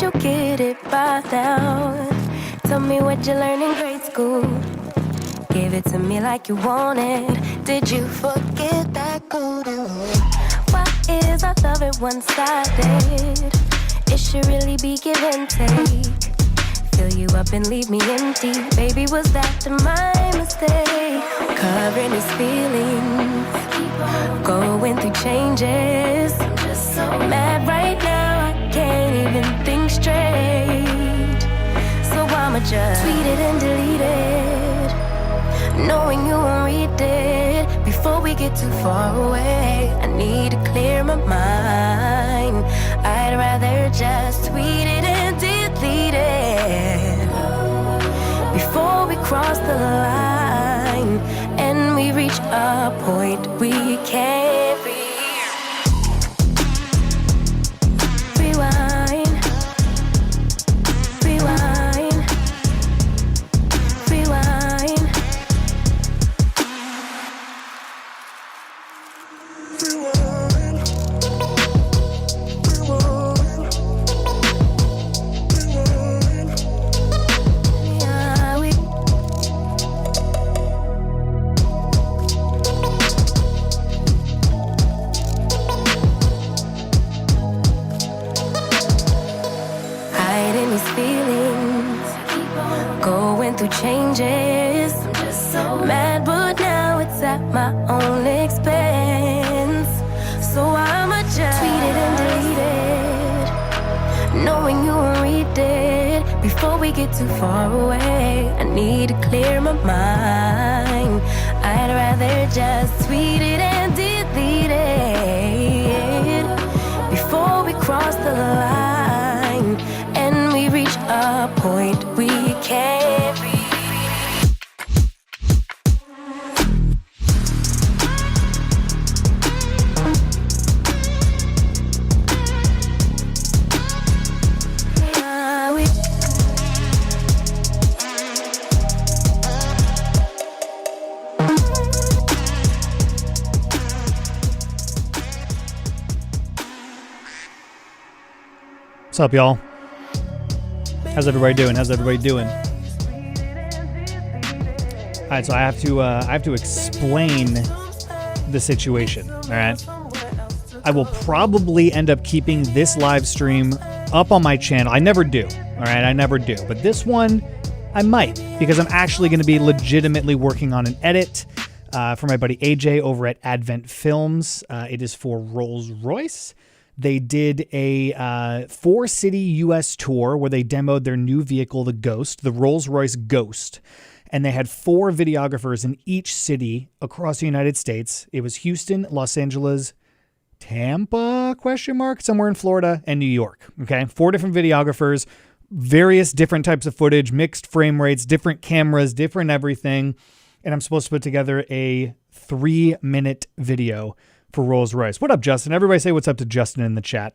you get it by now. Tell me what you learned in grade school. Give it to me like you want it. Did you forget that code? Why is our love at one-sided? It should really be give and take. Fill you up and leave me empty. Baby, was that my mistake? Covering his feelings, going through changes. I'm just so mad right now, I can't even think straight. So I'ma just tweet it and delete it, knowing you won't read it. Before we get too far away, I need to clear my mind. I'd rather just tweet it and delete it before we cross the line and we reach a point we can't rewind. Changes. I'm just so mad, but now it's at my own expense. So I'ma just tweet it and delete it, knowing you won't read it. Before we get too far away, I need to clear my mind. I'd rather just tweet it and delete it before we cross the line and we reach a point we can't reach. What's up, y'all? How's everybody doing? All right, so I have to explain the situation. All right, I will probably end up keeping this live stream up on my channel. I never do. All right, I never do. But this one, I might, because I'm actually going to be legitimately working on an edit for my buddy AJ over at Advent Films. It is for Rolls Royce. They did a 4-city U.S. tour where they demoed their new vehicle, the Ghost, the Rolls Royce Ghost. And they had 4 videographers in each city across the United States. It was Houston, Los Angeles, Tampa, somewhere in Florida, and New York. Okay, 4 different videographers, various different types of footage, mixed frame rates, different cameras, different everything. And I'm supposed to put together a 3-minute video for Rolls Royce. What up, Justin? Everybody say what's up to Justin in the chat.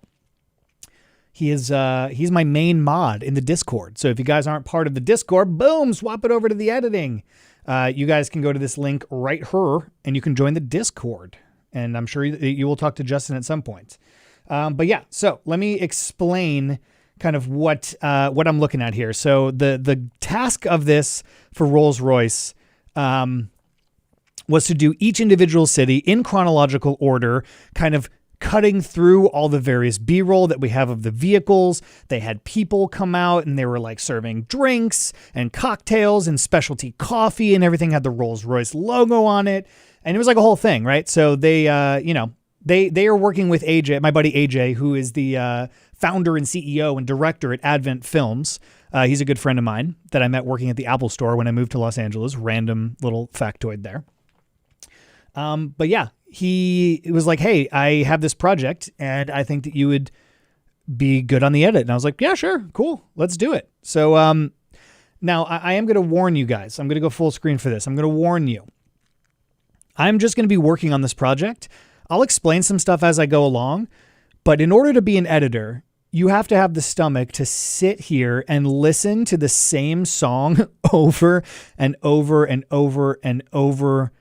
He's my main mod in the Discord. So if you guys aren't part of the Discord, boom, swap it over to the editing. You guys can go to this link right here and you can join the Discord. And I'm sure you will talk to Justin at some point. But yeah, so let me explain kind of what I'm looking at here. So the task of this for Rolls Royce was to do each individual city in chronological order, kind of cutting through all the various B-roll that we have of the vehicles. They had people come out and they were like serving drinks and cocktails and specialty coffee, and everything had the Rolls Royce logo on it. And it was like a whole thing, right? So they are working with AJ, my buddy AJ, who is the founder and CEO and director at Advent Films. He's a good friend of mine that I met working at the Apple Store when I moved to Los Angeles. Random little factoid there. But yeah, he was like, hey, I have this project and I think that you would be good on the edit. And I was like, yeah, sure. Cool. Let's do it. So, now I am going to warn you guys. I'm going to go full screen for this. I'm going to warn you. I'm just going to be working on this project. I'll explain some stuff as I go along, but in order to be an editor, you have to have the stomach to sit here and listen to the same song over and over and over and over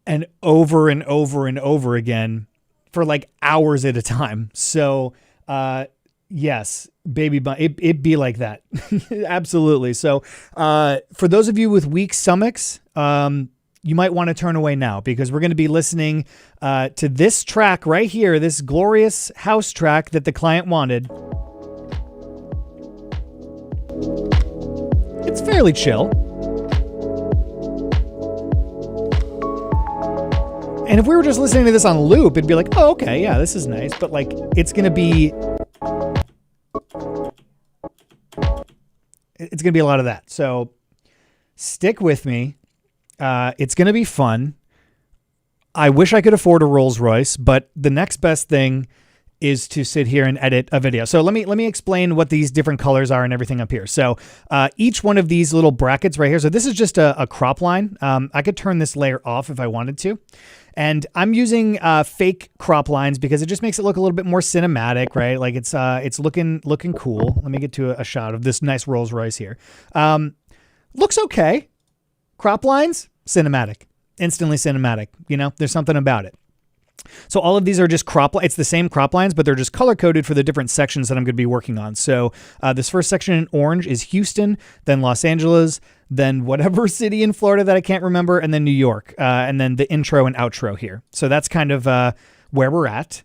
and over and over again for like hours at a time. So Yes, baby bun. It be like that. Absolutely. So for those of you with weak stomachs, you might want to turn away now because we're going to be listening to this track right here, this glorious house track that the client wanted. It's fairly chill. And if we were just listening to this on loop, it'd be like, oh, okay, yeah, this is nice. But like, it's going to be a lot of that. So stick with me. It's going to be fun. I wish I could afford a Rolls Royce, but the next best thing is to sit here and edit a video. So let me explain what these different colors are and everything up here. So each one of these little brackets right here. So this is just a crop line. I could turn this layer off if I wanted to. And I'm using fake crop lines because it just makes it look a little bit more cinematic, right? Like it's looking cool. Let me get to a shot of this nice Rolls Royce here. Looks okay. Crop lines, cinematic, instantly cinematic. You know, there's something about it. So all of these are just it's the same crop lines, but they're just color coded for the different sections that I'm going to be working on. So this first section in orange is Houston, then Los Angeles, then whatever city in Florida that I can't remember, and then New York, and then the intro and outro here. So that's kind of where we're at.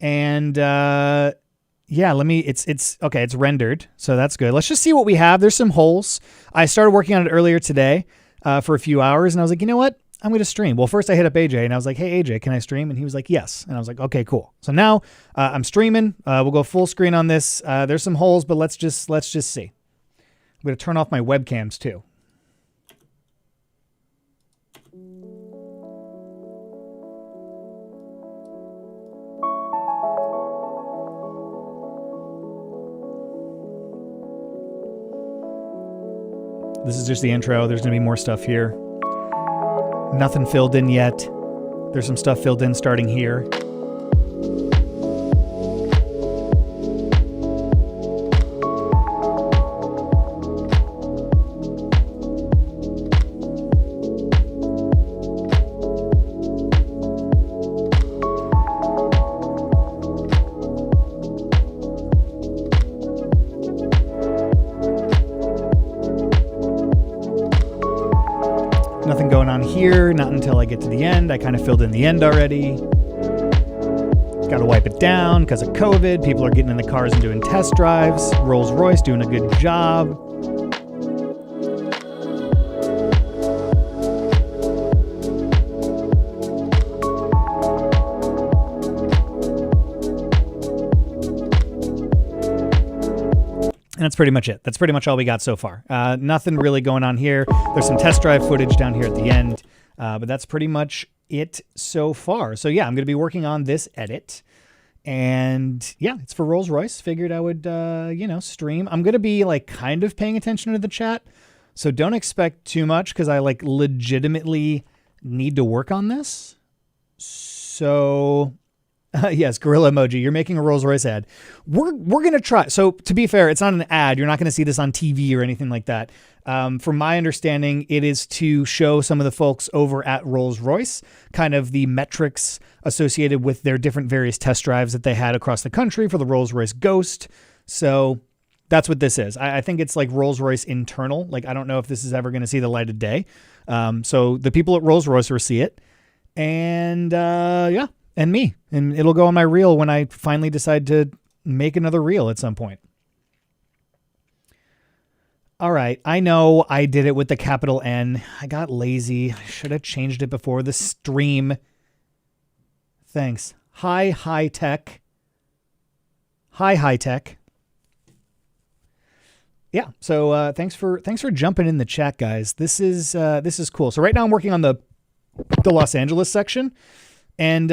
And yeah, it's okay. It's rendered. So that's good. Let's just see what we have. There's some holes. I started working on it earlier today for a few hours, and I was like, you know what? I'm going to stream. Well, first I hit up AJ and I was like, hey, AJ, can I stream? And he was like, yes. And I was like, okay, cool. So now I'm streaming. We'll go full screen on this. There's some holes, but let's just see. I'm going to turn off my webcams too. This is just the intro. There's going to be more stuff here. Nothing filled in yet. There's some stuff filled in starting here. Nothing going on here, not until I get to the end. I kind of filled in the end already. Got to wipe it down because of COVID. People are getting in the cars and doing test drives. Rolls Royce doing a good job. And that's pretty much it. That's pretty much all we got so far. Nothing really going on here. There's some test drive footage down here at the end, but that's pretty much it so far. So yeah, I'm going to be working on this edit. And yeah, it's for Rolls Royce. Figured I would, stream. I'm going to be like kind of paying attention to the chat. So don't expect too much because I like legitimately need to work on this. So... yes, gorilla emoji. You're making a Rolls Royce ad. We're going to try. So to be fair, it's not an ad. You're not going to see this on TV or anything like that. From my understanding, it is to show some of the folks over at Rolls Royce kind of the metrics associated with their different various test drives that they had across the country for the Rolls Royce Ghost. So that's what this is. I think it's like Rolls Royce internal. Like, I don't know if this is ever going to see the light of day. So the people at Rolls Royce will see it. And yeah. And me. And it'll go on my reel when I finally decide to make another reel at some point. All right. I know I did it with the capital N. I got lazy. I should have changed it before the stream. Thanks. High tech. High tech. Yeah. So thanks for jumping in the chat, guys. This is cool. So right now I'm working on the Los Angeles section. And,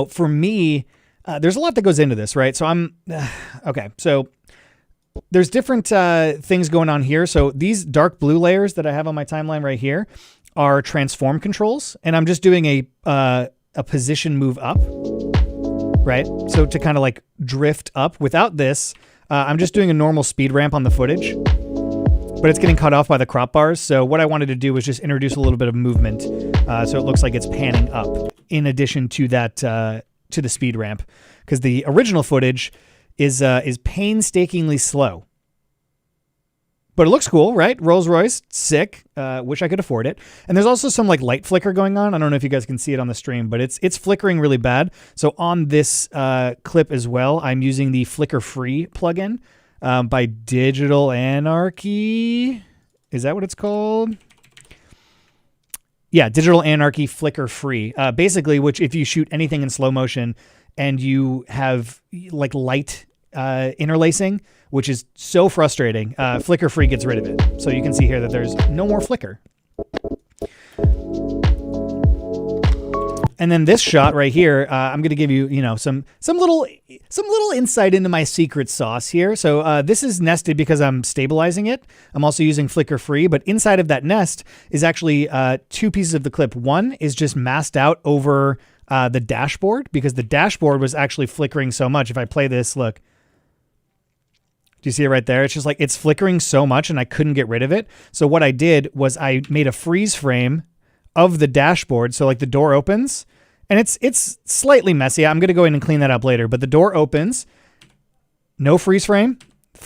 for me, there's a lot that goes into this, right? So okay. So there's different things going on here. So these dark blue layers that I have on my timeline right here are transform controls. And I'm just doing a position move up, right? So to kind of like drift up. Without this, I'm just doing a normal speed ramp on the footage. But it's getting cut off by the crop bars. So what I wanted to do was just introduce a little bit of movement. So it looks like it's panning up in addition to that to the speed ramp because the original footage is painstakingly slow. But it looks cool, right? Rolls Royce, sick. Wish I could afford it. And there's also some like light flicker going on. I don't know if you guys can see it on the stream, but it's flickering really bad. So on this clip as well, I'm using the Flicker Free plugin by Digital Anarchy. Is that what it's called? Yeah, Digital Anarchy Flicker Free. Basically, which if you shoot anything in slow motion and you have like light interlacing, which is so frustrating. Flicker Free gets rid of it. So you can see here that there's no more flicker. And then this shot right here, I'm going to give you, some little insight into my secret sauce here. So this is nested because I'm stabilizing it. I'm also using Flicker Free, but inside of that nest is actually two pieces of the clip. One is just masked out over the dashboard because the dashboard was actually flickering so much. If I play this, look. Do you see it right there? It's just like it's flickering so much and I couldn't get rid of it. So what I did was I made a freeze frame of the dashboard. So like the door opens and it's slightly messy. I'm going to go in and clean that up later, but the door opens, no freeze frame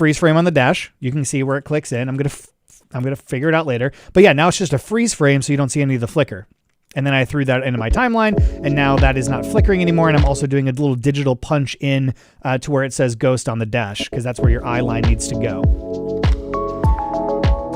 on the dash. You can see where it clicks in. I'm going to figure it out later, but yeah, now it's just a freeze frame. So you don't see any of the flicker. And then I threw that into my timeline, and now that is not flickering anymore. And I'm also doing a little digital punch in to where it says ghost on the dash, because that's where your eye line needs to go.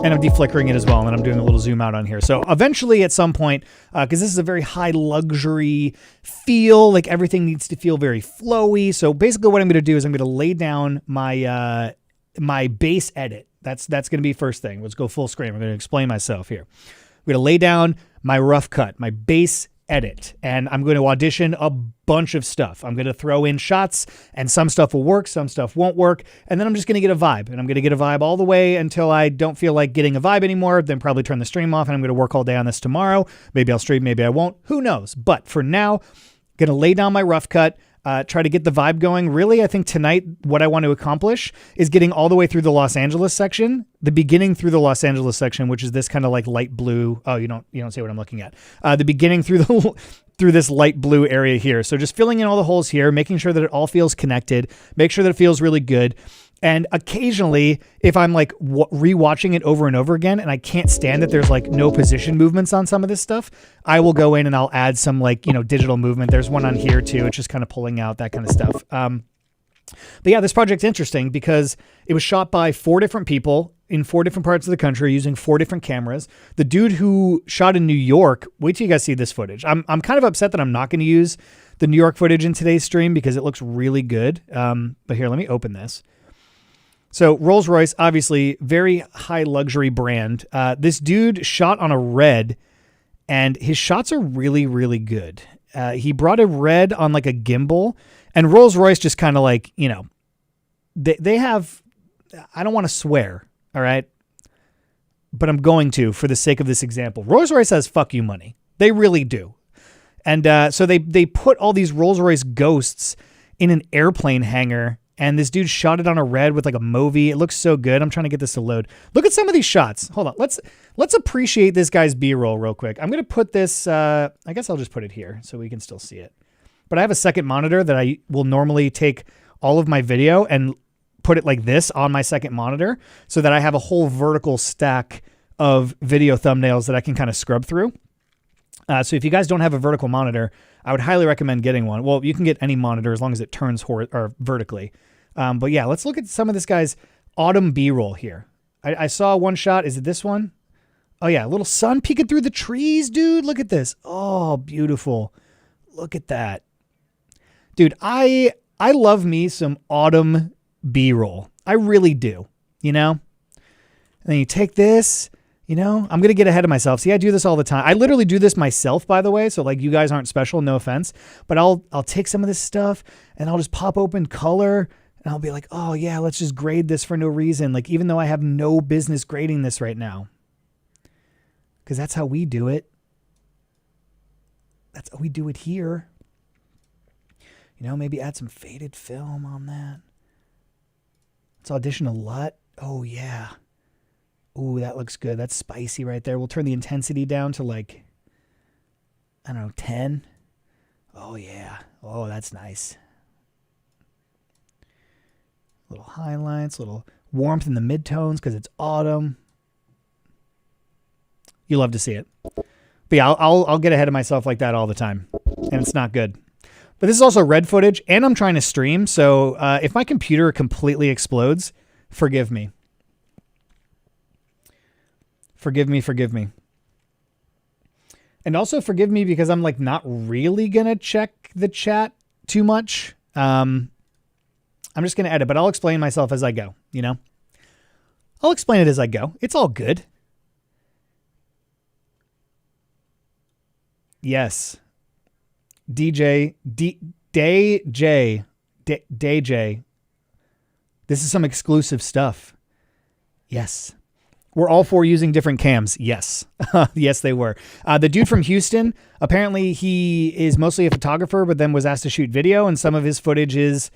And I'm deflickering it as well, and then I'm doing a little zoom out on here. So eventually at some point, because this is a very high luxury feel, like everything needs to feel very flowy. So basically what I'm going to do is I'm going to lay down my my base edit. That's going to be first thing. Let's go full screen. I'm going to explain myself here. I'm going to lay down my rough cut, my base edit, and I'm going to audition a bunch of stuff. I'm going to throw in shots, and some stuff will work, some stuff won't work, and then I'm just going to get a vibe, and I'm going to get a vibe all the way until I don't feel like getting a vibe anymore, then probably turn the stream off, and I'm going to work all day on this tomorrow. Maybe I'll stream, maybe I won't. Who knows? But for now, I'm going to lay down my rough cut, try to get the vibe going. Really, I think tonight what I want to accomplish is getting all the way through the Los Angeles section, the beginning through the Los Angeles section, which is this kind of like light blue. Oh, you don't see what I'm looking at. The beginning through through this light blue area here. So just filling in all the holes here, making sure that it all feels connected, make sure that it feels really good. And occasionally, if I'm like rewatching it over and over again, and I can't stand that there's like no position movements on some of this stuff, I will go in and I'll add some like, digital movement. There's one on here too. It's just kind of pulling out that kind of stuff. But yeah, this project's interesting because it was shot by 4 different people in 4 different parts of the country using 4 different cameras. The dude who shot in New York, wait till you guys see this footage. I'm kind of upset that I'm not going to use the New York footage in today's stream because it looks really good. But here, let me open this. So Rolls Royce, obviously very high luxury brand. This dude shot on a red and his shots are really, really good. He brought a red on like a gimbal, and Rolls Royce just kind of like, they have, I don't want to swear. All right. But I'm going to, for the sake of this example. Rolls Royce has fuck you money. They really do. And so they put all these Rolls Royce ghosts in an airplane hangar. And this dude shot it on a red with like a Movi. It looks so good. I'm trying to get this to load. Look at some of these shots. Hold on. Let's appreciate this guy's B-roll real quick. I'm going to put this, I guess I'll just put it here so we can still see it. But I have a second monitor that I will normally take all of my video and put it like this on my second monitor so that I have a whole vertical stack of video thumbnails that I can kind of scrub through. So if you guys don't have a vertical monitor, I would highly recommend getting one. Well, you can get any monitor as long as it turns vertically. But yeah, let's look at some of this guy's autumn B-roll here. I saw one shot. Is it this one? Oh yeah, a little sun peeking through the trees, dude. Look at this. Oh, beautiful. Look at that. Dude, I love me some autumn B-roll. I really do, And then you take this, I'm going to get ahead of myself. See, I do this all the time. I literally do this myself, by the way. So like you guys aren't special, no offense, but I'll take some of this stuff and I'll just pop open color and I'll be like, oh yeah, let's just grade this for no reason. Like, even though I have no business grading this right now, because that's how we do it. That's how we do it here. Maybe add some faded film on that. Let's audition a LUT. Oh yeah. Ooh, that looks good. That's spicy right there. We'll turn the intensity down to like, I don't know, 10. Oh, yeah. Oh, that's nice. Little highlights, little warmth in the midtones because it's autumn. You love to see it. But yeah, I'll get ahead of myself like that all the time, and it's not good. But this is also red footage, and I'm trying to stream, so if my computer completely explodes, forgive me. Forgive me. And also forgive me because I'm like not really going to check the chat too much. I'm just going to edit, but I'll explain myself as I go, you know? I'll explain it as I go. It's all good. Yes. Day J. This is some exclusive stuff. Yes. We're all for using different cams. Yes. Yes, they were. The dude from Houston, apparently he is mostly a photographer, but then was asked to shoot video, and some of his footage is,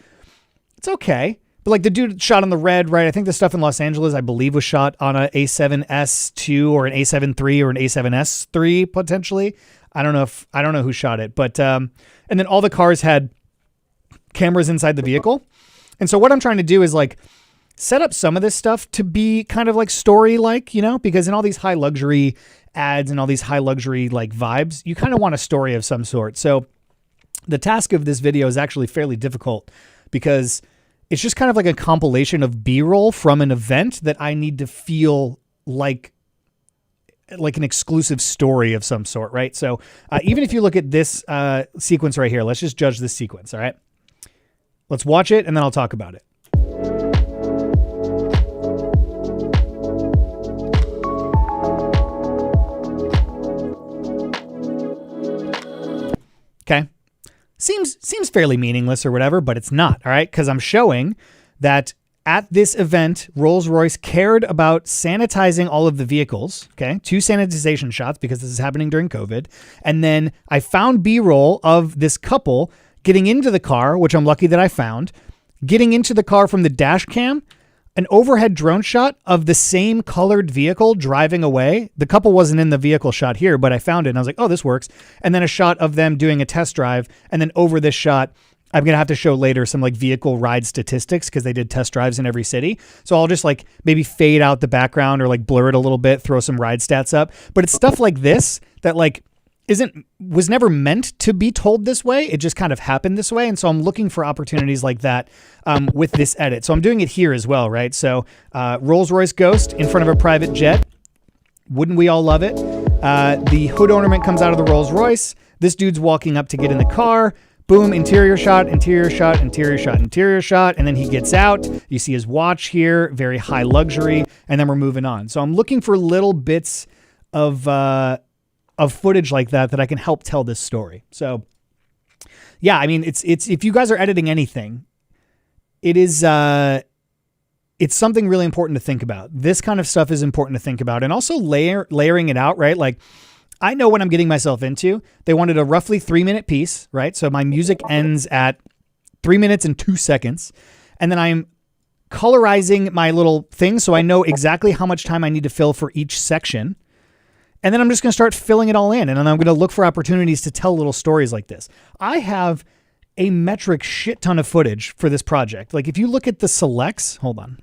it's okay. But like the dude shot on the red, right? I think the stuff in Los Angeles, I believe, was shot on a A7S II or an A7 III or an A7S III potentially. I don't know who shot it, but and then all the cars had cameras inside the vehicle. And so what I'm trying to do is like set up some of this stuff to be kind of like story-like, you know, because in all these high luxury ads and all these high luxury like vibes, you kind of want a story of some sort. So the task of this video is actually fairly difficult because it's just kind of like a compilation of B-roll from an event that I need to feel like an exclusive story of some sort, right? So even if you look at this sequence right here, let's just judge this sequence, all right? Let's watch it, and then I'll talk about it. Okay. Seems fairly meaningless or whatever, but it's not, all right? Because I'm showing that at this event, Rolls Royce cared about sanitizing all of the vehicles, okay? 2 sanitization shots because this is happening during COVID. And then I found B-roll of this couple getting into the car, which I'm lucky that I found, getting into the car from the dash cam, an overhead drone shot of the same colored vehicle driving away. The couple wasn't in the vehicle shot here, but I found it and I was like, oh, this works. And then a shot of them doing a test drive. And then over this shot, I'm going to have to show later some like vehicle ride statistics because they did test drives in every city. So I'll just like maybe fade out the background or like blur it a little bit, throw some ride stats up. But it's stuff like this that like was never meant to be told this way. It just kind of happened this way. And so I'm looking for opportunities like that with this edit. So I'm doing it here as well, right? So Rolls Royce Ghost in front of a private jet. Wouldn't we all love it? The hood ornament comes out of the Rolls Royce. This dude's walking up to get in the car. Boom, interior shot, interior shot, interior shot, interior shot. And then he gets out. You see his watch here, very high luxury. And then we're moving on. So I'm looking for little bits of footage like that I can help tell this story. So yeah, I mean, it's if you guys are editing anything, it's something really important to think about. This kind of stuff is important to think about, and also layering it out, right? Like I know what I'm getting myself into. They wanted a roughly 3-minute piece, right? So my music ends at 3 minutes and 2 seconds. And then I'm colorizing my little thing so I know exactly how much time I need to fill for each section. And then I'm just going to start filling it all in. And then I'm going to look for opportunities to tell little stories like this. I have a metric shit ton of footage for this project. Like if you look at the selects, hold on.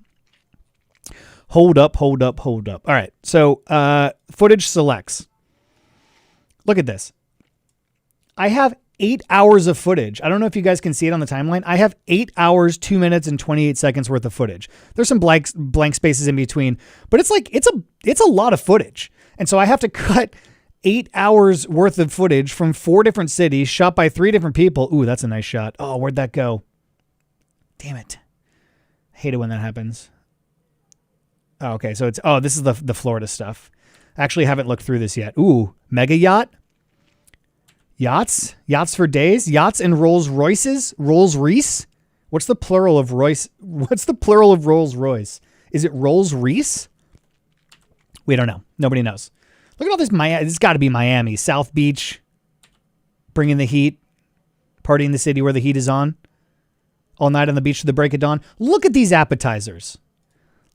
Hold up. All right. So footage selects. Look at this. I have 8 hours of footage. I don't know if you guys can see it on the timeline. I have 8 hours, 2 minutes and 28 seconds worth of footage. There's some blank spaces in between, but it's like, it's a lot of footage. And so I have to cut 8 hours worth of footage from 4 different cities shot by 3 different people. Ooh, that's a nice shot. Oh, where'd that go? Damn it. I hate it when that happens. Oh, okay. So this is the Florida stuff. I actually haven't looked through this yet. Ooh, mega yacht. Yachts for days. Yachts and Rolls Royces. Rolls Royce. What's the plural of Royce? What's the plural of Rolls Royce? Is it Rolls Royce? We don't know. Nobody knows. Look at all this. It's got to be Miami. South Beach. Bringing the heat. Party in the city where the heat is on. All night on the beach to the break of dawn. Look at these appetizers.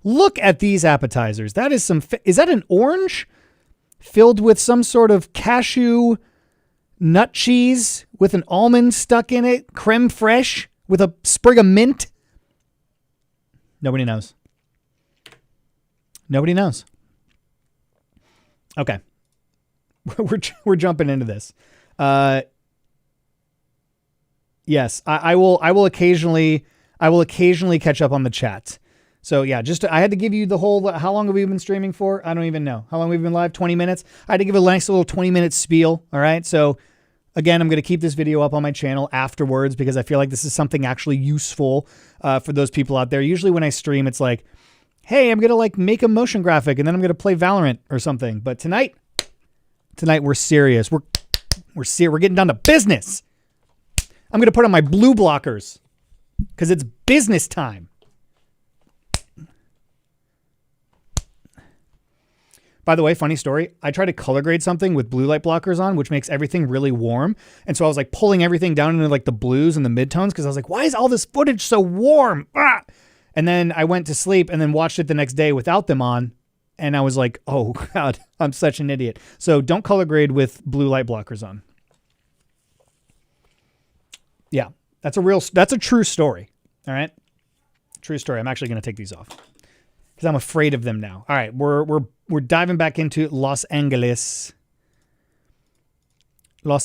Look at these appetizers. That is is that an orange filled with some sort of cashew nut cheese with an almond stuck in it, creme fraiche with a sprig of mint? Nobody knows. Nobody knows. Okay. We're jumping into this. Yes, I will occasionally catch up on the chat. So yeah, I had to give you the whole, how long have we been streaming for? I don't even know. How long we've been live? 20 minutes? I had to give a nice little 20-minute spiel. All right. So again, I'm going to keep this video up on my channel afterwards because I feel like this is something actually useful for those people out there. Usually when I stream, it's like, hey, I'm going to like make a motion graphic and then I'm going to play Valorant or something. But tonight we're serious. We're getting down to business. I'm going to put on my blue blockers because it's business time. By the way, funny story, I tried to color grade something with blue light blockers on, which makes everything really warm. And so I was like pulling everything down into like the blues and the midtones because I was like, why is all this footage so warm? Ah! And then I went to sleep and then watched it the next day without them on. And I was like, oh God, I'm such an idiot. So don't color grade with blue light blockers on. Yeah, that's a true story. All right. True story. I'm actually going to take these off because I'm afraid of them now. All right. We're diving back into Los Angeles. So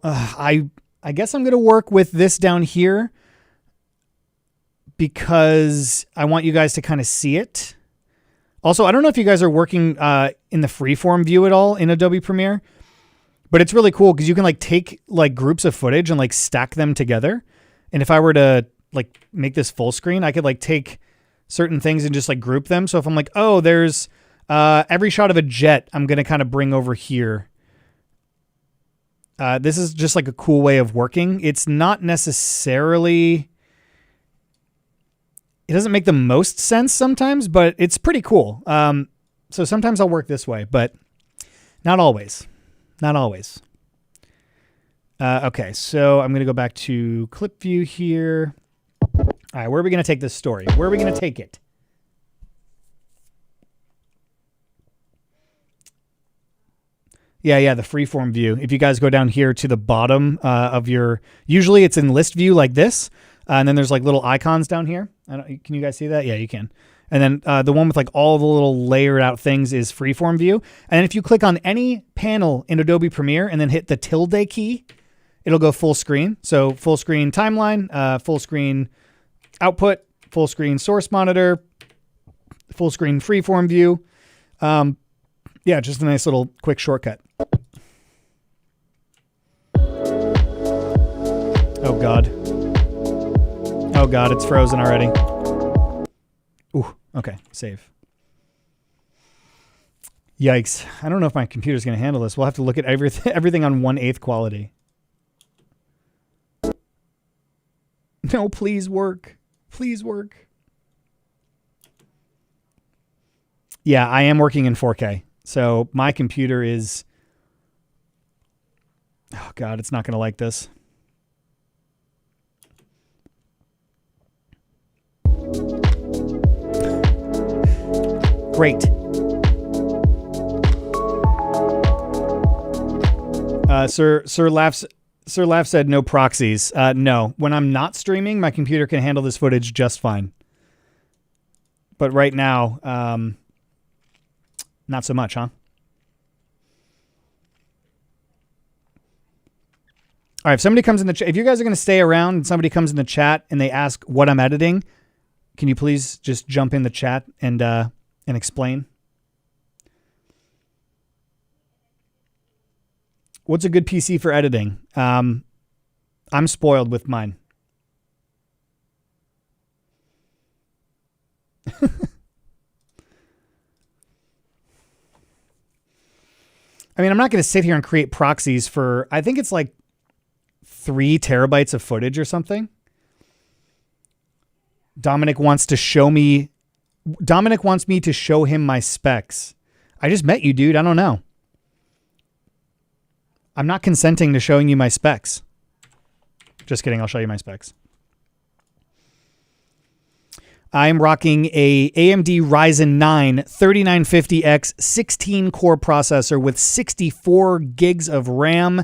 I guess I'm going to work with this down here because I want you guys to kind of see it. Also, I don't know if you guys are working in the Freeform View at all in Adobe Premiere, but it's really cool because you can like take like groups of footage and like stack them together. And if I were to like make this full screen, I could like take certain things and just like group them. So if I'm like, oh, there's every shot of a jet, I'm going to kind of bring over here. This is just like a cool way of working. It's not necessarily, it doesn't make the most sense sometimes, but it's pretty cool. So sometimes I'll work this way, but not always. Not always. Okay, so I'm going to go back to clip view here. All right, where are we going to take this story? Where are we going to take it? Yeah, the freeform view. If you guys go down here to the bottom of your, usually it's in list view like this, and then there's like little icons down here. Can you guys see that? Yeah, you can. And then the one with like all the little layered out things is freeform view. And then if you click on any panel in Adobe Premiere and then hit the tilde key, it'll go full screen. So full screen timeline, full screen output, full screen source monitor, full screen freeform view. Yeah, just a nice little quick shortcut. Oh God. Oh God, it's frozen already. Ooh, okay, save. Yikes. I don't know if my computer's going to handle this. We'll have to look at everything on 1/8 quality. No, please work. Please work. Yeah, I am working in 4K. So my computer is... Oh, God, it's not going to like this. Great. Sir Laugh said no proxies. No, when I'm not streaming, my computer can handle this footage just fine. But right now, not so much, huh? All right, if somebody comes in the chat, if you guys are going to stay around and somebody comes in the chat and they ask what I'm editing, can you please just jump in the chat and explain? What's a good PC for editing? I'm spoiled with mine. I mean, I'm not going to sit here and create proxies for, I think it's like 3 terabytes of footage or something. Dominic wants me to show him my specs. I just met you, dude. I don't know. I'm not consenting to showing you my specs. Just kidding. I'll show you my specs. I'm rocking a AMD Ryzen 9 3950X 16-core processor with 64 gigs of RAM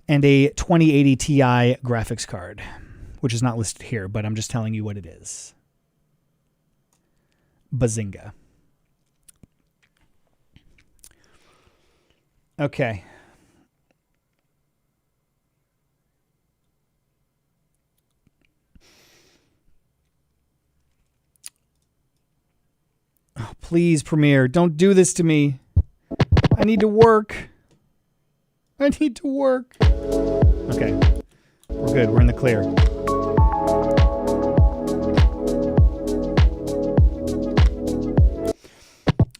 and a 2080 Ti graphics card, which is not listed here, but I'm just telling you what it is. Bazinga. Okay. Oh, please, Premiere, don't do this to me. I need to work. I need to work. Okay. We're good. We're in the clear.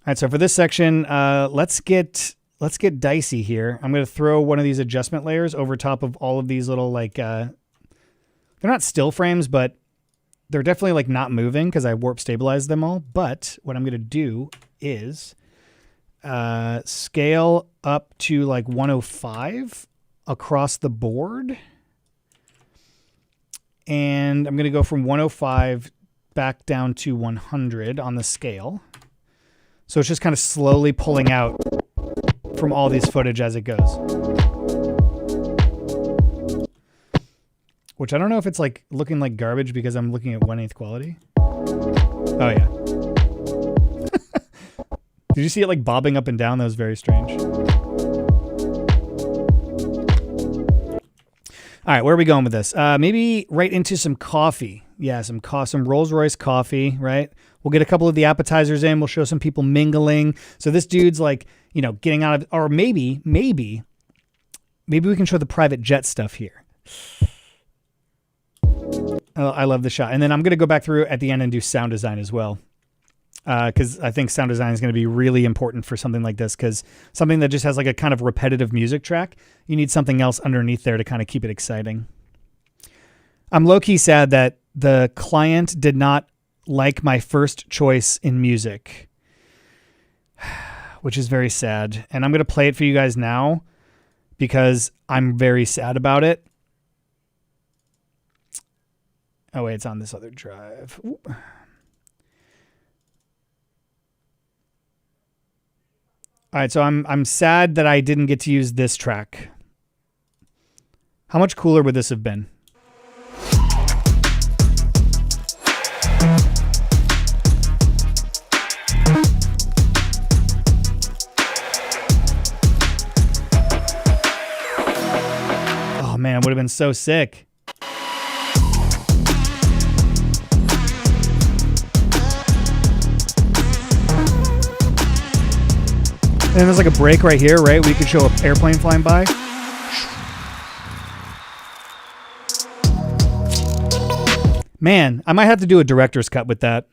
All right, so for this section, let's get dicey here. I'm going to throw one of these adjustment layers over top of all of these little, like, they're not still frames, but they're definitely like not moving because I warp stabilized them all. But what I'm going to do is scale up to like 105 across the board. And I'm going to go from 105 back down to 100 on the scale. So it's just kind of slowly pulling out from all these footage as it goes. Which I don't know if it's like looking like garbage because I'm looking at 1/8 quality. Oh yeah. Did you see it like bobbing up and down? That was very strange. All right, where are we going with this? Maybe right into some coffee. Yeah, some Rolls Royce coffee, right? We'll get a couple of the appetizers in. We'll show some people mingling. So this dude's like, you know, getting out of, or maybe we can show the private jet stuff here. Oh, I love the shot. And then I'm going to go back through at the end and do sound design as well. Because I think sound design is going to be really important for something like this. Because something that just has like a kind of repetitive music track, you need something else underneath there to kind of keep it exciting. I'm low-key sad that the client did not like my first choice in music, which is very sad. And I'm going to play it for you guys now because I'm very sad about it. Oh, wait, it's on this other drive. Ooh. All right, so I'm sad that I didn't get to use this track. How much cooler would this have been? Oh man, it would have been so sick. And there's like a break right here, right? We could show an airplane flying by. Man, I might have to do a director's cut with that.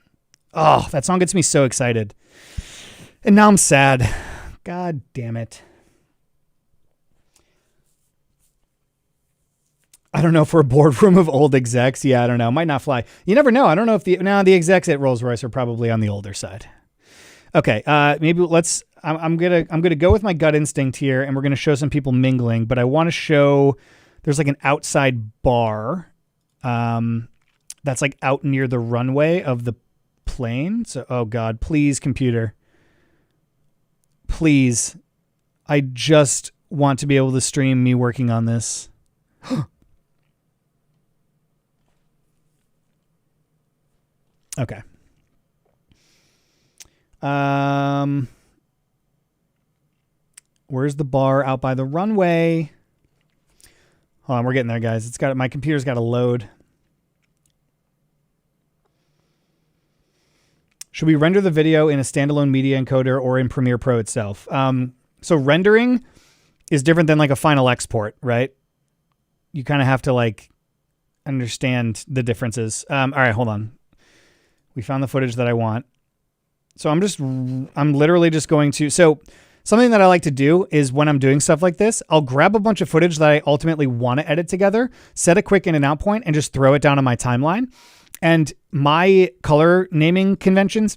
Oh, that song gets me so excited. And now I'm sad. God damn it. I don't know, for a boardroom of old execs. Yeah, I don't know. Might not fly. You never know. I don't know if the execs at Rolls Royce are probably on the older side. Okay, maybe let's. I'm gonna go with my gut instinct here, and we're gonna show some people mingling. But I want to show there's like an outside bar, that's like out near the runway of the plane. So, oh God, please, computer, please, I just want to be able to stream me working on this. Okay. Where's the bar out by the runway? Hold on, we're getting there, guys. My computer's got to load. Should we render the video in a standalone media encoder or in Premiere Pro itself? So rendering is different than like a final export, right? You kind of have to like understand the differences. All right, hold on. We found the footage that I want. So I'm literally just going to, so something that I like to do is when I'm doing stuff like this, I'll grab a bunch of footage that I ultimately want to edit together, set a quick in and out point, and just throw it down on my timeline. And my color coloring conventions,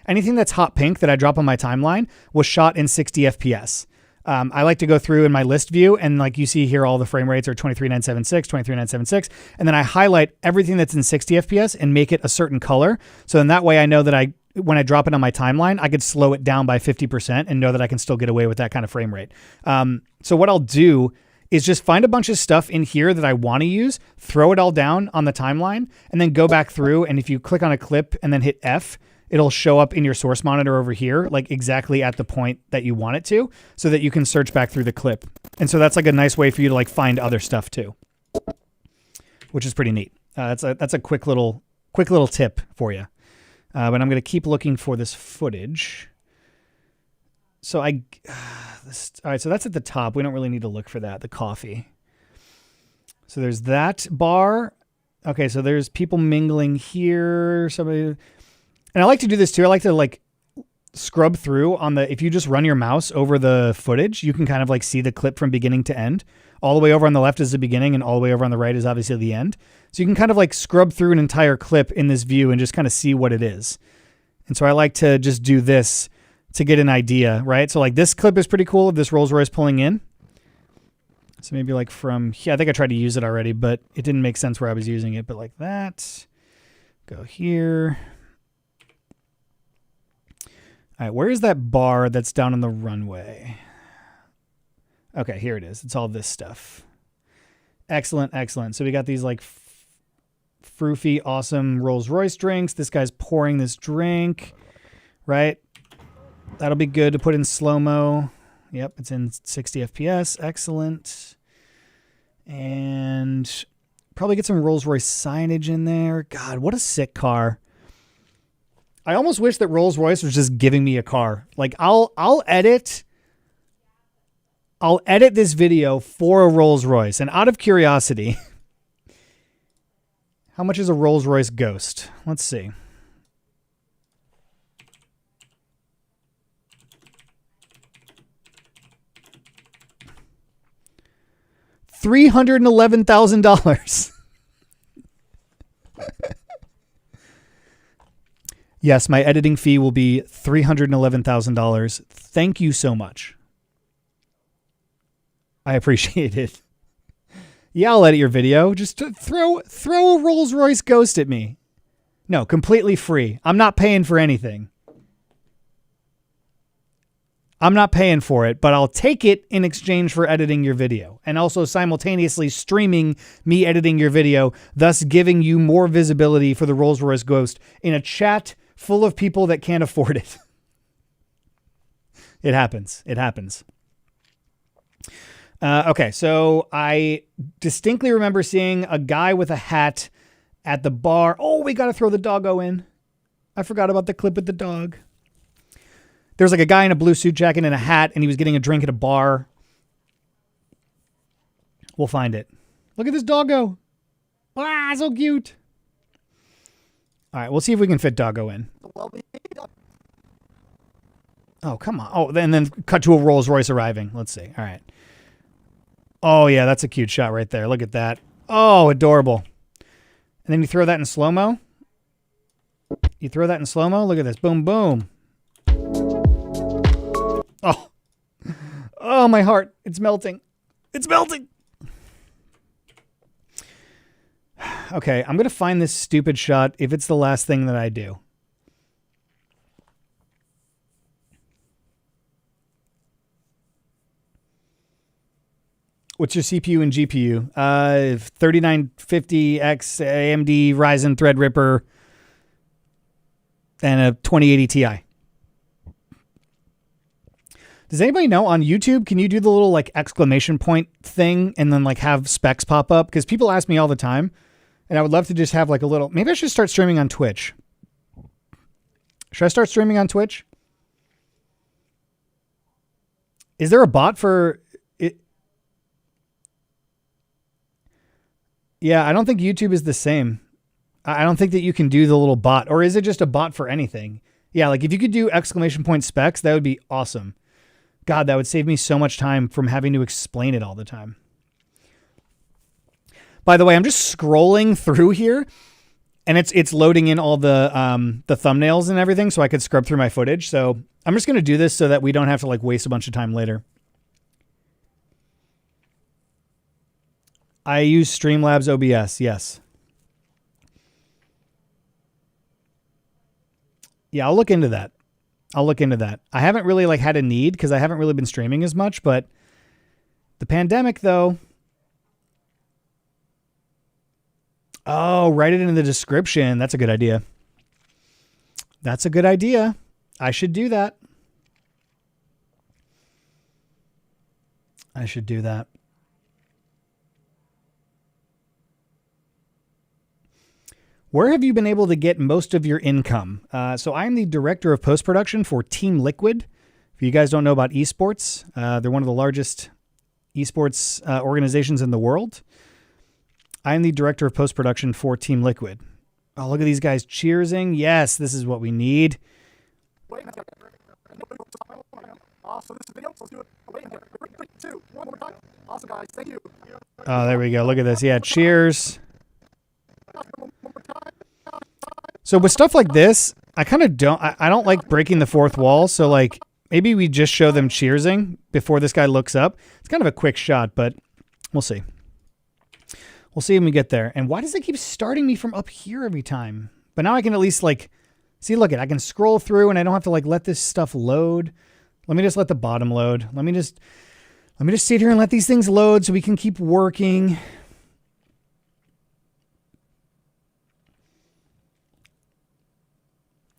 anything that's hot pink that I drop on my timeline was shot in 60 FPS. I like to go through in my list view, and like you see here, all the frame rates are 23976, 23976, and then I highlight everything that's in 60 FPS and make it a certain color. So in that way, I know that when I drop it on my timeline, I could slow it down by 50% and know that I can still get away with that kind of frame rate. So what I'll do is just find a bunch of stuff in here that I want to use, throw it all down on the timeline, and then go back through. And if you click on a clip and then hit F, it'll show up in your source monitor over here, like exactly at the point that you want it to, so that you can search back through the clip. And so that's like a nice way for you to like find other stuff too, which is pretty neat. That's a quick little tip for you. But I'm going to keep looking for this footage. So all right, so that's at the top. We don't really need to look for that, the coffee. So there's that bar. Okay, so there's people mingling here. Somebody... And I like to do this too. I like to like scrub through on if you just run your mouse over the footage, you can kind of like see the clip from beginning to end. All the way over on the left is the beginning and all the way over on the right is obviously the end. So you can kind of like scrub through an entire clip in this view and just kind of see what it is. And so I like to just do this to get an idea, right? So like this clip is pretty cool of this Rolls Royce pulling in. So maybe like from here, I think I tried to use it already, but it didn't make sense where I was using it. But like that, go here. All right, where is that bar that's down on the runway? Okay, here it is. It's all this stuff. Excellent, excellent. So we got these like froofy, awesome Rolls Royce drinks. This guy's pouring this drink, right? That'll be good to put in slow-mo. Yep, it's in 60 FPS. Excellent. And probably get some Rolls Royce signage in there. God, what a sick car. I almost wish that Rolls Royce was just giving me a car. Like I'll edit this video for a Rolls Royce. And out of curiosity, how much is a Rolls Royce Ghost? Let's see. $311,000. Yes, my editing fee will be $311,000. Thank you so much. I appreciate it. Yeah, I'll edit your video. Just throw a Rolls Royce Ghost at me. No, completely free. I'm not paying for anything. I'm not paying for it, but I'll take it in exchange for editing your video and also simultaneously streaming me editing your video, thus giving you more visibility for the Rolls Royce Ghost in a chat full of people that can't afford it. It happens. It happens. Okay, so I distinctly remember seeing a guy with a hat at the bar. Oh, we got to throw the doggo in. I forgot about the clip with the dog. There's like a guy in a blue suit jacket and a hat, and he was getting a drink at a bar. We'll find it. Look at this doggo. Ah, so cute. All right, we'll see if we can fit doggo in. Oh, come on. Oh, and then cut to a Rolls Royce arriving. Let's see. All right. Oh, yeah, that's a cute shot right there. Look at that. Oh, adorable. And then you throw that in slow-mo. You throw that in slow-mo. Look at this. Boom, boom. Oh. Oh, my heart. It's melting. It's melting. Okay, I'm going to find this stupid shot if it's the last thing that I do. What's your CPU and GPU? 3950X AMD Ryzen Threadripper and a 2080 Ti. Does anybody know on YouTube, can you do the little like exclamation point thing and then like have specs pop up? Because people ask me all the time and I would love to just have like a little, maybe I should start streaming on Twitch. Should I start streaming on Twitch? Is there a bot for it? Yeah, I don't think YouTube is the same. I don't think that you can do the little bot, or is it just a bot for anything? Yeah, like if you could do exclamation point specs, that would be awesome. God, that would save me so much time from having to explain it all the time. By the way, I'm just scrolling through here and it's loading in all the thumbnails and everything so I could scrub through my footage. So I'm just going to do this so that we don't have to like waste a bunch of time later. I use Streamlabs OBS, yes. Yeah, I'll look into that. I haven't really like had a need because I haven't really been streaming as much, but the pandemic though. Oh, write it in the description. That's a good idea. I should do that. Where have you been able to get most of your income? So I'm the director of post-production for Team Liquid. If you guys don't know about esports, they're one of the largest esports organizations in the world. I'm the director of post-production for Team Liquid. Oh, look at these guys cheersing. Yes, this is what we need. Oh, there we go. Look at this. Yeah, cheers. So with stuff like this, I kind of I don't like breaking the fourth wall. So like maybe we just show them cheersing before this guy looks up. It's kind of a quick shot, but we'll see. We'll see when we get there. And why does it keep starting me from up here every time? But now I can at least like, see, look I can scroll through and I don't have to like let this stuff load. Let me just let the bottom load. Let me just sit here and let these things load so we can keep working.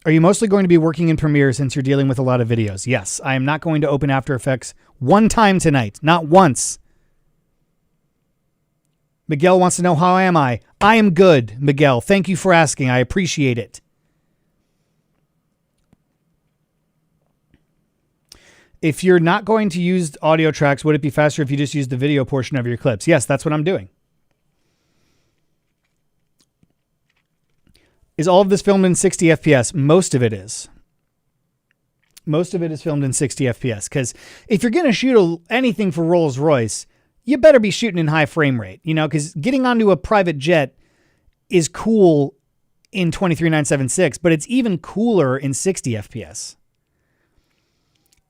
Are you mostly going to be working in Premiere since you're dealing with a lot of videos? Yes, I am not going to open After Effects one time tonight. Not once. Miguel wants to know, how am I? I am good, Miguel. Thank you for asking. I appreciate it. If you're not going to use audio tracks, would it be faster if you just use the video portion of your clips? Yes, that's what I'm doing. Is all of this filmed in 60 FPS? Most of it is. Most of it is filmed in 60 FPS because if you're going to shoot anything for Rolls Royce, you better be shooting in high frame rate, you know, because getting onto a private jet is cool in 23976, but it's even cooler in 60 FPS.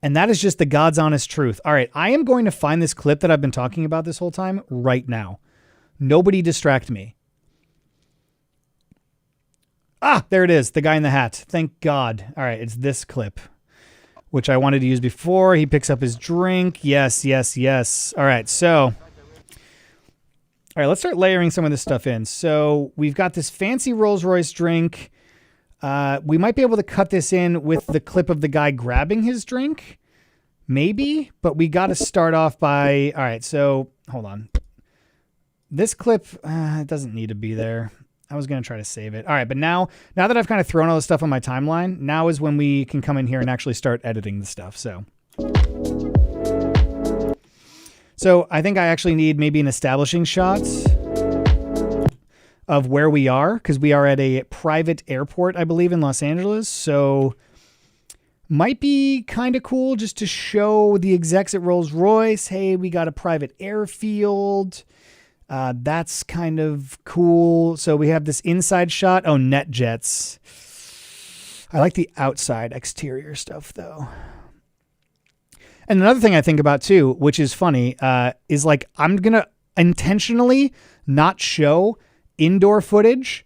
And that is just the God's honest truth. All right, I am going to find this clip that I've been talking about this whole time right now. Nobody distract me. Ah, there it is. The guy in the hat. Thank God. All right, it's this clip, which I wanted to use before. He picks up his drink. Yes, yes, yes. All right, so... All right, let's start layering some of this stuff in. So we've got this fancy Rolls Royce drink. We might be able to cut this in with the clip of the guy grabbing his drink. Maybe, but we got to start off by... All right, so hold on. This clip, it doesn't need to be there. I was going to try to save it. All right, but now that I've kind of thrown all this stuff on my timeline, now is when we can come in here and actually start editing the stuff. So I think I actually need maybe an establishing shot of where we are, because we are at a private airport, I believe, in Los Angeles. So might be kind of cool just to show the execs at Rolls Royce, hey, we got a private airfield. That's kind of cool. So we have this inside shot. Oh, net jets. I like the outside exterior stuff, though. And another thing I think about, too, which is funny, is like I'm going to intentionally not show indoor footage.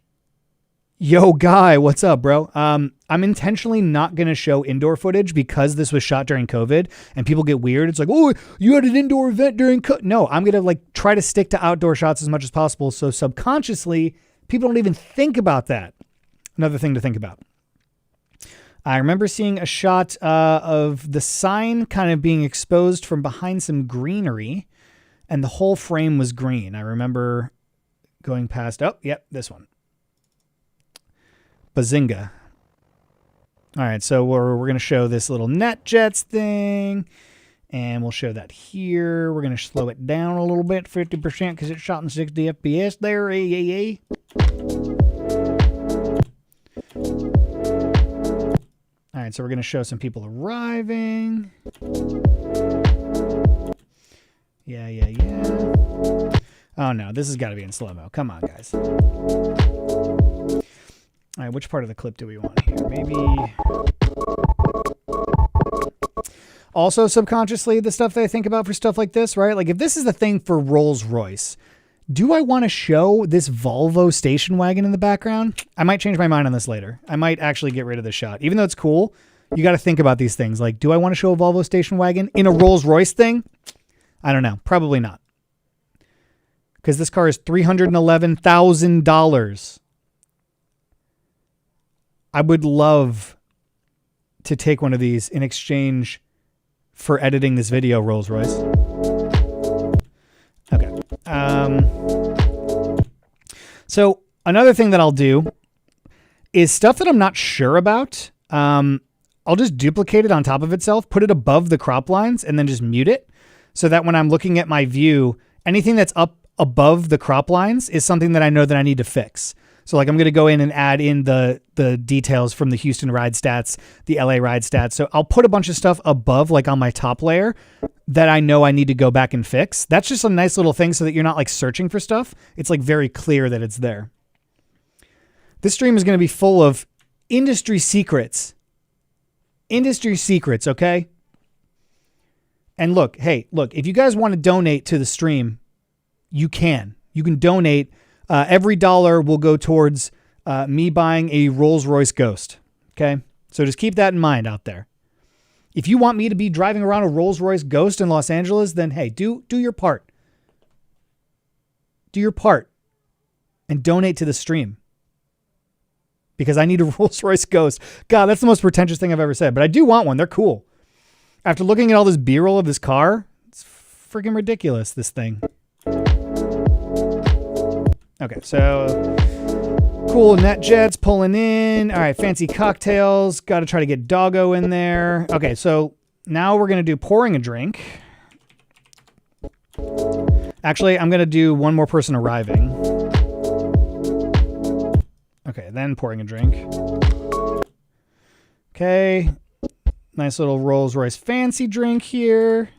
Yo, Guy, what's up, bro? I'm intentionally not going to show indoor footage because this was shot during COVID and people get weird. It's like, oh, you had an indoor event during COVID. No, I'm going to like try to stick to outdoor shots as much as possible. So subconsciously, people don't even think about that. Another thing to think about. I remember seeing a shot of the sign kind of being exposed from behind some greenery and the whole frame was green. I remember going past, oh, yep, this one. Bazinga. All right, so we're going to show this little NetJets thing, and we'll show that here. We're going to slow it down a little bit, 50%, because it's shot in 60 FPS there. Ay. All right, so we're going to show some people arriving. Yeah. Oh, no, this has got to be in slow-mo. Come on, guys. All right, which part of the clip do we want here? Maybe... Also, subconsciously, the stuff that I think about for stuff like this, right? Like, if this is the thing for Rolls Royce, Do I want to show this Volvo station wagon in the background? I might change my mind on this later. I might actually get rid of this shot. Even though it's cool, you got to think about these things. Like, do I want to show a Volvo station wagon in a Rolls Royce thing? I don't know. Probably not. Because this car is $311,000. I would love to take one of these in exchange for editing this video, Rolls Royce. Okay. So another thing that I'll do is stuff that I'm not sure about. I'll just duplicate it on top of itself, put it above the crop lines, and then just mute it so that when I'm looking at my view, anything that's up above the crop lines is something that I know that I need to fix. So like I'm going to go in and add in the details from the Houston ride stats, the LA ride stats. So I'll put a bunch of stuff above, like on my top layer that I know I need to go back and fix. That's just a nice little thing so that you're not like searching for stuff. It's like very clear that it's there. This stream is going to be full of industry secrets. Industry secrets, okay? And look, hey, look, if you guys want to donate to the stream, you can. You can donate. Every dollar will go towards me buying a Rolls Royce Ghost. Okay? So just keep that in mind out there. If you want me to be driving around a Rolls Royce Ghost in Los Angeles, then hey, do your part. Do your part and donate to the stream. Because I need a Rolls Royce Ghost. God, that's the most pretentious thing I've ever said. But I do want one. They're cool. After looking at all this B-roll of this car, it's freaking ridiculous, this thing. Okay, so cool NetJets pulling in. All right, fancy cocktails. Got to try to get Doggo in there. Okay, so now we're going to do pouring a drink. Actually, I'm going to do one more person arriving. Okay, then pouring a drink. Okay, nice little Rolls Royce fancy drink here.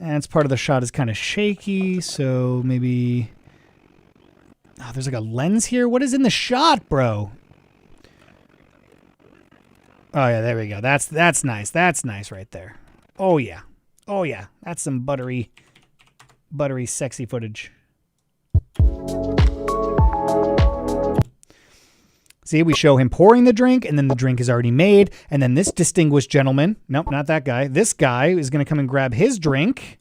And it's part of the shot is kind of shaky, so maybe... Oh, there's like a lens here? What is in the shot, bro? Oh, yeah, there we go. That's nice. That's nice right there. Oh, yeah. Oh, yeah. That's some buttery, sexy footage. See, we show him pouring the drink, and then the drink is already made. And then this distinguished gentleman, nope, not that guy. This guy is going to come and grab his drink.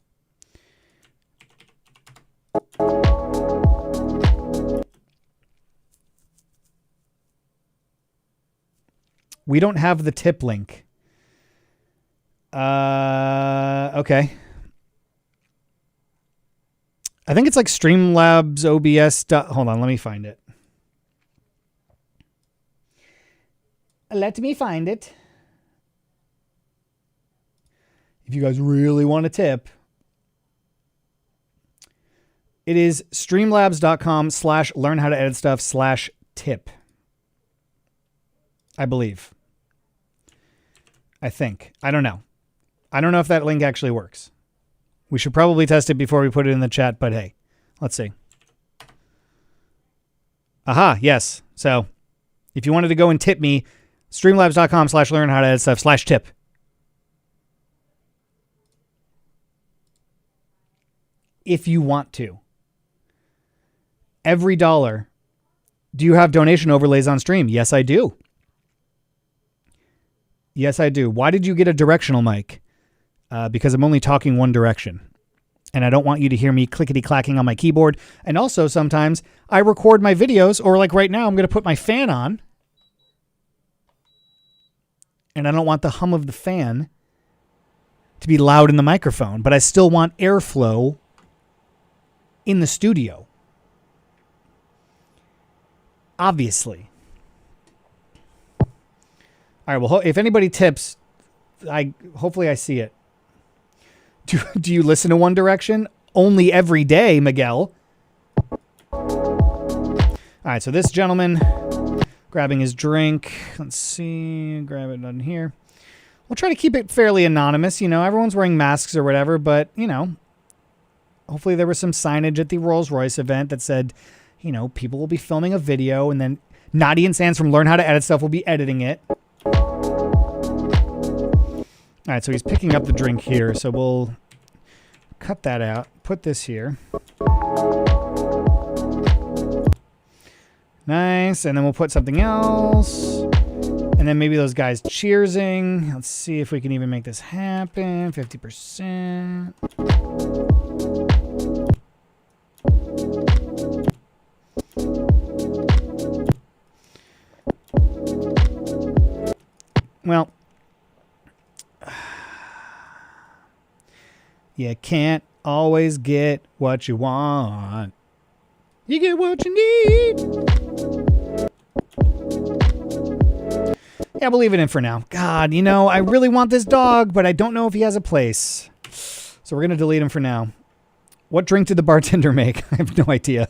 We don't have the tip link. Okay. I think it's like Streamlabs OBS. Hold on, let me find it. Let me find it. If you guys really want a tip, it is streamlabs.com/learn-how-to-edit-stuff/tip. I believe. I think. I don't know. I don't know if that link actually works. We should probably test it before we put it in the chat, but hey, let's see. Aha, yes. So if you wanted to go and tip me, streamlabs.com/learn-how-to-edit-stuff/tip. If you want to. Every dollar. Do you have donation overlays on stream? Yes, I do. Yes, I do. Why did you get a directional mic? Because I'm only talking one direction. And I don't want you to hear me clickety-clacking on my keyboard. And also, sometimes I record my videos, or like right now, I'm going to put my fan on. And I don't want the hum of the fan to be loud in the microphone, but I still want airflow in the studio. Obviously. All right, well, if anybody tips, hopefully I see it. Do you listen to One Direction? Only every day, Miguel. All right, so this gentleman grabbing his drink. Let's see. Grab it on here. We'll try to keep it fairly anonymous. You know, everyone's wearing masks or whatever, but, you know, hopefully there was some signage at the Rolls Royce event that said, you know, people will be filming a video, and then Nadi and Sans from Learn How to Edit Stuff will be editing it. All right, so he's picking up the drink here, so we'll cut that out. Put this here. Nice, and then we'll put something else. And then maybe those guys cheersing. Let's see if we can even make this happen. 50%. Well, you can't always get what you want. You get what you need. Yeah, we'll leave it in for now. God, you know, I really want this dog, but I don't know if he has a place. So we're going to delete him for now. What drink did the bartender make? I have no idea.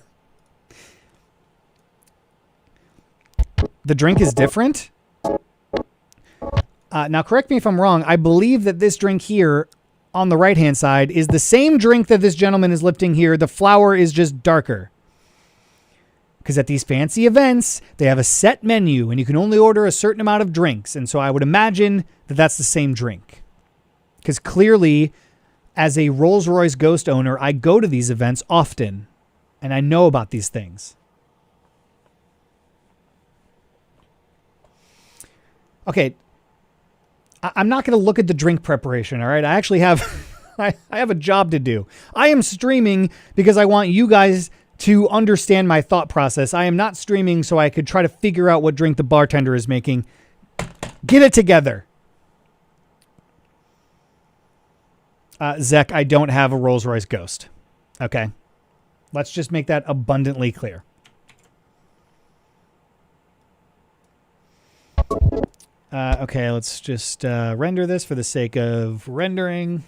The drink is different? Now, correct me if I'm wrong. I believe that this drink here on the right-hand side is the same drink that this gentleman is lifting here. The flower is just darker. Because at these fancy events, they have a set menu and you can only order a certain amount of drinks. And so I would imagine that that's the same drink. Because clearly, as a Rolls Royce Ghost owner, I go to these events often and I know about these things. Okay, I'm not going to look at the drink preparation, all right? I actually have I have a job to do. I am streaming because I want you guys to understand my thought process. I am not streaming so I could try to figure out what drink the bartender is making. Get it together. Zek, I don't have a Rolls Royce Ghost. Okay. Let's just make that abundantly clear. Okay, let's just render this for the sake of rendering.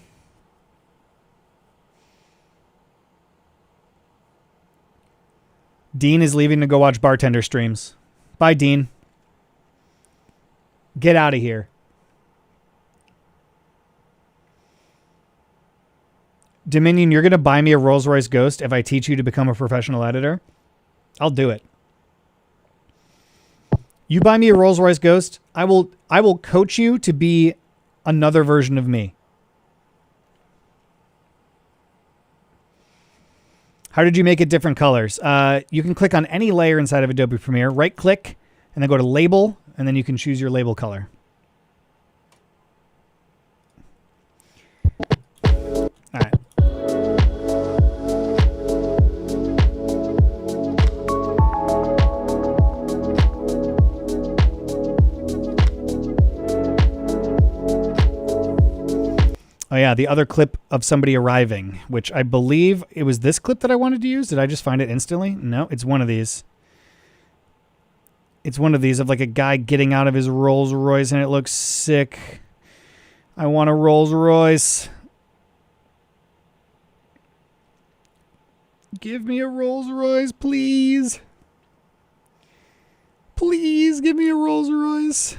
Dean is leaving to go watch bartender streams. Bye, Dean. Get out of here. Dominion, you're going to buy me a Rolls Royce Ghost if I teach you to become a professional editor? I'll do it. You buy me a Rolls Royce Ghost, I will coach you to be another version of me. How did you make it different colors? You can click on any layer inside of Adobe Premiere, right click, and then go to label, and then you can choose your label color. All right. Oh yeah, the other clip of somebody arriving, which I believe it was this clip that I wanted to use. Did I just find it instantly? No, it's one of these. It's one of these of like a guy getting out of his Rolls Royce and it looks sick. I want a Rolls Royce. Give me a Rolls Royce, please. Please give me a Rolls Royce.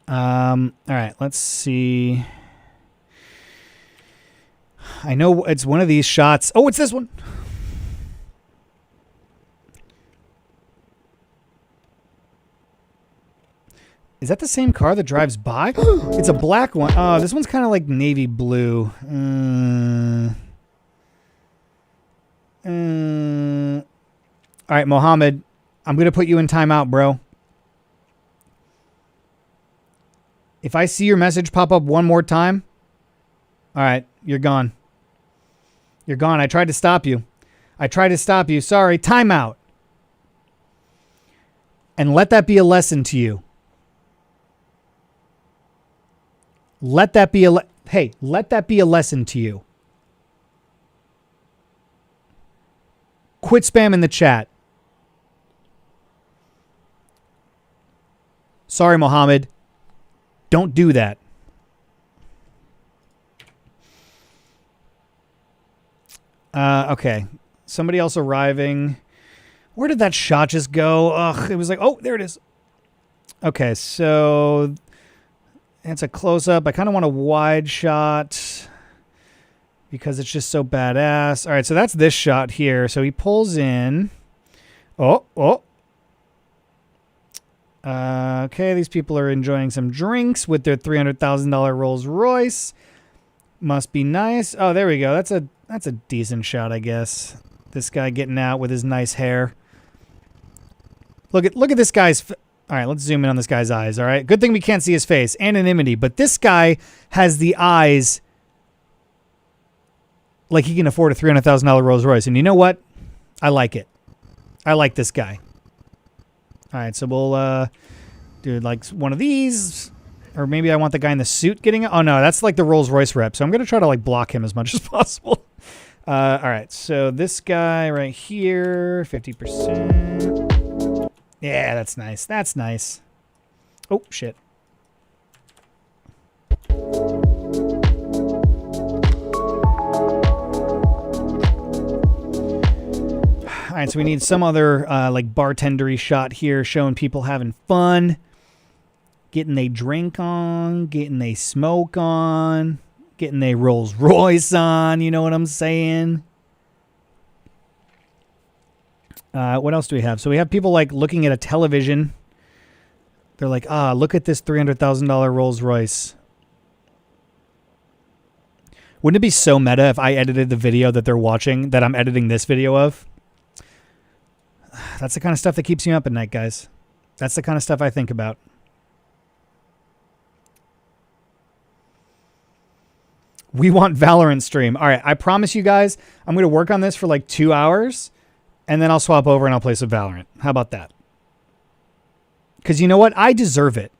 All right, let's see. I know it's one of these shots. Oh, it's this one. Is that the same car that drives by? It's a black one. Oh, this one's kind of like navy blue. All right, Mohammed, I'm going to put you in timeout, bro. If I see your message pop up one more time, all right, you're gone. You're gone. I tried to stop you. I tried to stop you. Sorry. Timeout. And let that be a lesson to you. Let that be hey, let that be a lesson to you. Quit spamming the chat. Sorry, Mohammed. Don't do that. Okay. Somebody else arriving. Where did that shot just go? Ugh, it was like, oh, there it is. Okay, so it's a close-up. I kind of want a wide shot because it's just so badass. All right, so that's this shot here. So he pulls in. Oh. Okay, these people are enjoying some drinks with their $300,000 Rolls Royce. Must be nice. Oh, there we go. That's a decent shot, I guess. This guy getting out with his nice hair. Look at this guy's. All right, let's zoom in on this guy's eyes. All right, good thing we can't see his face. Anonymity, but this guy has the eyes like he can afford a $300,000 Rolls Royce, and you know what? I like it. I like this guy. All right, so we'll do like one of these, or maybe I want the guy in the suit getting it. Oh no, that's like the Rolls Royce rep. So I'm gonna try to like block him as much as possible. All right, so this guy right here, 50%. Yeah, that's nice. That's nice. Oh shit. All right, so we need some other like bartendery shot here, showing people having fun, getting they drink on, getting they smoke on, getting they Rolls Royce on. You know what I'm saying? What else do we have? So we have people like looking at a television. They're like, look at this $300,000 Rolls Royce. Wouldn't it be so meta if I edited the video that they're watching that I'm editing this video of? That's the kind of stuff that keeps me up at night, guys. That's the kind of stuff I think about. We want Valorant stream. All right, I promise you guys, I'm going to work on this for like 2 hours, and then I'll swap over and I'll play some Valorant. How about that? Because you know what? I deserve it.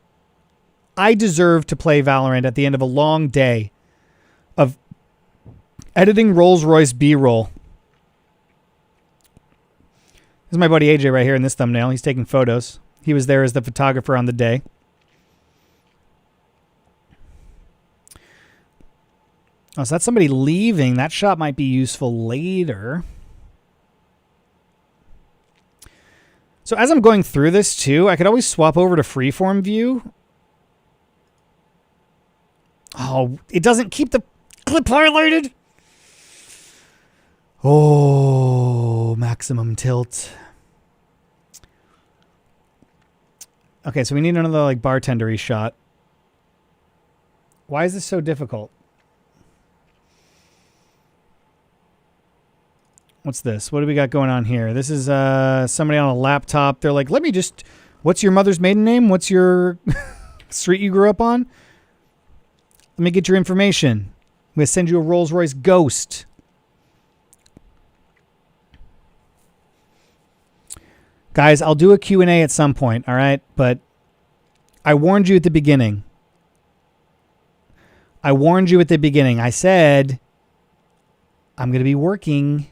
I deserve to play Valorant at the end of a long day of editing Rolls Royce B-roll. This is my buddy AJ right here in this thumbnail. He's taking photos. He was there as the photographer on the day. Oh, so that's somebody leaving. That shot might be useful later. So as I'm going through this too, I could always swap over to Freeform View. Oh, it doesn't keep the clip highlighted. Oh, maximum tilt. Okay, so we need another like bartendery shot. Why is this so difficult? What's this? What do we got going on here? This is somebody on a laptop. They're like, let me just... What's your mother's maiden name? What's your street you grew up on? Let me get your information. I'm going to send you a Rolls Royce Ghost. Guys, I'll do a Q&A at some point, all right? But I warned you at the beginning. I warned you at the beginning. I said, I'm going to be working.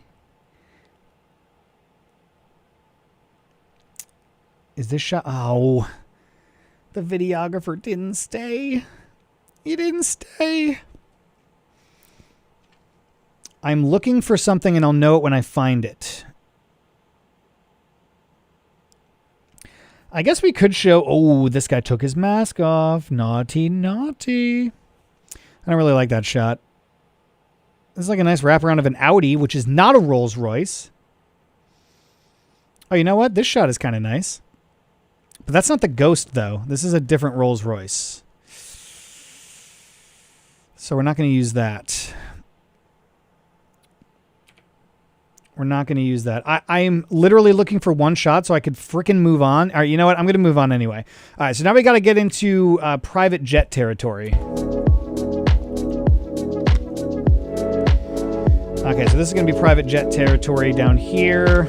Is this shot? Oh, the videographer didn't stay. He didn't stay. I'm looking for something and I'll know it when I find it. I guess we could show... Oh, this guy took his mask off. Naughty, naughty. I don't really like that shot. This is like a nice wraparound of an Audi, which is not a Rolls Royce. Oh, you know what? This shot is kind of nice. But that's not the Ghost, though. This is a different Rolls Royce. So we're not going to use that. We're not going to use that. I'm literally looking for one shot so I could frickin' move on. All right, you know what? I'm going to move on anyway. All right, so now we got to get into private jet territory. Okay, so this is going to be private jet territory down here.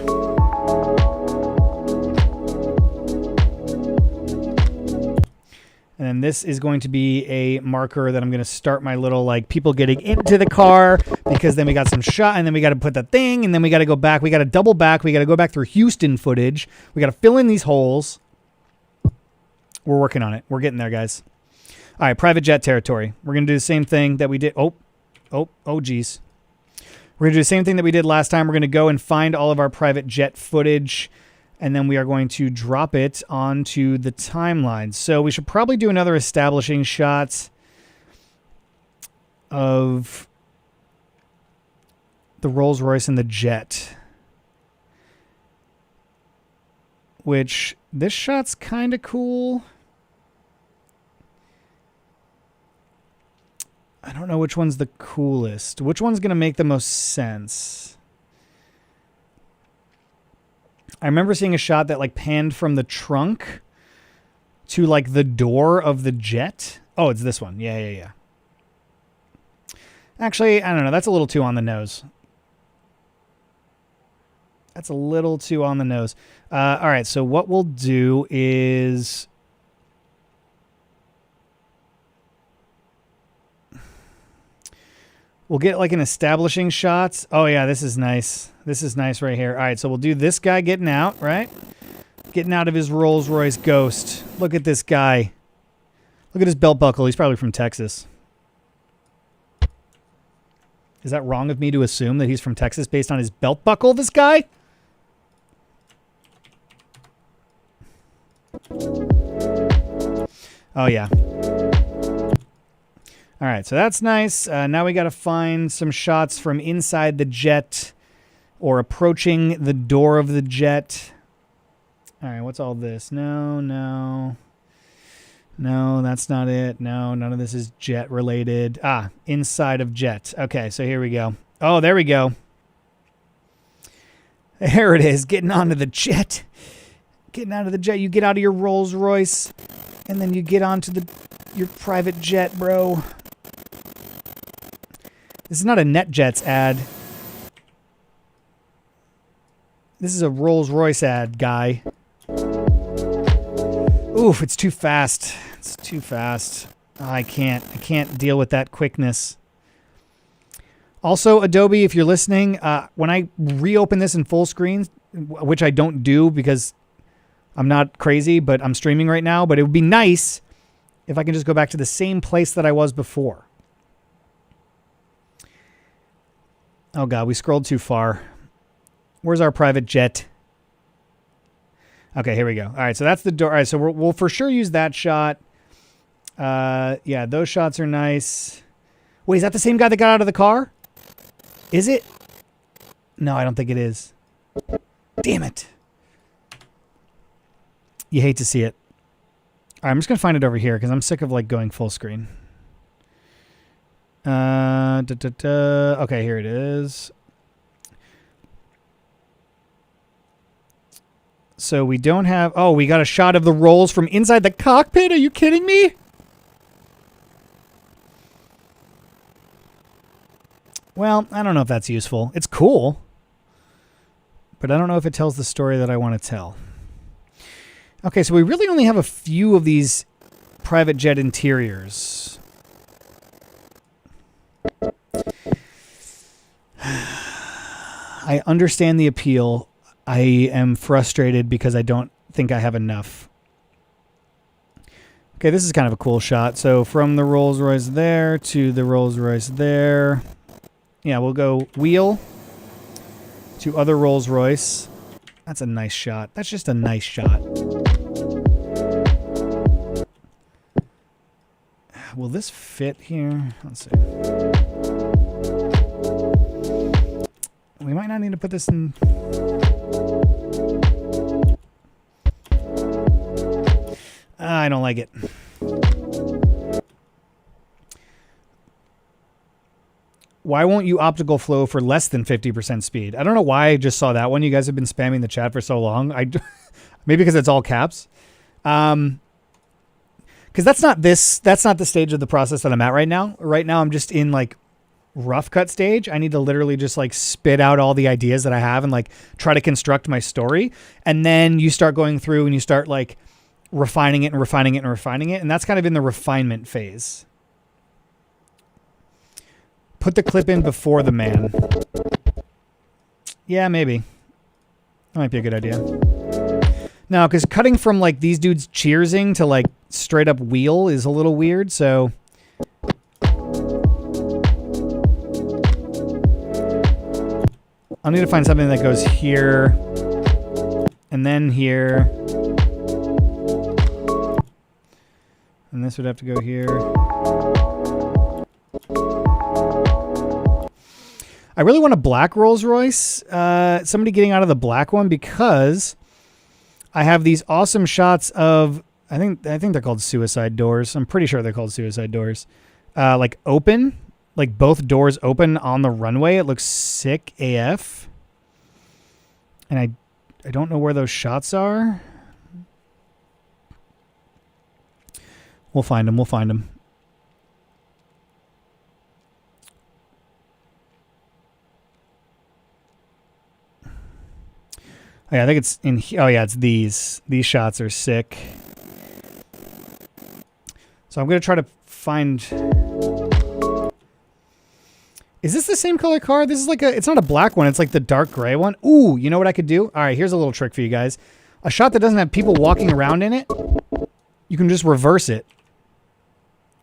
And then this is going to be a marker that I'm going to start my little, like, people getting into the car, because then we got some shot, and then we got to put that thing, and then we got to go back. We got to double back. We got to go back through Houston footage. We got to fill in these holes. We're working on it. We're getting there, guys. All right, private jet territory. We're going to do the same thing that we did. Oh, geez. We're going to do the same thing that we did last time. We're going to go and find all of our private jet footage, and then we are going to drop it onto the timeline. So we should probably do another establishing shot of the Rolls Royce and the jet, which This shot's kind of cool. I don't know which one's the coolest. Which one's going to make the most sense? I remember seeing a shot that like panned from the trunk to like the door of the jet. Oh, it's this one. Yeah. Actually, I don't know. That's a little too on the nose. That's a little too on the nose. All right, so what we'll do is... we'll get like an establishing shot. Oh, yeah, this is nice. This is nice right here. All right, so we'll do this guy getting out, right? Getting out of his Rolls Royce Ghost. Look at this guy. Look at his belt buckle. He's probably from Texas. Is that wrong of me to assume that he's from Texas based on his belt buckle, this guy? Oh, yeah. All right, so that's nice. Now we got to find some shots from inside the jet or approaching the door of the jet. All right, what's all this? No, that's not it. No, none of this is jet related. Ah, inside of jet. Okay, so here we go. Oh, there we go. There it is, getting onto the jet. Getting out of the jet. You get out of your Rolls Royce, and then you get onto your private jet, bro. This is not a NetJets ad. This is a Rolls Royce ad, guy. Oof, it's too fast. It's too fast. Oh, I can't deal with that quickness. Also, Adobe, if you're listening, when I reopen this in full screen, which I don't do because I'm not crazy, but I'm streaming right now, but it would be nice if I can just go back to the same place that I was before. Oh, God, we scrolled too far. Where's our private jet? Okay, here we go. All right, so that's the door. All right, so we'll for sure use that shot. Yeah, those shots are nice. Wait, is that the same guy that got out of the car? Is it? No, I don't think it is. Damn it. You hate to see it. All right, I'm just going to find it over here because I'm sick of like going full screen. Okay, here it is. So we don't have... oh, we got a shot of the rolls from inside the cockpit. Are you kidding me? Well, I don't know if that's useful. It's cool. But I don't know if it tells the story that I want to tell. Okay, so we really only have a few of these private jet interiors. I understand the appeal. I am frustrated because I don't think I have enough. Okay, this is kind of a cool shot. So from the Rolls Royce there to the Rolls Royce there. Yeah, we'll go wheel to other Rolls Royce. That's a nice shot. That's just a nice shot. Will this fit here? Let's see. We might not need to put this in... I don't like it. Why won't you optical flow for less than 50% speed? I don't know why I just saw that one. You guys have been spamming the chat for so long. Maybe because it's all caps. Because that's not the stage of the process that I'm at right now. Right now I'm just in like rough cut stage. I need to literally just like spit out all the ideas that I have and like try to construct my story. And then you start going through and you start like refining it and refining it and refining it. And that's kind of in the refinement phase. Put the clip in before the man. Yeah, maybe. That might be a good idea. No, because cutting from like these dudes cheersing to like straight up wheel is a little weird, so... I'll need to find something that goes here, and then here. And this would have to go here. I really want a black Rolls Royce. Somebody getting out of the black one because I have these awesome shots of, I think they're called suicide doors. I'm pretty sure they're called suicide doors. Like open, like both doors open on the runway. It looks sick AF. And I don't know where those shots are. We'll find them. We'll find them. Oh, yeah, I think it's in here. Oh, yeah, it's these. These shots are sick. So I'm going to try to find... Is this the same color car? This is like a... It's not a black one. It's like the dark gray one. Ooh, you know what I could do? All right, here's a little trick for you guys. A shot that doesn't have people walking around in it, you can just reverse it.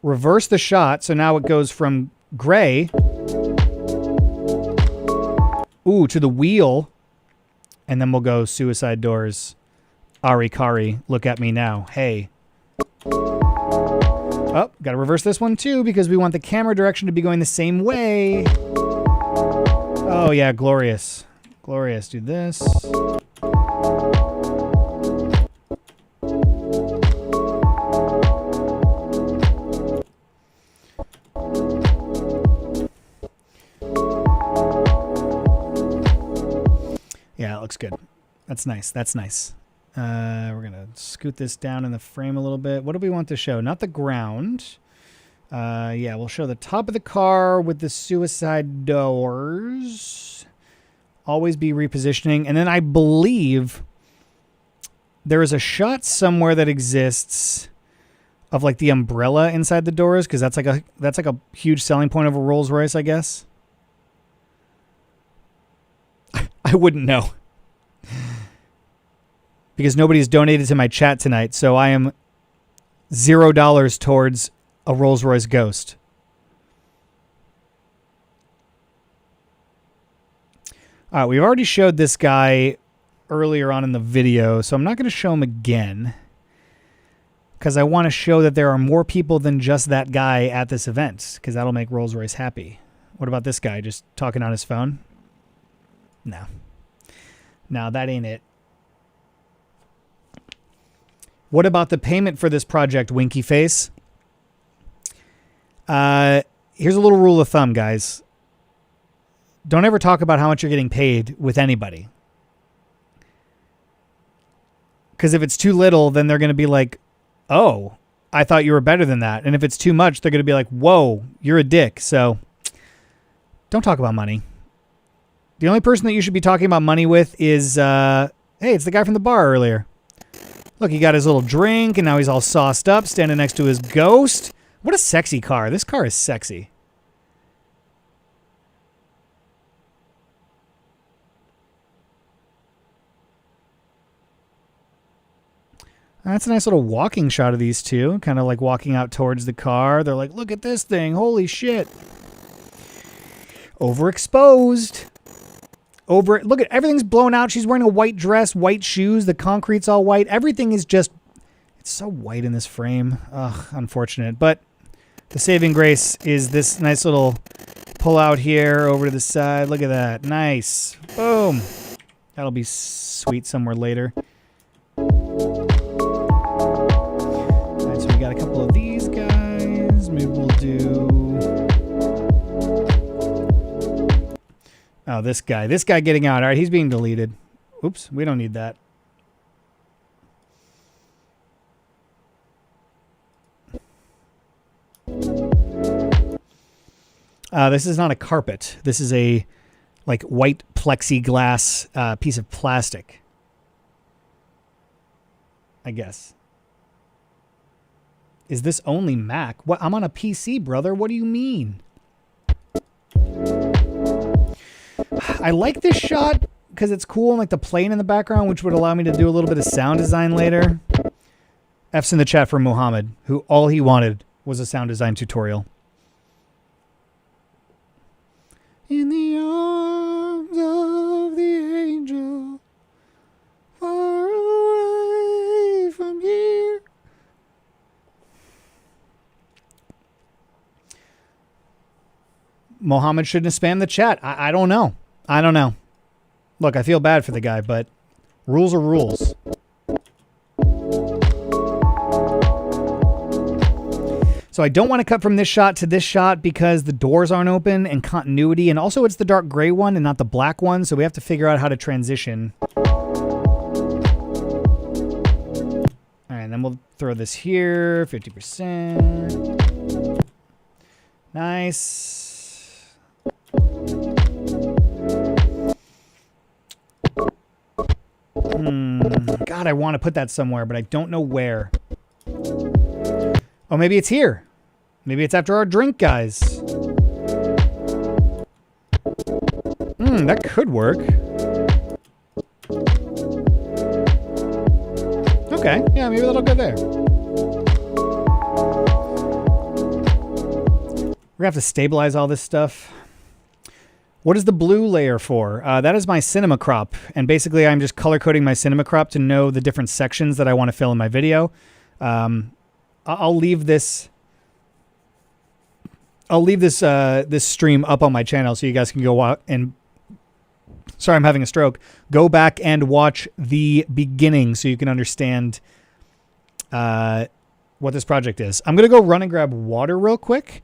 Reverse the shot, so now it goes from gray... Ooh, to the wheel... And then we'll go suicide doors. Ari Kari, look at me now. Hey. Oh, got to reverse this one too because we want the camera direction to be going the same way. Oh yeah, glorious. Glorious. Do this. Yeah, it looks good. That's nice. That's nice. We're going to scoot this down in the frame a little bit. What do we want to show? Not the ground. Yeah, we'll show the top of the car with the suicide doors. Always be repositioning. And then I believe there is a shot somewhere that exists of like the umbrella inside the doors because that's like a huge selling point of a Rolls Royce, I guess. I wouldn't know. Because nobody's donated to my chat tonight, so I am $0 towards a Rolls Royce Ghost. All right, we've already showed this guy earlier on in the video, so I'm not going to show him again. Because I want to show that there are more people than just that guy at this event, because that'll make Rolls Royce happy. What about this guy just talking on his phone? No. No, that ain't it. What about the payment for this project, Winky Face? Here's a little rule of thumb, guys. Don't ever talk about how much you're getting paid with anybody. Because if it's too little, then they're going to be like, oh, I thought you were better than that. And if it's too much, they're going to be like, whoa, you're a dick. So don't talk about money. The only person that you should be talking about money with is, hey, it's the guy from the bar earlier. Look, he got his little drink, and now he's all sauced up, standing next to his ghost. What a sexy car. This car is sexy. That's a nice little walking shot of these two, kind of like walking out towards the car. They're like, look at this thing. Holy shit. Overexposed. Look at everything's blown out. She's wearing a white dress, white shoes. The concrete's all white. Everything is just, it's so white in this frame. Ugh, unfortunate. But the saving grace is this nice little pull out here over to the side. Look at that. Nice. Boom. That'll be sweet somewhere later. All right, so we got a couple of these guys. Maybe we'll do... Oh, this guy getting out. All right, he's being deleted. Oops, we don't need that. This is not a carpet. This is a like white plexiglass piece of plastic. I guess. Is this only Mac? What? I'm on a PC, brother. What do you mean? I like this shot because it's cool and like the plane in the background, which would allow me to do a little bit of sound design later. F's in the chat for Muhammad, who all he wanted was a sound design tutorial. In the arms of the angel, far away from here. Mohammed shouldn't have spammed the chat. I don't know. I don't know. Look, I feel bad for the guy, but rules are rules. So I don't want to cut from this shot to this shot because the doors aren't open and continuity. And also it's the dark gray one and not the black one. So we have to figure out how to transition. All right, and then we'll throw this here, 50%. Nice. God, I want to put that somewhere, but I don't know where. Oh, maybe it's here. Maybe it's after our drink, guys. That could work. Okay, yeah, maybe that'll go there. We're gonna have to stabilize all this stuff. What is the blue layer for? That is my cinema crop. And basically I'm just color coding my cinema crop to know the different sections that I want to fill in my video. I'll leave this this stream up on my channel so you guys can go out and, sorry, I'm having a stroke. Go back and watch the beginning so you can understand what this project is. I'm going to go run and grab water real quick.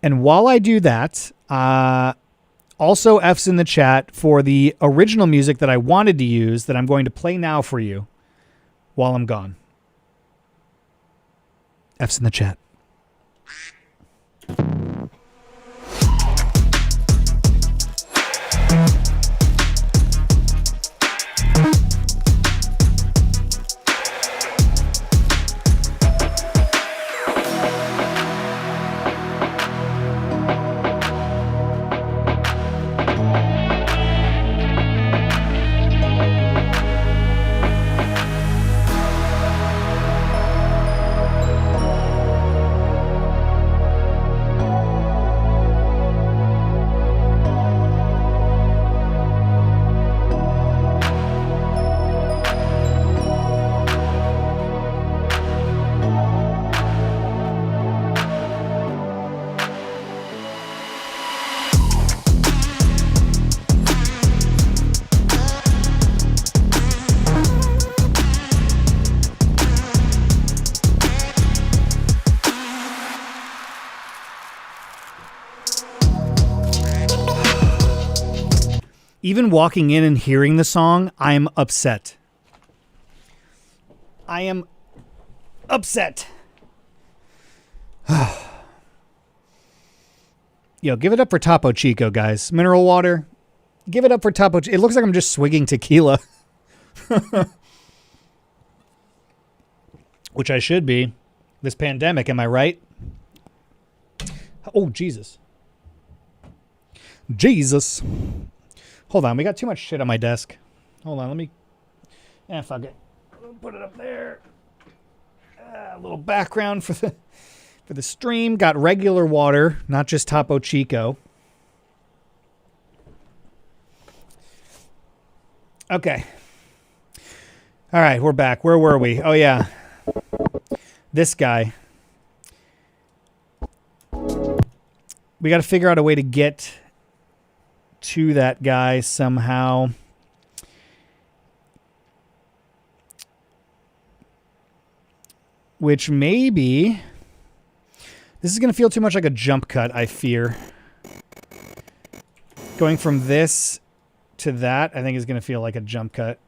And while I do that, also F's in the chat for the original music that I wanted to use that I'm going to play now for you while I'm gone. F's in the chat. Even walking in and hearing the song, I'm upset. I am upset. Yo, give it up for Topo Chico, guys. Mineral water. Give it up for Topo Chico. It looks like I'm just swigging tequila. Which I should be. This pandemic, am I right? Oh, Jesus. Jesus. Hold on, we got too much shit on my desk. Hold on, let me... fuck it. Put it up there. A little background for the stream. Got regular water, not just Topo Chico. Okay. All right, we're back. Where were we? Oh, yeah. This guy. We got to figure out a way to get to that guy somehow. Which maybe... This is going to feel too much like a jump cut, I fear. Going from this to that, I think is going to feel like a jump cut.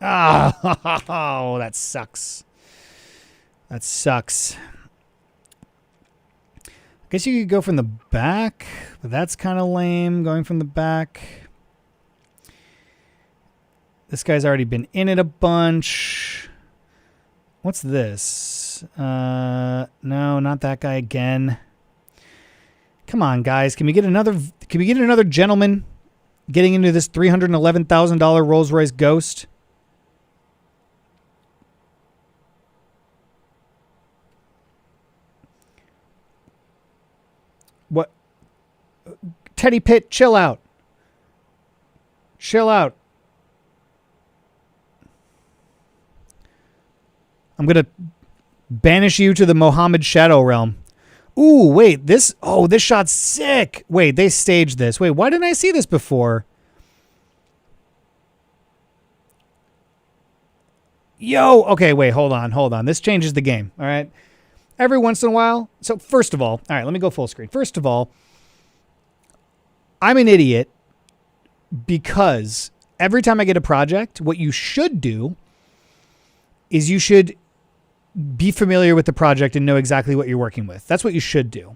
Oh, that sucks. That sucks. I guess you could go from the back, but that's kind of lame, going from the back. This guy's already been in it a bunch. What's this? No, not that guy again. Come on, guys. Can we get another gentleman getting into this $311,000 Rolls Royce Ghost? What? Teddy Pitt, chill out. Chill out. I'm going to banish you to the Mohammed Shadow Realm. Ooh, wait, this shot's sick. Wait, they staged this. Wait, why didn't I see this before? Yo, okay, wait, hold on. This changes the game, all right? Every once in a while. So first of all right, let me go full screen. First of all, I'm an idiot because every time I get a project, what you should do is you should be familiar with the project and know exactly what you're working with. That's what you should do.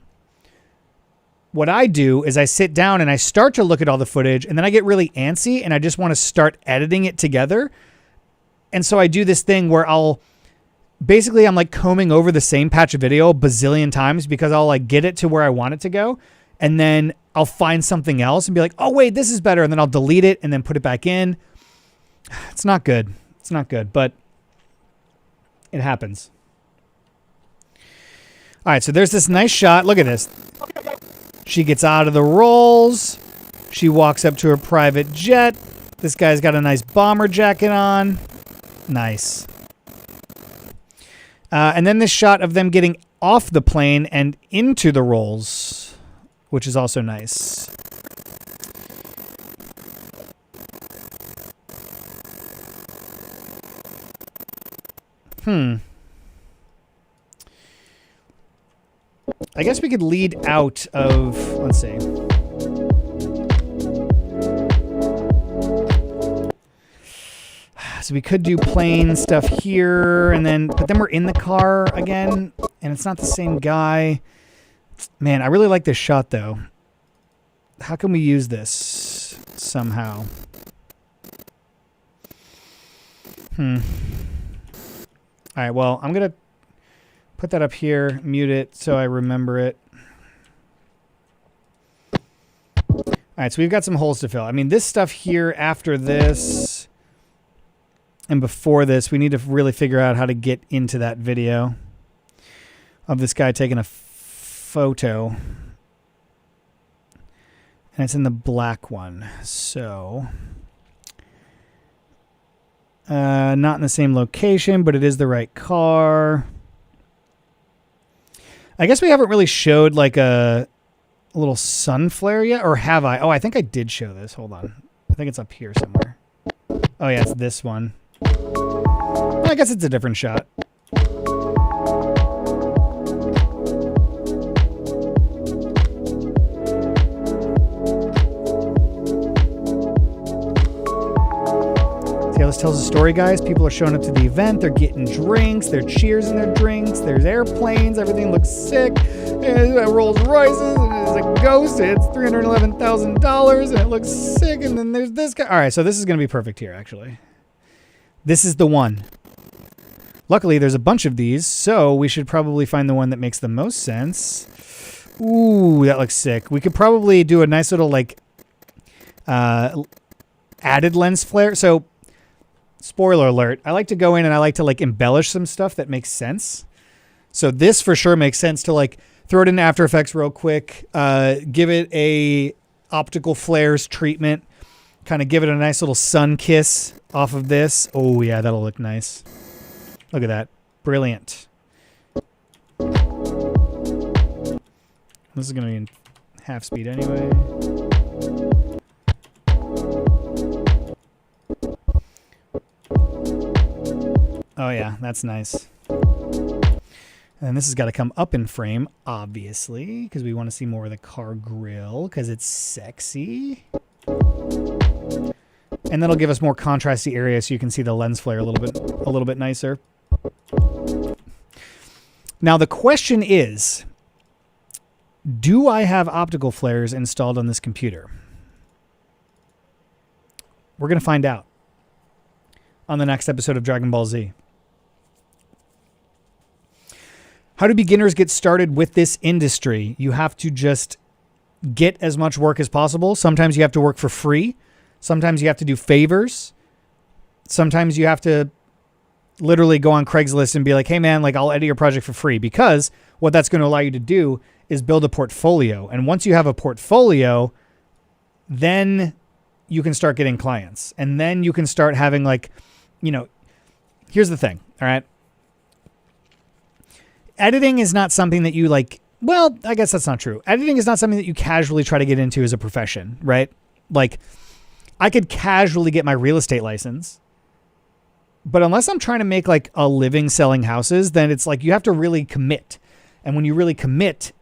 What I do is I sit down and I start to look at all the footage, and then I get really antsy and I just want to start editing it together. And so I do this thing where I'm like combing over the same patch of video a bazillion times because I'll like get it to where I want it to go. And then I'll find something else and be like, oh wait, this is better. And then I'll delete it and then put it back in. It's not good. It's not good, but it happens. All right. So there's this nice shot. Look at this. She gets out of the Rolls. She walks up to her private jet. This guy's got a nice bomber jacket on. Nice. And then this shot of them getting off the plane and into the Rolls, which is also nice. I guess we could lead out of, let's see. So we could do plane stuff here, but then we're in the car again, and it's not the same guy. Man, I really like this shot, though. How can we use this somehow? All right, well, I'm going to put that up here, mute it so I remember it. All right, so we've got some holes to fill. I mean, this stuff here after this and before this, we need to really figure out how to get into that video of this guy taking a photo. And it's in the black one. So, not in the same location, but it is the right car. I guess we haven't really showed like a little sun flare yet, or have I? Oh, I think I did show this. Hold on. I think it's up here somewhere. Oh yeah, it's this one. I guess it's a different shot. See how this tells a story, guys? People are showing up to the event. They're getting drinks. They're cheersing their drinks. There's airplanes. Everything looks sick. There's Rolls Royces. And there's a ghost. It's $311,000 and it looks sick. And then there's this guy. All right, so this is going to be perfect here, actually. This is the one. Luckily, there's a bunch of these, so we should probably find the one that makes the most sense. Ooh, that looks sick. We could probably do a nice little, like, added lens flare. So, spoiler alert, I like to go in and I like to, like, embellish some stuff that makes sense. So this for sure makes sense to, like, throw it in After Effects real quick, give it a optical flares treatment, kind of give it a nice little sun kiss off of this. Oh, yeah, that'll look nice. Look at that. Brilliant. This is going to be in half speed anyway. Oh, yeah, that's nice. And this has got to come up in frame, obviously, because we want to see more of the car grill, because it's sexy. And that'll give us more contrasty area so you can see the lens flare a little bit nicer. Now the question is, do I have optical flares installed on this computer? We're going to find out on the next episode of Dragon Ball Z. How do beginners get started with this industry? You have to just get as much work as possible. Sometimes you have to work for free. Sometimes you have to do favors. Sometimes you have to literally go on Craigslist and be like, hey man, like I'll edit your project for free, because what that's going to allow you to do is build a portfolio. And once you have a portfolio, then you can start getting clients. And then you can start having like, you know, here's the thing. All right. Editing is not something that you like, well, I guess that's not true. Editing is not something that you casually try to get into as a profession, right? Like I could casually get my real estate license But unless I'm trying to make like a living selling houses, then it's like you have to really commit. And when you really commit,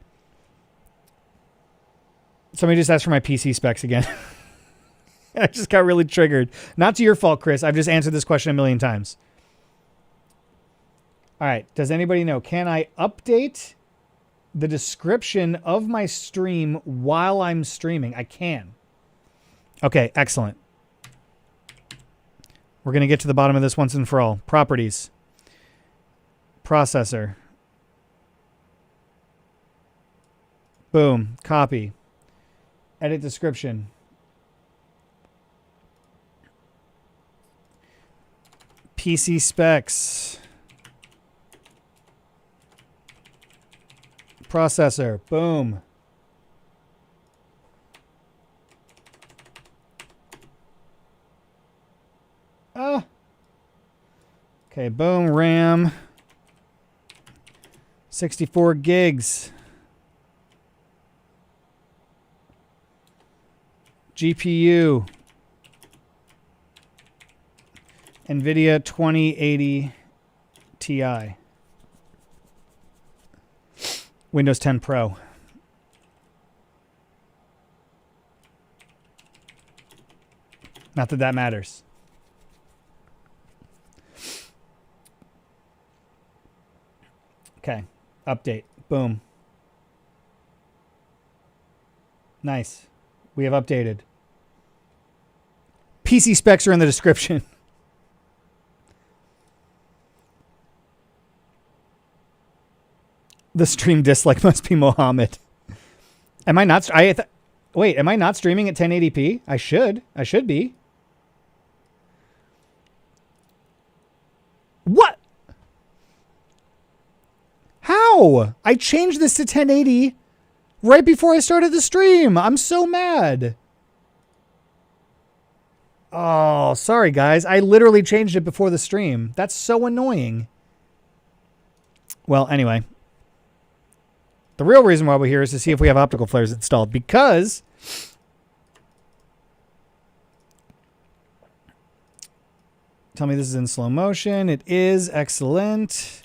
somebody just asked for my PC specs again. I just got really triggered. Not to your fault, Chris. I've just answered this question a million times. All right. Does anybody know? Can I update the description of my stream while I'm streaming? I can. Okay, excellent. We're going to get to the bottom of this once and for all. Properties. Processor. Boom. Copy. Edit description. PC specs. Processor. Boom. Okay, boom. RAM. 64 gigs. GPU. NVIDIA 2080 Ti. Windows 10 Pro. Not that that matters. Okay. Update. Boom. Nice. We have updated. PC specs are in the description. The stream dislike must be Mohammed. Am I not? Wait, am I not streaming at 1080p? I should. I should be. What? How? I changed this to 1080 right before I started the stream. I'm so mad. Oh, sorry, guys. I literally changed it before the stream. That's so annoying. Well, anyway. The real reason why we're here is to see if we have optical flares installed, because tell me this is in slow motion. It is. Excellent.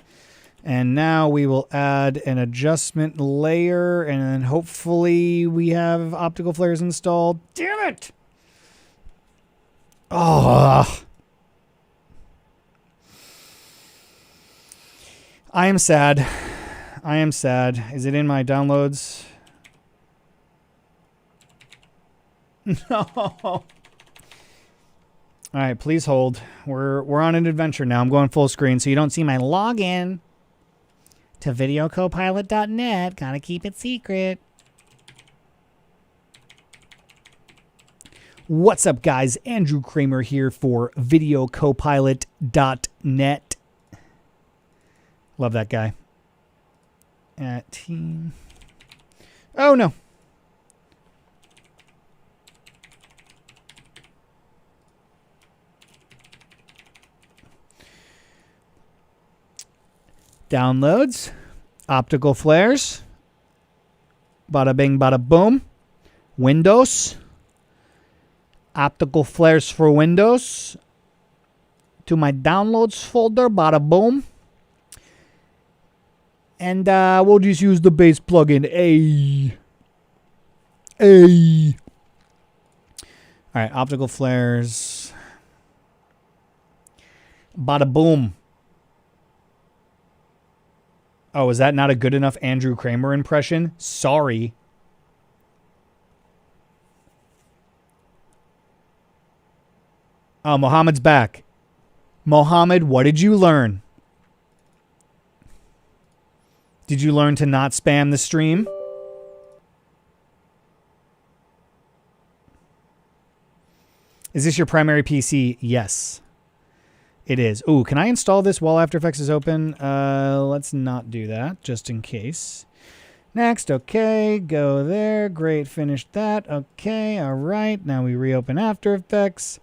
And now we will add an adjustment layer, and then hopefully we have optical flares installed. Damn it! Oh. I am sad. I am sad. Is it in my downloads? No. All right, please hold. We're on an adventure now. I'm going full screen, so you don't see my login to videocopilot.net. Gotta keep it secret. What's up, guys? Andrew Kramer here for videocopilot.net. Love that guy. At team. Oh, no. Downloads. Optical flares. Bada bing, bada boom. Windows. Optical flares for Windows. To my downloads folder. Bada boom. And we'll just use the base plugin. All right, optical flares. Bada boom. Oh, is that not a good enough Andrew Kramer impression? Sorry. Oh, Mohammed's back. Mohammed, what did you learn? Did you learn to not spam the stream? Is this your primary PC? Yes, it is. Ooh, can I install this while After Effects is open? Let's not do that, just in case. Next, okay, go there. Great, finished that. Okay, all right. Now we reopen After Effects.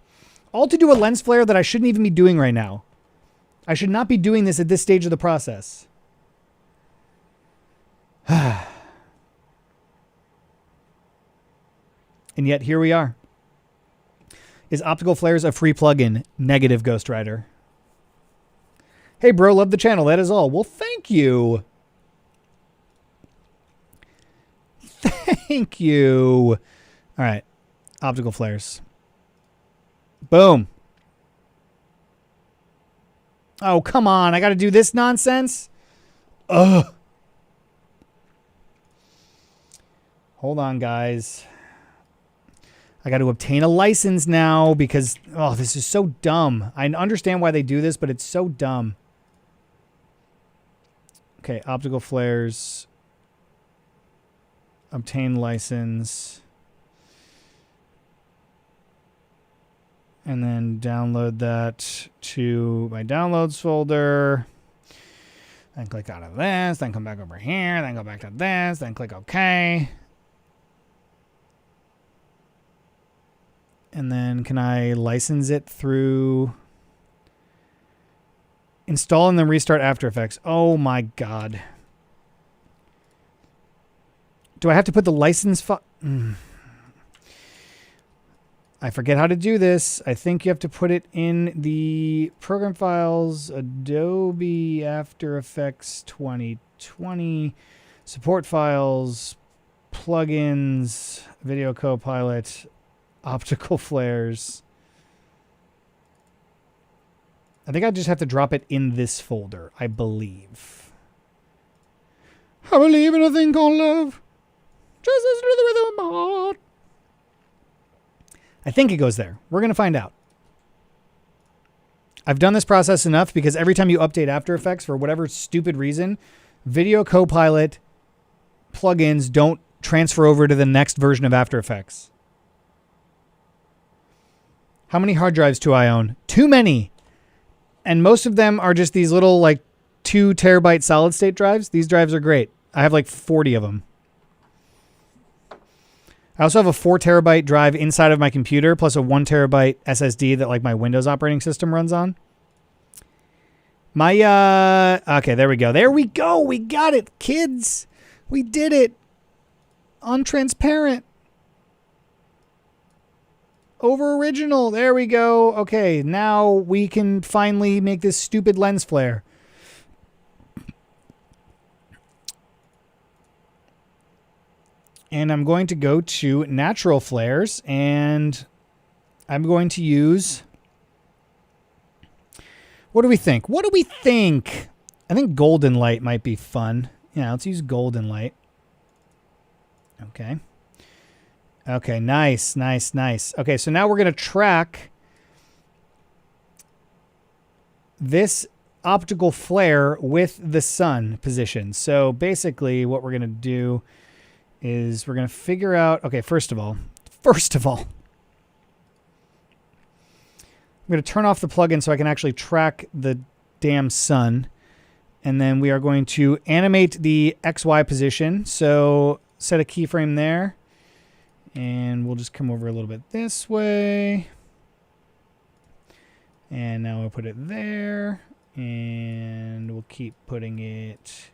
All to do a lens flare that I shouldn't even be doing right now. I should not be doing this at this stage of the process. And yet here we are. Is Optical Flares a free plugin? Negative, Ghost Rider. Hey, bro, love the channel. That is all. Well, thank you. Thank you. All right. Optical flares. Boom. Oh, come on. I got to do this nonsense? Ugh. Hold on, guys. I got to obtain a license now because, oh, this is so dumb. I understand why they do this, but it's so dumb. Okay, optical flares. Obtain license. And then download that to my downloads folder. Then click out of this. Then come back over here. Then go back to this. Then click OK. And then can I license it through install and then restart After Effects? Oh my God. Do I have to put the license file? I forget how to do this. I think you have to put it in the program files, Adobe After Effects 2020, support files, plugins, Video Copilot, Optical Flares. I think I just have to drop it in this folder, I believe. I believe in a thing called love. Just listen to the rhythm of my heart. I think it goes there. We're going to find out. I've done this process enough because every time you update After Effects for whatever stupid reason, Video Copilot plugins don't transfer over to the next version of After Effects. How many hard drives do I own? Too many. And most of them are just these little like 2 terabyte solid state drives. These drives are great. I have like 40 of them. I also have a 4 terabyte drive inside of my computer plus a 1 terabyte SSD that like my Windows operating system runs on. Okay, there we go. There we go. We got it, kids. We did it. Untransparent. Over original. There we go. Okay, now we can finally make this stupid lens flare. And I'm going to go to natural flares and I'm going to use, what do we think? What do we think? I think golden light might be fun. Yeah, let's use golden light. Okay. Okay, nice, nice, nice. Okay, so now we're going to track this optical flare with the sun position. So basically what we're going to do is we're going to figure out, okay, first of all, I'm going to turn off the plugin so I can actually track the damn sun. And then we are going to animate the XY position. So set a keyframe there. And we'll just come over a little bit this way. And now we'll put it there. And we'll keep putting it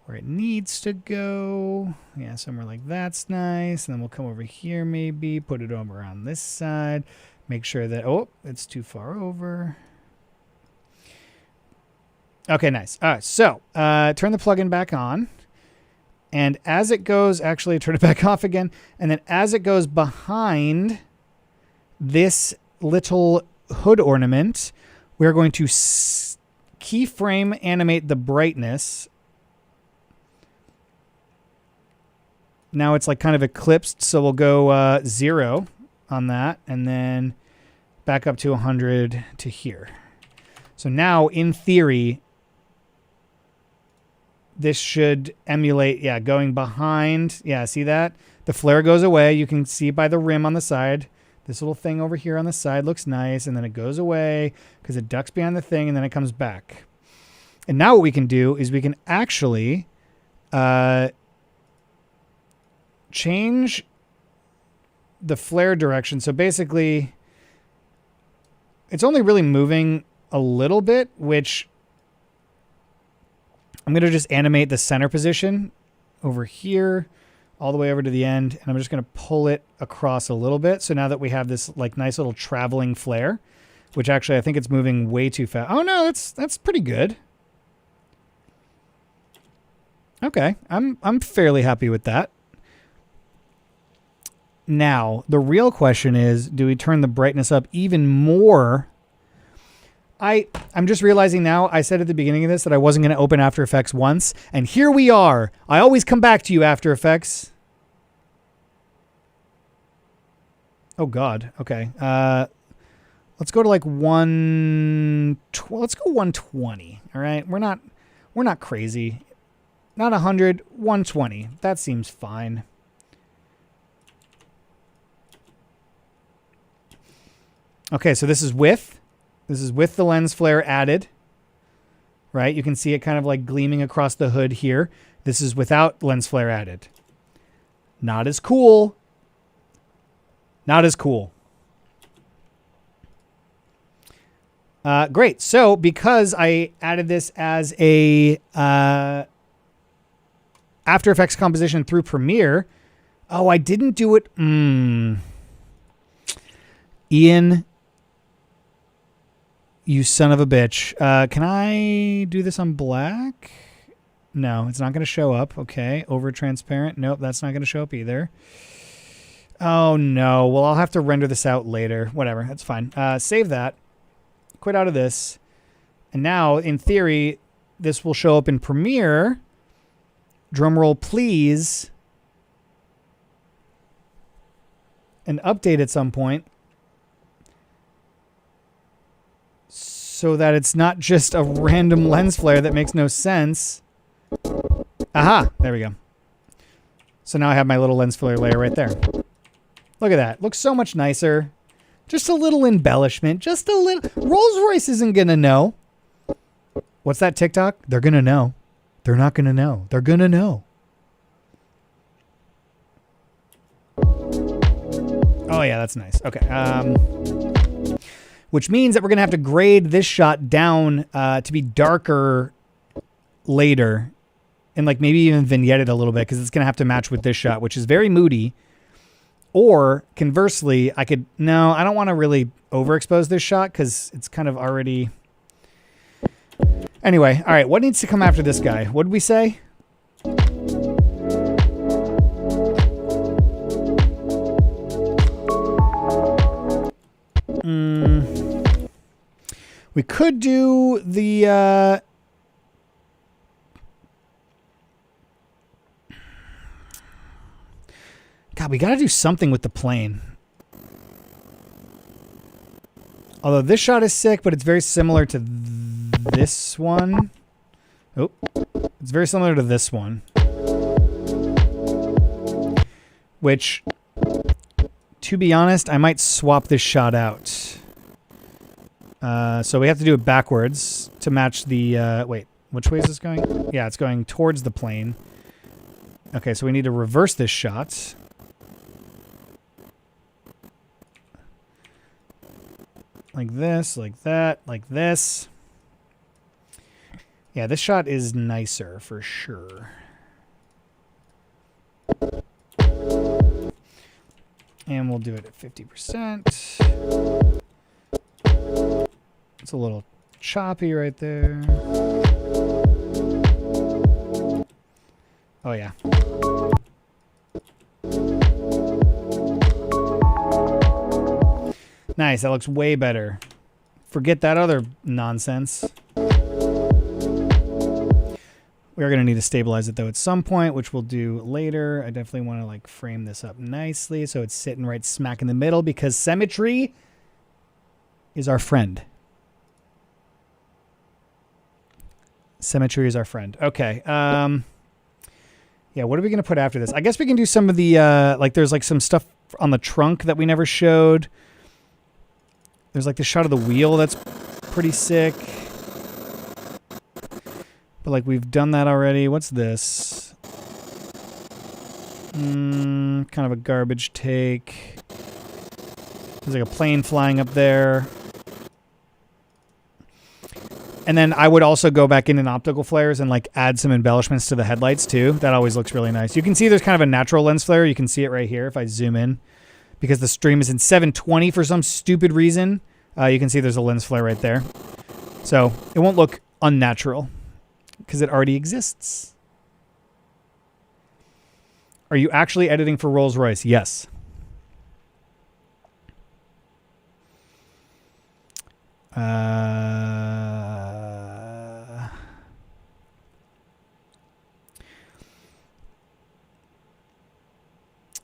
where it needs to go. Yeah, somewhere like that's nice. And then we'll come over here maybe, put it over on this side. Make sure that, oh, it's too far over. Okay, nice. All right, so turn the plugin back on. And as it goes, actually turn it back off again. And then as it goes behind this little hood ornament, we're going to keyframe animate the brightness. Now it's like kind of eclipsed, so we'll go 0 on that, and then back up to 100 to here. So now, in theory, this should emulate, yeah, going behind. Yeah, see that? The flare goes away. You can see by the rim on the side. This little thing over here on the side looks nice, and then it goes away because it ducks behind the thing, and then it comes back. And now what we can do is we can actually change the flare direction. So basically, it's only really moving a little bit, which I'm going to just animate the center position over here all the way over to the end. And I'm just going to pull it across a little bit. So now that we have this like nice little traveling flare, which actually I think it's moving way too fast. Oh no, that's pretty good. Okay, I'm fairly happy with that. Now, the real question is, do we turn the brightness up even more? I'm just realizing now, I said at the beginning of this that I wasn't going to open After Effects once, and here we are. I always come back to you, After Effects. Oh God. Okay. Let's go to like let's go 120. All right. We're not crazy. Not 100, 120. That seems fine. Okay, so this is with the lens flare added, right? You can see it kind of like gleaming across the hood here. This is without lens flare added. Not as cool. Not as cool. Great. So because I added this as a After Effects composition through Premiere, oh, I didn't do it. Ian, you son of a bitch. Can I do this on black? No, it's not going to show up. Okay. Over transparent. Nope, that's not going to show up either. Oh, no. Well, I'll have to render this out later. Whatever. That's fine. Save that. Quit out of this. And now, in theory, this will show up in Premiere. Drum roll, please. And update at some point. So that it's not just a random lens flare that makes no sense. Aha! There we go. So now I have my little lens flare layer right there. Look at that. Looks so much nicer. Just a little embellishment. Just a little. Rolls Royce isn't going to know. What's that TikTok? They're going to know. They're not going to know. They're going to know. Oh, yeah, that's nice. Okay. Which means that we're going to have to grade this shot down to be darker later. And like maybe even vignette it a little bit because it's going to have to match with this shot, which is very moody. Or conversely, I could... No, I don't want to really overexpose this shot because it's kind of already... Anyway, all right, what needs to come after this guy? What did we say? We could do the... God, we got to do something with the plane. Although this shot is sick, but it's very similar to this one. Oh, it's very similar to this one. Which, to be honest, I might swap this shot out. So we have to do it backwards to match the... wait, which way is this going? Yeah, it's going towards the plane. Okay, so we need to reverse this shot. Like this, like that, like this. Yeah, this shot is nicer for sure. And we'll do it at 50%. It's a little choppy right there. Oh, yeah. Nice, that looks way better. Forget that other nonsense. We are going to need to stabilize it, though, at some point, which we'll do later. I definitely want to, like, frame this up nicely so it's sitting right smack in the middle because symmetry is our friend. Symmetry is our friend. Okay. Yeah, what are we going to put after this? I guess we can do some of the, like, there's, like, some stuff on the trunk that we never showed. There's like the shot of the wheel that's pretty sick. But like we've done that already. What's this? Kind of a garbage take. There's like a plane flying up there. And then I would also go back in Optical Flares and like add some embellishments to the headlights too. That always looks really nice. You can see there's kind of a natural lens flare. You can see it right here if I zoom in. Because the stream is in 720 for some stupid reason. You can see there's a lens flare right there. So it won't look unnatural because it already exists. Are you actually editing for Rolls Royce? Yes.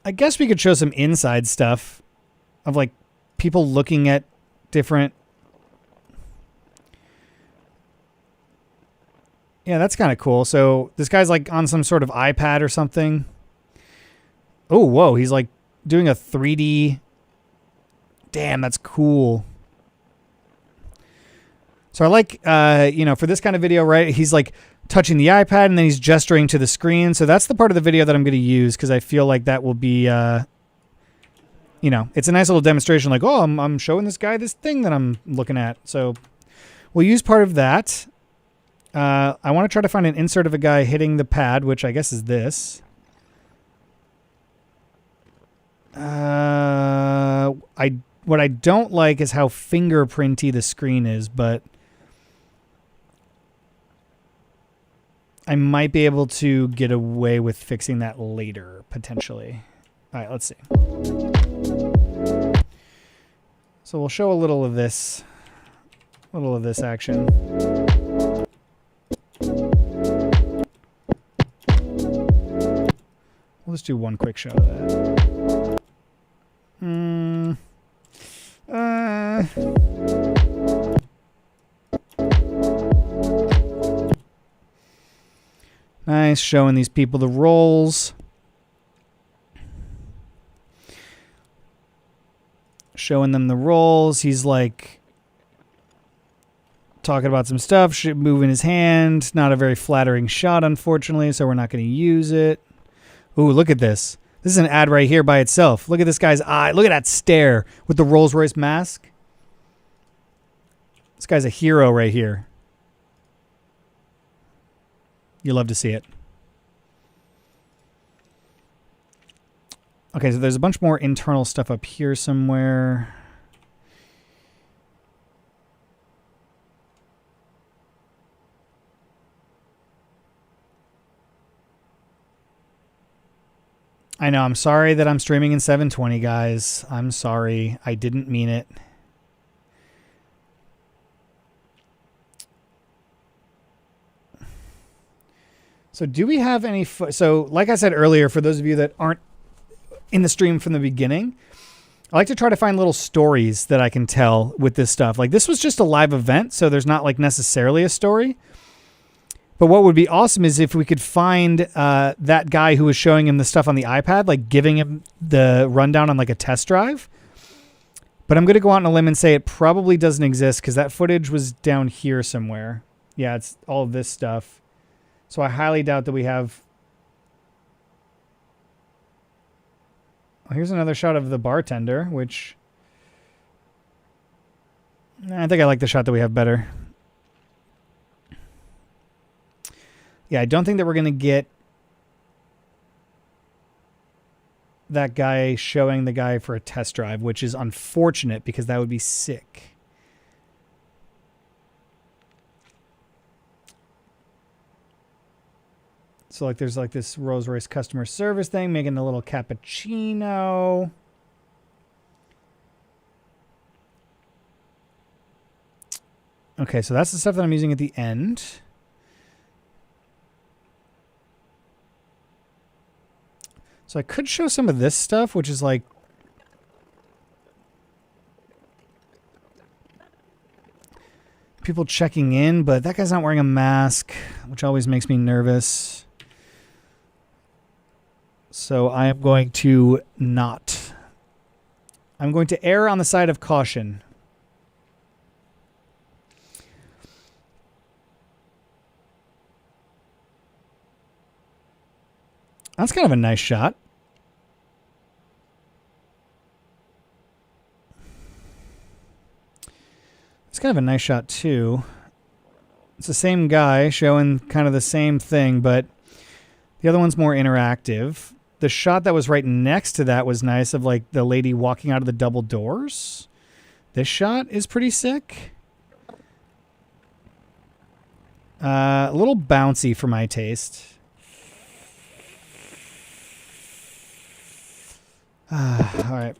I guess we could show some inside stuff of like people looking at different. Yeah, that's kind of cool. So this guy's like on some sort of iPad or something. Oh, whoa. He's like doing a 3D. Damn, that's cool. So I like, for this kind of video, right? He's like touching the iPad and then he's gesturing to the screen. So that's the part of the video that I'm going to use because I feel like that will be, it's a nice little demonstration. Like, oh, I'm showing this guy this thing that I'm looking at. So we'll use part of that. I want to try to find an insert of a guy hitting the pad, which I guess is this. What I don't like is how fingerprinty the screen is, but I might be able to get away with fixing that later, potentially. All right, let's see. So we'll show a little of this action. We'll just do one quick shot of that. Nice, showing these people the rolls. Showing them the rolls. He's like talking about some stuff, moving his hand. Not a very flattering shot, unfortunately, so we're not going to use it. Ooh, look at this. This is an ad right here by itself. Look at this guy's eye. Look at that stare with the Rolls Royce mask. This guy's a hero right here. You love to see it. Okay, so there's a bunch more internal stuff up here somewhere. I know, I'm sorry that I'm streaming in 720, guys. I'm sorry. I didn't mean it. So do we have any... So like I said earlier, for those of you that aren't in the stream from the beginning, I like to try to find little stories that I can tell with this stuff. Like this was just a live event, so there's not like necessarily a story. But what would be awesome is if we could find that guy who was showing him the stuff on the iPad, like giving him the rundown on like a test drive. But I'm going to go out on a limb and say it probably doesn't exist because that footage was down here somewhere. Yeah, it's all of this stuff. So I highly doubt that we have... Oh, here's another shot of the bartender, which... I think I like the shot that we have better. Yeah, I don't think that we're going to get that guy showing the guy for a test drive, which is unfortunate because that would be sick. So like there's like this Rolls Royce customer service thing, making a little cappuccino. Okay, so that's the stuff that I'm using at the end. So I could show some of this stuff, which is like people checking in, but that guy's not wearing a mask, which always makes me nervous. So I am going to not. I'm going to err on the side of caution. That's kind of a nice shot. It's kind of a nice shot too. It's the same guy showing kind of the same thing, but the other one's more interactive. The shot that was right next to that was nice of like the lady walking out of the double doors. This shot is pretty sick. A little bouncy for my taste. All right.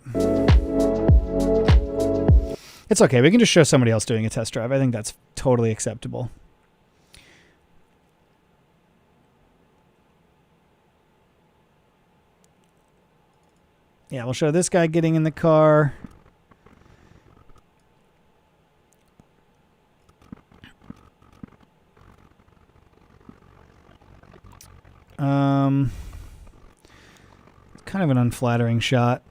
It's okay. We can just show somebody else doing a test drive. I think that's totally acceptable. Yeah, we'll show this guy getting in the car. Kind of an unflattering shot.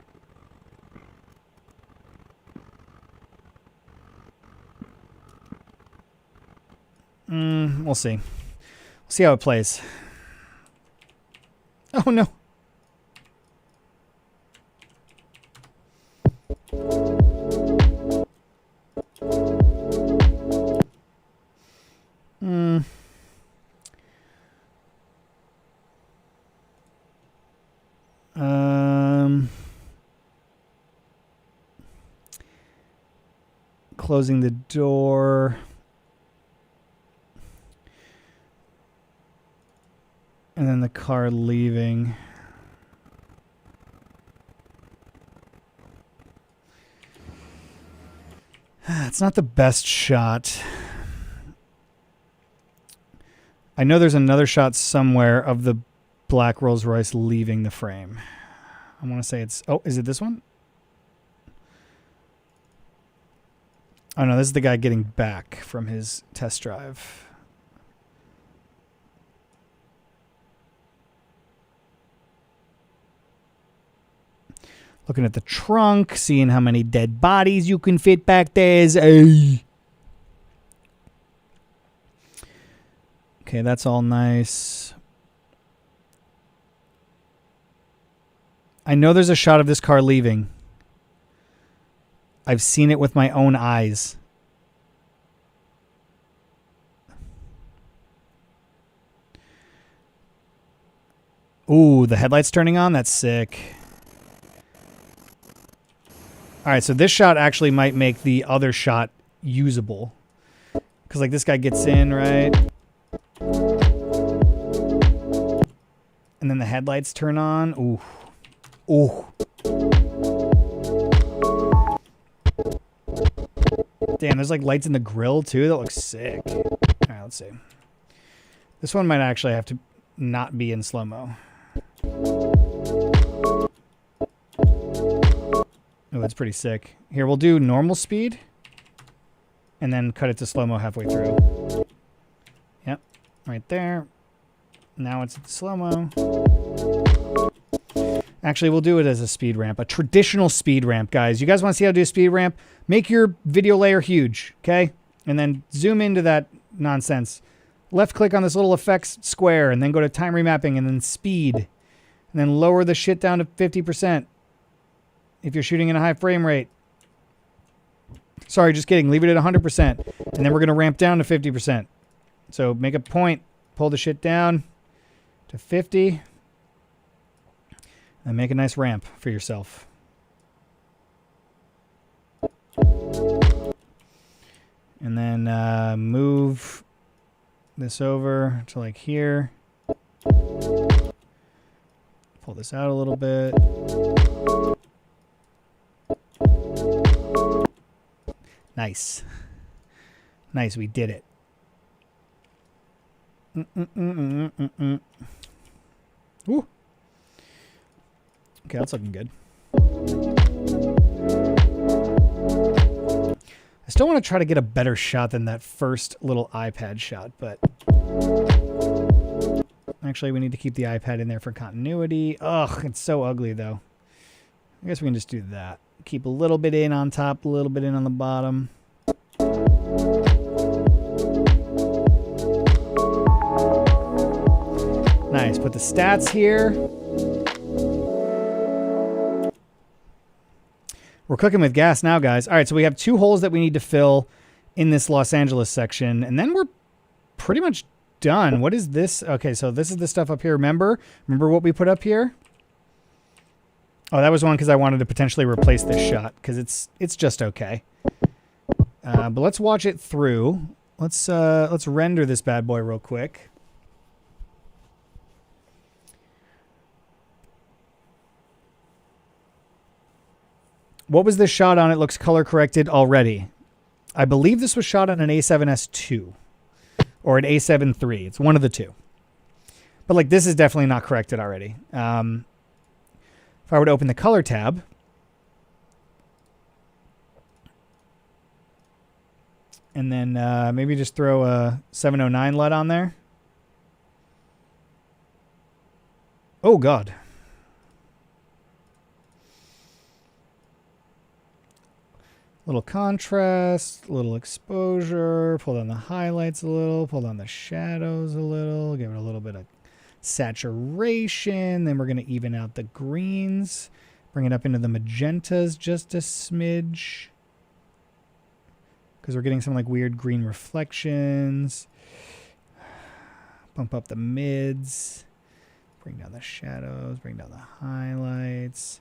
We'll see. We'll see how it plays. Oh no. Closing the door. And then the car leaving. It's not the best shot. I know there's another shot somewhere of the black Rolls Royce leaving the frame. I want to say it's... Oh, is it this one? Oh, no, this is the guy getting back from his test drive. Looking at the trunk, seeing how many dead bodies you can fit back there. Okay, that's all nice. I know there's a shot of this car leaving. I've seen it with my own eyes. Ooh, the headlights turning on? That's sick. All right, so this shot actually might make the other shot usable. Because, like, this guy gets in, right? And then the headlights turn on. Ooh. Ooh. Damn, there's, like, lights in the grill, too. That looks sick. All right, let's see. This one might actually have to not be in slow-mo. Oh, that's pretty sick. Here, we'll do normal speed. And then cut it to slow-mo halfway through. Yep, right there. Now it's slow-mo. Actually, we'll do it as a speed ramp. A traditional speed ramp, guys. You guys want to see how to do a speed ramp? Make your video layer huge, okay? And then zoom into that nonsense. Left-click on this little effects square, and then go to time remapping, and then speed. And then lower the shit down to 50%. If you're shooting in a high frame rate. Sorry, just kidding. Leave it at 100%. And then we're going to ramp down to 50%. So make a point. Pull the shit down to 50. And make a nice ramp for yourself. And then move this over to like here. Pull this out a little bit. Nice. Nice, we did it. Ooh. Okay, that's looking good. I still want to try to get a better shot than that first little iPad shot, but... Actually, we need to keep the iPad in there for continuity. Ugh, it's so ugly, though. I guess we can just do that. Keep a little bit in on top, a little bit in on the bottom. Nice. Put the stats here. We're cooking with gas now, guys. All right, so we have 2 holes that we need to fill in this Los Angeles section, and then we're pretty much done. What is this? Okay, so this is the stuff up here. Remember what we put up here? Oh, that was one because I wanted to potentially replace this shot because it's just okay. But let's watch it through. Let's render this bad boy real quick. What was this shot on? It looks color corrected already. I believe this was shot on an A7S II or an A7 III. It's one of the two. But like this is definitely not corrected already. If I were to open the color tab, and then maybe just throw a 709 LUT on there. Oh, God. Little contrast, little exposure, pull down the highlights a little, pull down the shadows a little, give it a little bit of saturation. Then we're going to even out the greens, bring it up into the magentas just a smidge because we're getting some like weird green reflections. Bump up the mids, bring down the shadows, bring down the highlights.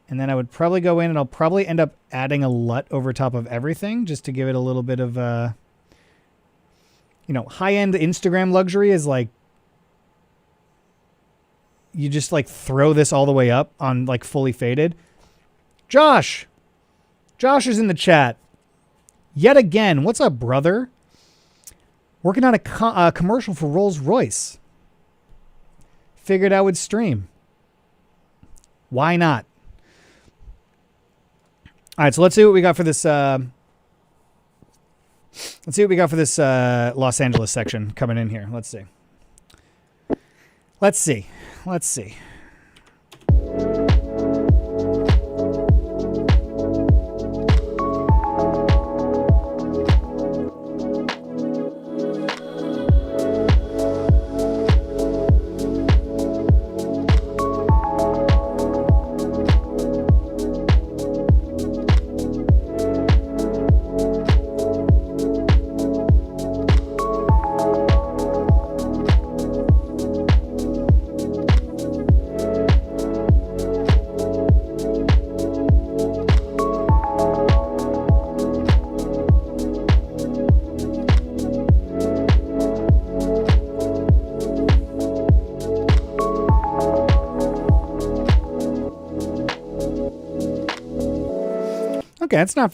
And then I would probably go in and I'll probably end up adding a LUT over top of everything just to give it a little bit of, high-end Instagram luxury is like, you just like throw this all the way up on like fully faded. Josh is in the chat. Yet again, what's up, brother? Working on a commercial for Rolls Royce. Figured I would stream. Why not? All right, so let's see what we got for this. Let's see what we got for this Los Angeles section coming in here. Let's see. Let's see. Let's see. Okay, it's not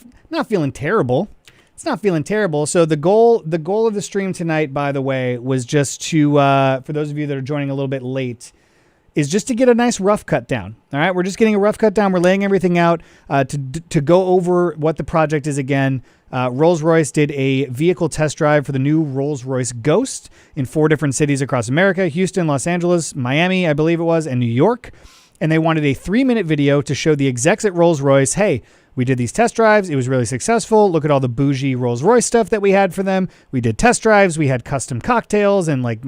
feeling terrible. It's not feeling terrible. So the goal of the stream tonight, by the way, was just to for those of you that are joining a little bit late, is just to get a nice rough cut down. All right, we're just getting a rough cut down. We're laying everything out to go over what the project is again. Rolls Royce did a vehicle test drive for the new Rolls Royce Ghost in 4 different cities across America: Houston, Los Angeles, Miami, I believe it was, and New York. And they wanted a 3-minute video to show the execs at Rolls Royce, hey, we did these test drives. It was really successful. Look at all the bougie Rolls Royce stuff that we had for them. We did test drives. We had custom cocktails and like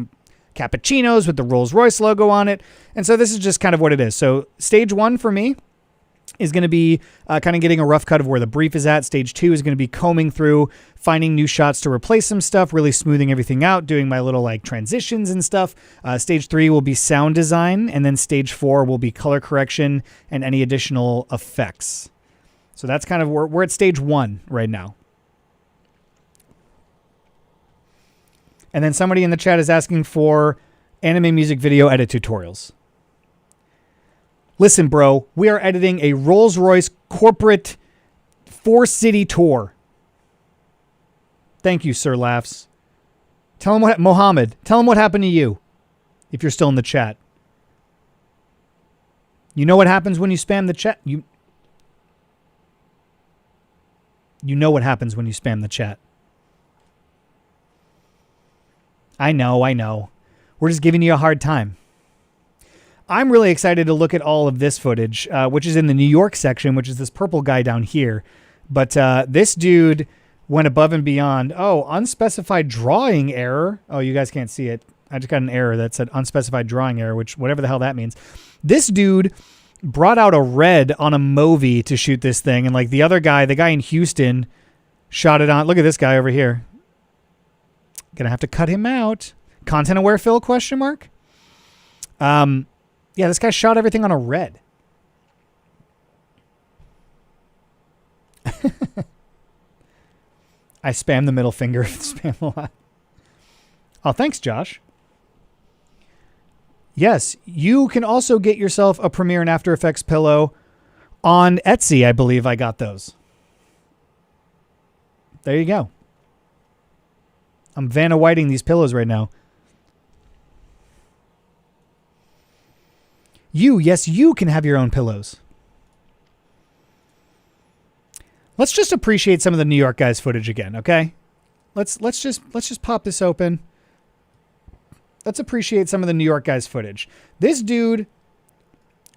cappuccinos with the Rolls Royce logo on it. And so this is just kind of what it is. So stage 1 for me is going to be kind of getting a rough cut of where the brief is at. Stage 2 is going to be combing through, finding new shots to replace some stuff, really smoothing everything out, doing my little like transitions and stuff. Stage 3 will be sound design. And then stage 4 will be color correction and any additional effects. So that's kind of where we're at stage 1 right now. And then somebody in the chat is asking for anime music video edit tutorials. Listen, bro, we are editing a Rolls Royce corporate 4-city tour. Thank you, Sir Laughs. Tell him Mohammed, tell him what happened to you if you're still in the chat. You know what happens when you spam the chat? You know what happens when you spam the chat. I know. We're just giving you a hard time. I'm really excited to look at all of this footage, which is in the New York section, which is this purple guy down here. But this dude went above and beyond. Oh, unspecified drawing error. Oh, you guys can't see it. I just got an error that said unspecified drawing error, which whatever the hell that means. This dude brought out a red on a Movi to shoot this thing. And like the other guy, the guy in Houston, shot it on. Look at this guy over here. Gonna have to cut him out. Content aware Phil, question mark? Yeah, this guy shot everything on a red. I spam the middle finger. Spam a lot. Oh, thanks, Josh. Yes, you can also get yourself a Premiere and After Effects pillow on Etsy. I believe I got those. There you go. I'm Vanna Whiting these pillows right now. Yes, you can have your own pillows. Let's just appreciate some of the New York guys footage again, okay? Let's just pop this open. Let's appreciate some of the New York guys footage. This dude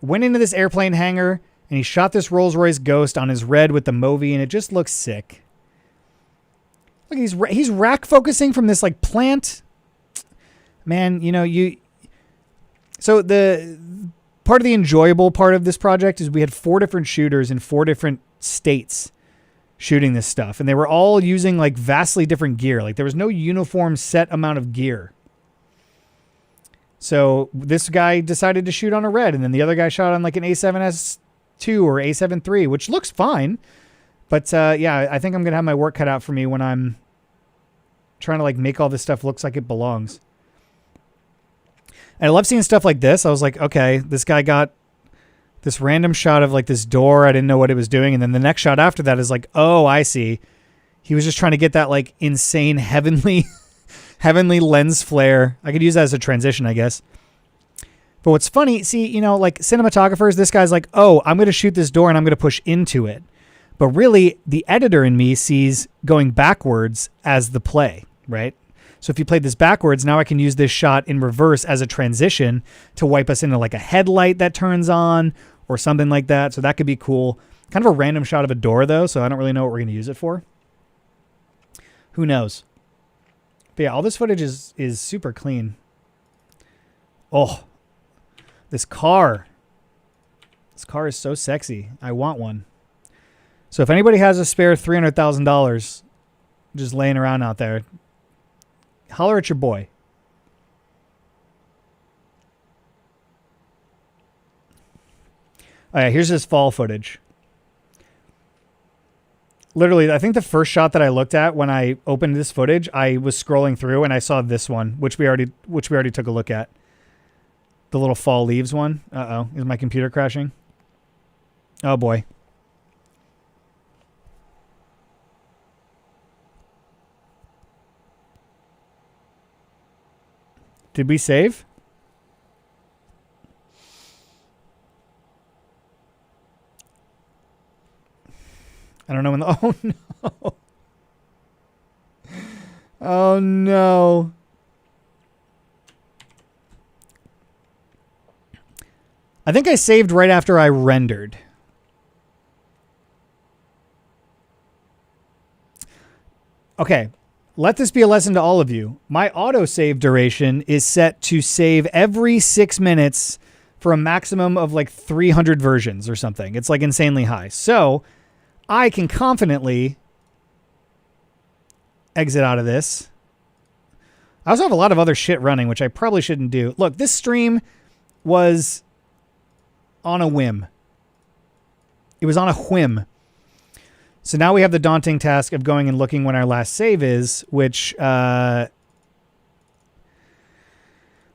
went into this airplane hangar and he shot this Rolls Royce Ghost on his red with the Movi, and it just looks sick. Look, he's rack focusing from this like plant. Man, so the part of the enjoyable part of this project is we had 4 different shooters in 4 different states shooting this stuff, and they were all using like vastly different gear. Like there was no uniform set amount of gear. So this guy decided to shoot on a red, and then the other guy shot on like an A7S2 or A7 III, which looks fine. But yeah, I think I'm gonna have my work cut out for me when I'm trying to like make all this stuff looks like it belongs. And I love seeing stuff like this. I was like, okay, this guy got this random shot of like this door. I didn't know what it was doing. And then the next shot after that is like, oh, I see. He was just trying to get that like insane heavenly lens flare. I could use that as a transition, I guess. But what's funny, see, like cinematographers, this guy's like, oh, I'm going to shoot this door and I'm going to push into it. But really, the editor in me sees going backwards as the play, right? So if you played this backwards, now I can use this shot in reverse as a transition to wipe us into like a headlight that turns on or something like that. So that could be cool. Kind of a random shot of a door, though, so I don't really know what we're going to use it for. Who knows? But yeah, all this footage is super clean. Oh, this car. This car is so sexy. I want one. So if anybody has a spare $300,000 just laying around out there, holler at your boy. Oh yeah, here's his fall footage. Literally, I think the first shot that I looked at when I opened this footage, I was scrolling through and I saw this one, which we already took a look at. The little fall leaves one. Uh-oh, is my computer crashing? Oh boy. Did we save? I don't know when the... Oh, no. Oh, no. I think I saved right after I rendered. Okay. Let this be a lesson to all of you. My autosave duration is set to save every 6 minutes for a maximum of like 300 versions or something. It's like insanely high. So I can confidently exit out of this. I also have a lot of other shit running, which I probably shouldn't do. Look, this stream was on a whim. It was on a whim. So now we have the daunting task of going and looking when our last save is, which we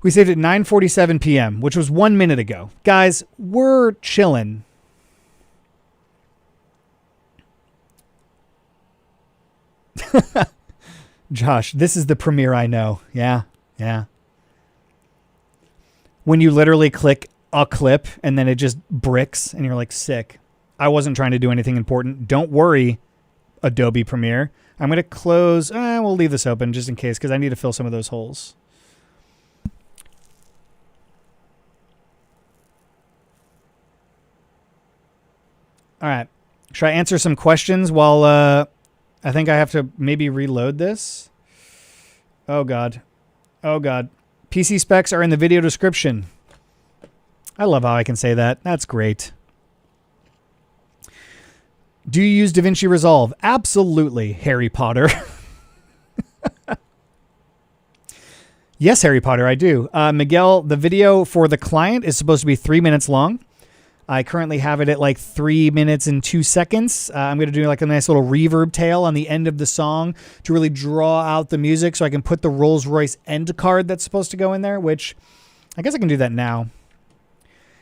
saved at 9:47 p.m., which was 1 minute ago. Guys, we're chilling. Josh, this is the Premiere I know. Yeah. When you literally click a clip and then it just bricks and you're like, sick. I wasn't trying to do anything important. Don't worry, Adobe Premiere. I'm going to close. We'll leave this open just in case because I need to fill some of those holes. All right. Should I answer some questions while I think I have to maybe reload this? Oh, God. Oh, God. PC specs are in the video description. I love how I can say that. That's great. Do you use DaVinci Resolve? Absolutely, Harry Potter. Yes, Harry Potter, I do. Miguel, the video for the client is supposed to be 3 minutes long. I currently have it at like 3 minutes and 2 seconds. I'm going to do like a nice little reverb tail on the end of the song to really draw out the music so I can put the Rolls Royce end card that's supposed to go in there, which I guess I can do that now.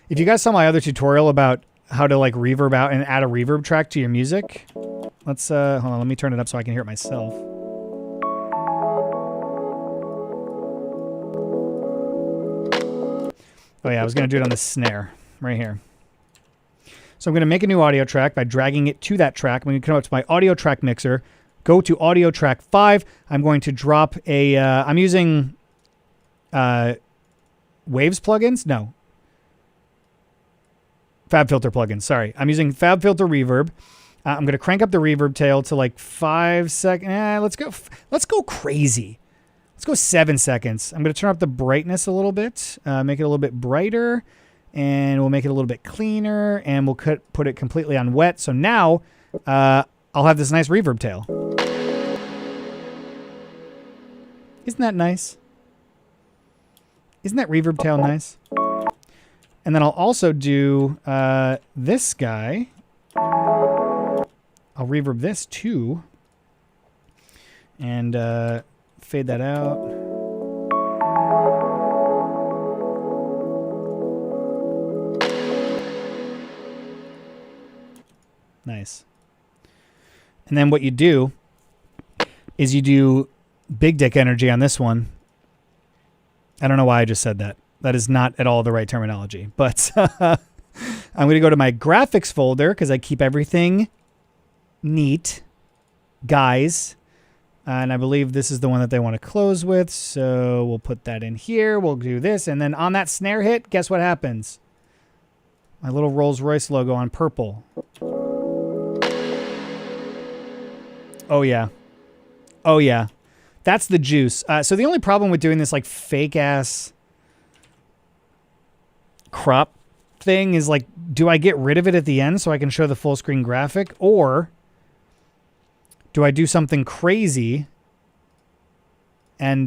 If you guys saw my other tutorial about how to like reverb out and add a reverb track to your music, let's hold on, let me turn it up so I can hear it myself. Oh yeah, I was going to do it on the snare right here. So I'm going to make a new audio track by dragging it to that track. I'm going to come up to my audio track mixer, go to audio track 5. I'm going to drop a, I'm using Waves plugins? No. FabFilter plugins, sorry. I'm using FabFilter Reverb. I'm going to crank up the reverb tail to like 5 seconds. Let's go crazy. Let's go 7 seconds. I'm going to turn up the brightness a little bit, make it a little bit brighter, and we'll make it a little bit cleaner, and we'll put it completely on wet. So now I'll have this nice reverb tail. Isn't that nice? Isn't that reverb tail nice? And then I'll also do this guy. I'll reverb this too. And fade that out. Nice. And then what you do is you do big dick energy on this one. I don't know why I just said that. That is not at all the right terminology. But I'm going to go to my graphics folder because I keep everything neat. Guys. And I believe this is the one that they want to close with. So we'll put that in here. We'll do this. And then on that snare hit, guess what happens? My little Rolls Royce logo on purple. Oh, yeah. Oh, yeah. That's the juice. So the only problem with doing this like fake ass crop thing is like, do I get rid of it at the end so I can show the full screen graphic? Or do I do something crazy and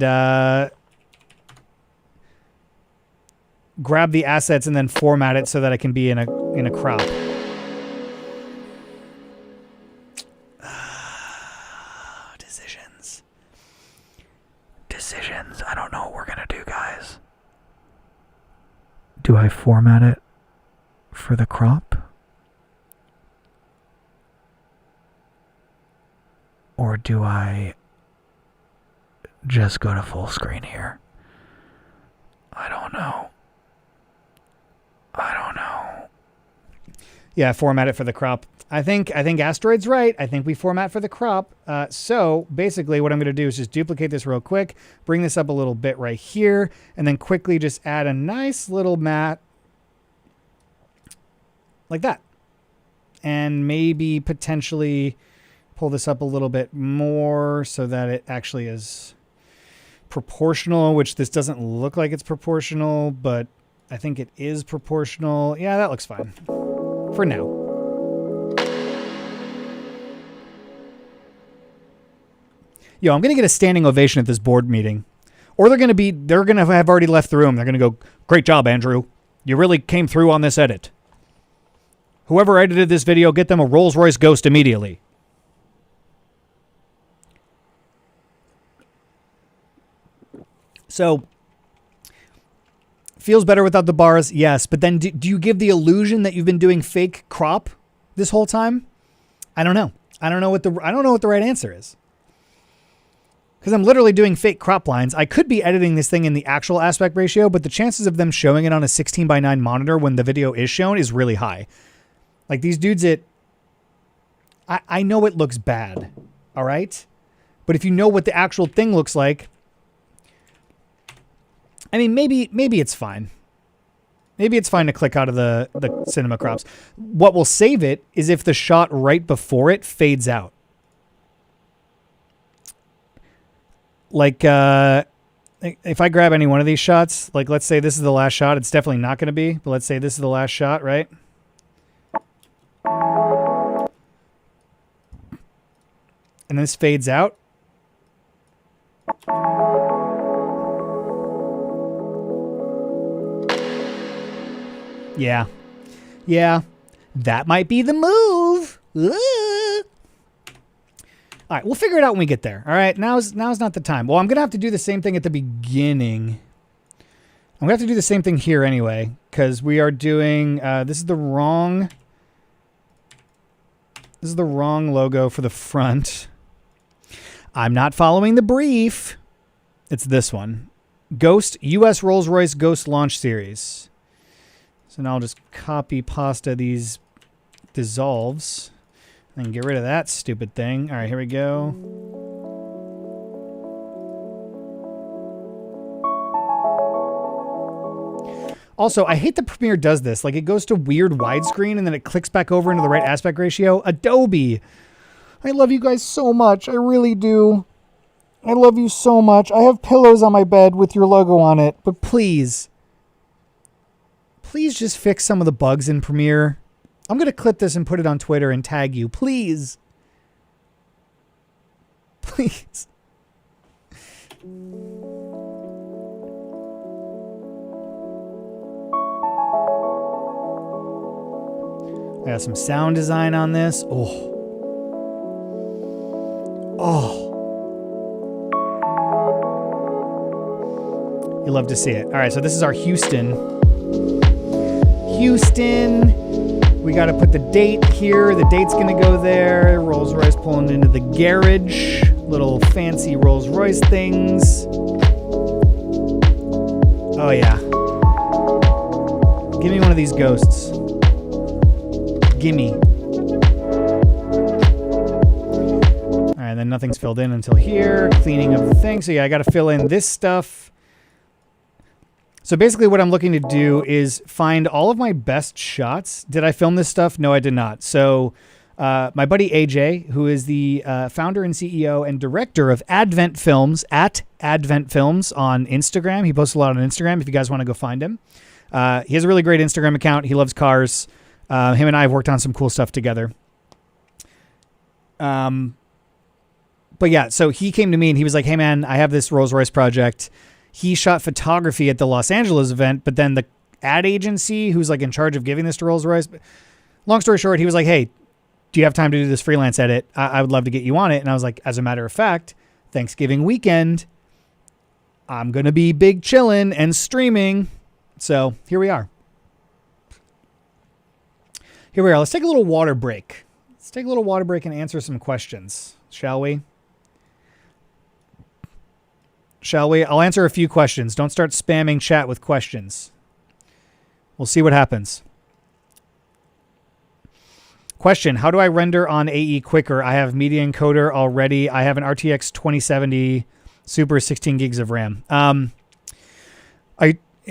grab the assets and then format it so that I can be in a crop? Decisions. I don't know what we're gonna do, guys. Do I format it for the crop? Or do I just go to full screen here? I don't know. Yeah, format it for the crop. I think Asteroid's right. I think we format for the crop. So basically what I'm going to do is just duplicate this real quick, bring this up a little bit right here, and then quickly just add a nice little matte like that. And maybe potentially pull this up a little bit more so that it actually is proportional, which this doesn't look like it's proportional, but I think it is proportional. Yeah, that looks fine for now. Yo, I'm going to get a standing ovation at this board meeting. Or they're going to have already left the room. They're going to go, "Great job, Andrew. You really came through on this edit. Whoever edited this video, get them a Rolls Royce Ghost immediately." So, feels better without the bars, yes. But then do you give the illusion that you've been doing fake crop this whole time? I don't know. I don't know what the right answer is. Because I'm literally doing fake crop lines. I could be editing this thing in the actual aspect ratio, but the chances of them showing it on a 16:9 monitor when the video is shown is really high. Like these dudes, I know it looks bad, all right? But if you know what the actual thing looks like, I mean, maybe it's fine. Maybe it's fine to click out of the cinema crops. What will save it is if the shot right before it fades out. Like, if I grab any one of these shots, like let's say this is the last shot, it's definitely not going to be, but let's say this is the last shot, right? And this fades out. Yeah. Yeah, that might be the move. All right, we'll figure it out when we get there. All right, now's not the time. Well, I'm going to have to do the same thing at the beginning. I'm going to have to do the same thing here anyway, because we are doing, this is the wrong logo for the front. I'm not following the brief. It's this one. Ghost, US Rolls Royce Ghost Launch Series. So now I'll just copy pasta these dissolves and get rid of that stupid thing. All right, here we go. Also, I hate that Premiere does this. Like, it goes to weird widescreen and then it clicks back over into the right aspect ratio. Adobe. I love you guys so much. I really do. I love you so much. I have pillows on my bed with your logo on it. But please just fix some of the bugs in Premiere. I'm going to clip this and put it on Twitter and tag you. Please. Please. I got some sound design on this. Oh. You love to see it. All right, so this is our Houston. We got to put the date here. The date's going to go there. Rolls Royce pulling into the garage. Little fancy Rolls Royce things. Oh, yeah. Give me one of these ghosts. Gimme. All right, then nothing's filled in until here. Cleaning of the thing. So, yeah, I got to fill in this stuff. So basically what I'm looking to do is find all of my best shots. Did I film this stuff? No, I did not. So my buddy AJ, who is the founder and CEO and director of Advent Films, at Advent Films on Instagram. He posts a lot on Instagram if you guys want to go find him. He has a really great Instagram account. He loves cars. Him and I have worked on some cool stuff together. But yeah, so he came to me and he was like, hey man, I have this Rolls Royce project. He shot photography at the Los Angeles event, but then the ad agency who's like in charge of giving this to Rolls Royce, long story short, he was like, hey, do you have time to do this freelance edit? I would love to get you on it. And I was like, as a matter of fact, Thanksgiving weekend, I'm going to be big chillin' and streaming. So here we are. Let's take a little water break. And answer some questions, shall we? I'll answer a few questions. Don't start spamming chat with questions. We'll see what happens. Question, how do I render on AE quicker? I have Media Encoder already. I have an RTX 2070 Super 16 gigs of RAM.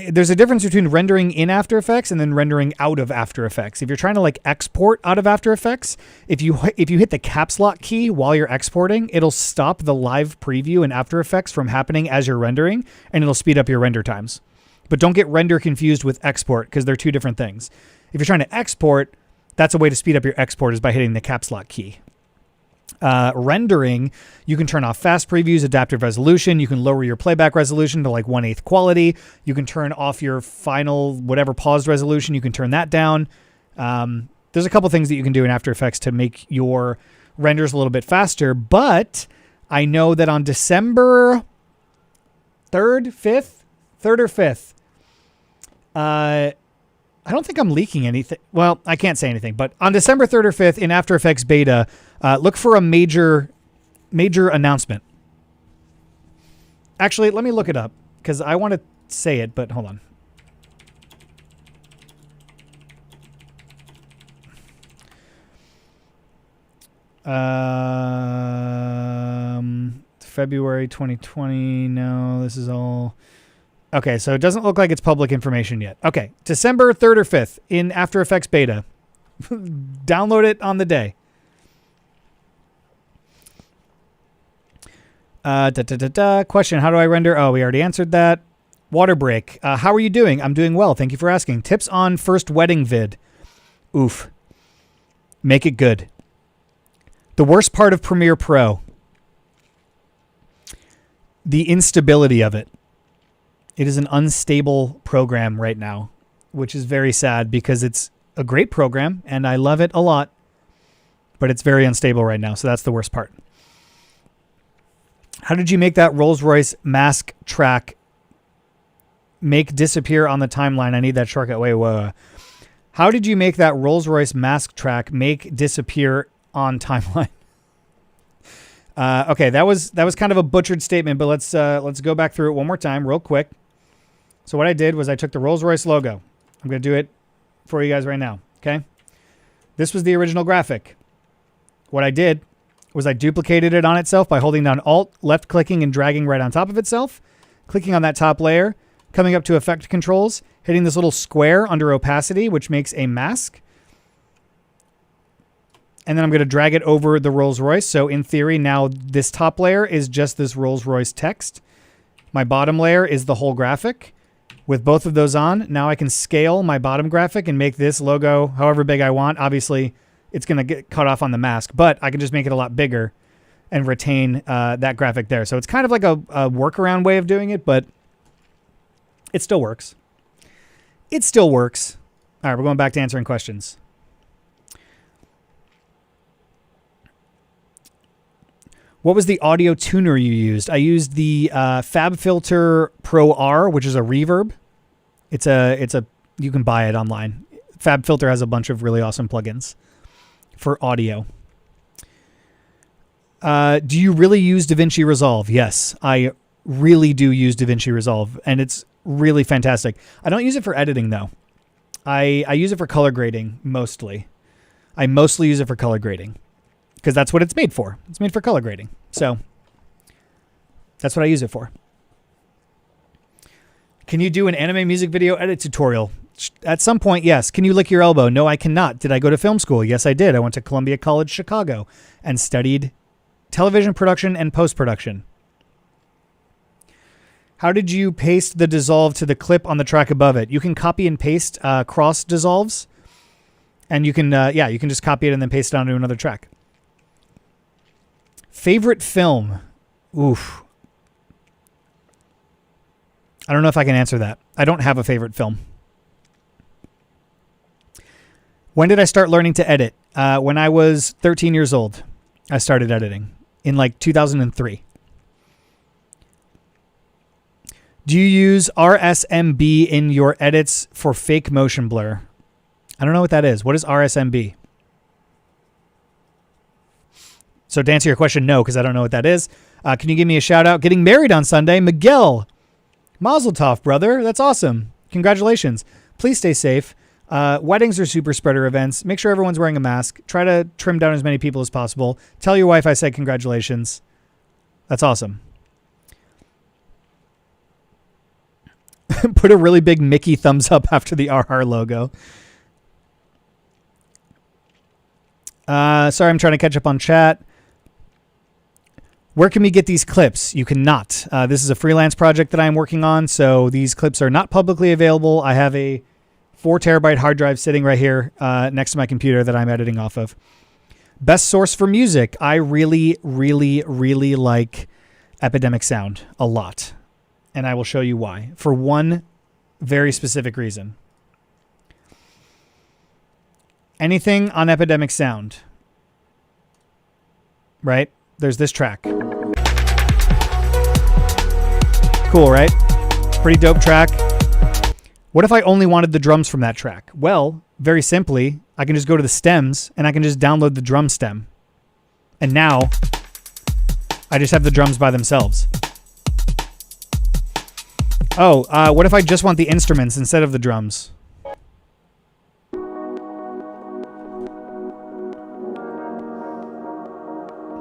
There's a difference between rendering in After Effects and then rendering out of After Effects. If you're trying to like export out of After Effects, if you hit the caps lock key while you're exporting, it'll stop the live preview in After Effects from happening as you're rendering, and it'll speed up your render times. But don't get render confused with export because they're two different things. If you're trying to export, that's a way to speed up your export is by hitting the caps lock key. Rendering, you can turn off fast previews, adaptive resolution. You can lower your playback resolution to like 1/8 quality. You can turn off your final whatever paused resolution. You can turn that down. There's a couple things that you can do in After Effects to make your renders a little bit faster. But I know that on December 3rd or 5th, I don't think I'm leaking anything. Well, I can't say anything, but on December 3rd or 5th in After Effects beta, look for a major announcement. Actually, let me look it up because I want to say it, but hold on. February 2020. No, this is all... Okay, so it doesn't look like it's public information yet. Okay, December 3rd or 5th in After Effects beta. Download it on the day. Question, how do I render? Oh, we already answered that. Water break. How are you doing? I'm doing well. Thank you for asking. Tips on first wedding vid. Oof. Make it good. The worst part of Premiere Pro. The instability of it. It is an unstable program right now, which is very sad because it's a great program, and I love it a lot, but it's very unstable right now, so that's the worst part. How did you make that Rolls Royce mask track make disappear on the timeline? I need that shortcut. Wait. How did you make that Rolls Royce mask track make disappear on timeline? Okay, that was kind of a butchered statement, but let's go back through it one more time real quick. So what I did was I took the Rolls Royce logo. I'm going to do it for you guys right now, okay? This was the original graphic. What I did was I duplicated it on itself by holding down Alt, left clicking and dragging right on top of itself, clicking on that top layer, coming up to effect controls, hitting this little square under opacity, which makes a mask. And then I'm going to drag it over the Rolls Royce. So in theory, now this top layer is just this Rolls Royce text. My bottom layer is the whole graphic. With both of those on, now I can scale my bottom graphic and make this logo however big I want. Obviously, it's going to get cut off on the mask, but I can just make it a lot bigger and retain that graphic there. So it's kind of like a workaround way of doing it, but it still works. It still works. All right, we're going back to answering questions. What was the audio tuner you used? I used the FabFilter Pro R, which is a reverb. It's a you can buy it online. FabFilter has a bunch of really awesome plugins for audio. Do you really use Davinci Resolve? Yes, I really do use Davinci Resolve, and it's really fantastic. I don't use it for editing though. I use it for color grading mostly. I mostly use it for color grading because that's what it's made for. It's made for color grading. So that's what I use it for. Can you do an anime music video edit tutorial? At some point, yes. Can you lick your elbow? No, I cannot. Did I go to film school? Yes, I did. I went to Columbia College, Chicago, and studied television production and post-production. How did you paste the dissolve to the clip on the track above it? You can copy and paste cross dissolves, and you can you can just copy it and then paste it onto another track. Favorite film? Oof. I don't know if I can answer that. I don't have a favorite film. When did I start learning to edit? When I was 13 years old, I started editing in like 2003. Do you use RSMB in your edits for fake motion blur? I don't know what that is. What is RSMB? So to answer your question, no, because I don't know what that is. Can you give me a shout out? Getting married on Sunday, Miguel. Mazel tov, brother. That's awesome. Congratulations. Please stay safe. Weddings are super spreader events. Make sure everyone's wearing a mask. Try to trim down as many people as possible. Tell your wife I said congratulations. That's awesome. Put a really big Mickey thumbs up after the RR logo. Sorry, I'm trying to catch up on chat. Where can we get these clips? You cannot. This is a freelance project that I'm working on, so these clips are not publicly available. I have a 4 terabyte hard drive sitting right here next to my computer that I'm editing off of. Best source for music. I really, really, really like Epidemic Sound a lot. And I will show you why. For one very specific reason. Anything on Epidemic Sound, right? There's this track. Cool, right? Pretty dope track. What if I only wanted the drums from that track? Well, very simply, I can just go to the stems and I can just download the drum stem. And now I just have the drums by themselves. Oh, what if I just want the instruments instead of the drums?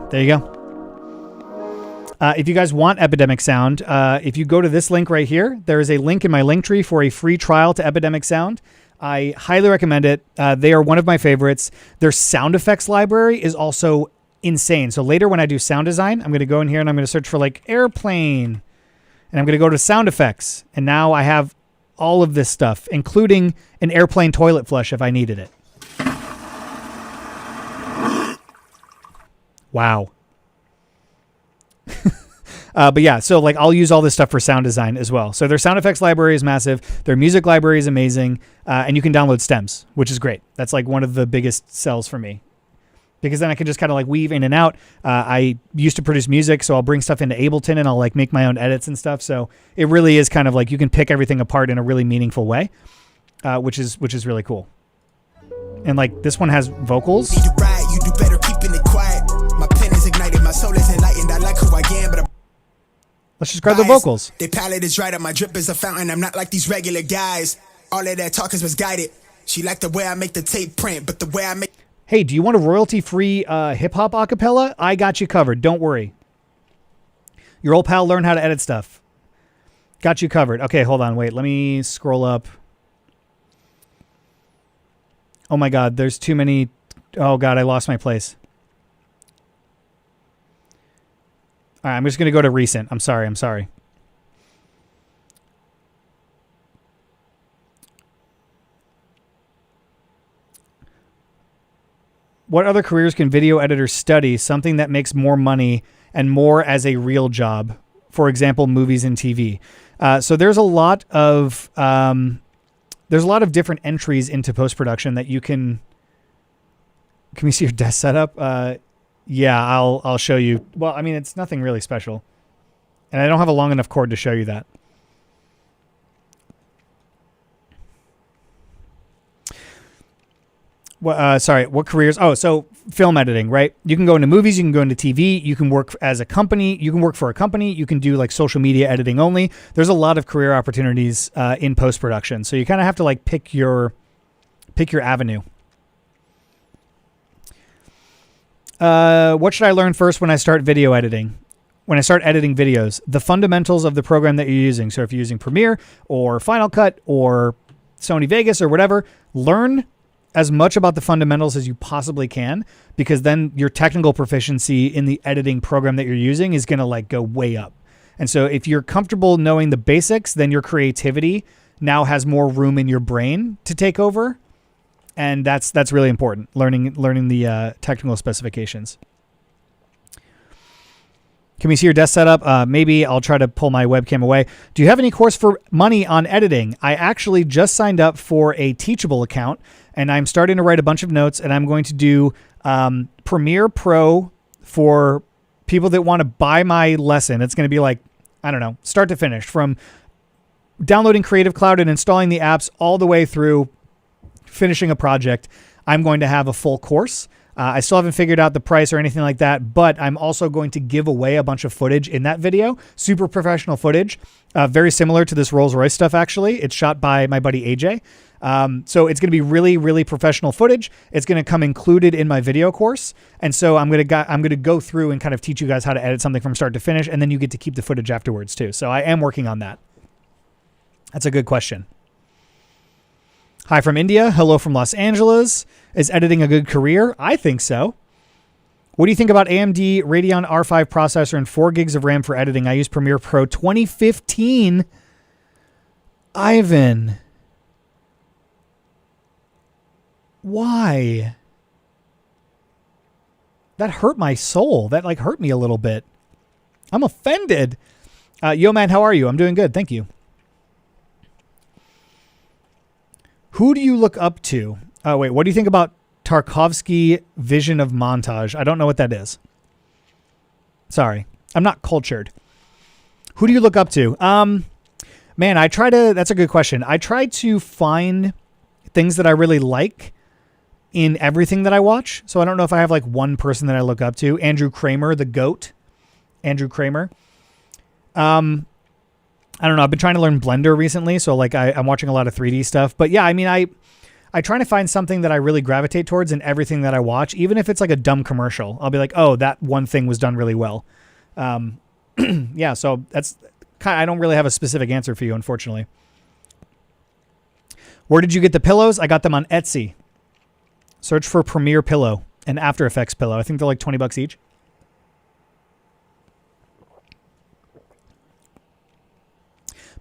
There you go. If you guys want Epidemic Sound, if you go to this link right here, there is a link in my link tree for a free trial to Epidemic Sound. I highly recommend it. They are one of my favorites. Their sound effects library is also insane. So later when I do sound design, I'm going to go in here and I'm going to search for like airplane. And I'm going to go to sound effects. And now I have all of this stuff, including an airplane toilet flush if I needed it. Wow. But yeah, so like I'll use all this stuff for sound design as well. So their sound effects library is massive. Their music library is amazing. And you can download stems, which is great. That's like one of the biggest sells for me. Because then I can just kind of like weave in and out. I used to produce music, so I'll bring stuff into Ableton and I'll like make my own edits and stuff. So it really is kind of like you can pick everything apart in a really meaningful way, which is really cool. And like this one has vocals. You do better keeping it quiet. My pen is ignited, my soul is enlightened. I like who I am, but Let's just grab the vocals. Their palette is right up, my drip is a fountain. I'm not like these regular guys. All of that talk is misguided. She liked the way I make the tape print, but the way I make. Hey, do you want a royalty-free hip-hop acapella? I got you covered. Don't worry. Your old pal learned how to edit stuff. Got you covered. Okay, hold on. Wait, let me scroll up. Oh, my God. There's too many. Oh, God, I lost my place. All right, I'm just going to go to recent. I'm sorry. What other careers can video editors study? Something that makes more money and more as a real job. For example, movies and TV. So there's a lot of different entries into post-production that you can. Can we see your desk setup? Yeah, I'll show you. Well, I mean, it's nothing really special, and I don't have a long enough cord to show you that. What careers? Oh, so film editing, right? You can go into movies, you can go into TV, you can work as a company, you can work for a company, you can do like social media editing only. There's a lot of career opportunities in post-production. So you kind of have to like pick your avenue. What should I learn first when I start video editing? When I start editing videos, the fundamentals of the program that you're using. So if you're using Premiere or Final Cut or Sony Vegas or whatever, learn as much about the fundamentals as you possibly can, because then your technical proficiency in the editing program that you're using is going to like go way up. And so if you're comfortable knowing the basics, then your creativity now has more room in your brain to take over. And that's really important, learning the technical specifications. Can we see your desk setup? Maybe I'll try to pull my webcam away. Do you have any course for money on editing? I actually just signed up for a Teachable account, and I'm starting to write a bunch of notes, and I'm going to do Premiere Pro for people that want to buy my lesson. It's going to be like, I don't know, start to finish, from downloading Creative Cloud and installing the apps all the way through finishing a project. I'm going to have a full course. I still haven't figured out the price or anything like that, but I'm also going to give away a bunch of footage in that video, super professional footage, very similar to this Rolls Royce stuff, actually. It's shot by my buddy AJ. So it's going to be really, really professional footage. It's going to come included in my video course. And so I'm going to go through and kind of teach you guys how to edit something from start to finish, and then you get to keep the footage afterwards too. So I am working on that. That's a good question. Hi from India. Hello from Los Angeles. Is editing a good career? I think so. What do you think about AMD Radeon R5 processor and 4 gigs of RAM for editing? I use Premiere Pro 2015. Ivan. Why? That hurt my soul. That like hurt me a little bit. I'm offended. Yo, man, how are you? I'm doing good. Thank you. Who do you look up to? Oh, wait, what do you think about Tarkovsky vision of montage? I don't know what that is. Sorry. I'm not cultured. Who do you look up to? Man, that's a good question. I try to find things that I really like in everything that I watch. So I don't know if I have like one person that I look up to. Andrew Kramer, the GOAT. Andrew Kramer. I don't know. I've been trying to learn Blender recently, so like I'm watching a lot of 3D stuff. But yeah, I mean, I try to find something that I really gravitate towards in everything that I watch, even if it's like a dumb commercial. I'll be like, oh, that one thing was done really well. Yeah, so that's kind of, I don't really have a specific answer for you, unfortunately. Where did you get the pillows? I got them on Etsy. Search for Premiere Pillow and After Effects Pillow. I think they're like $20 each.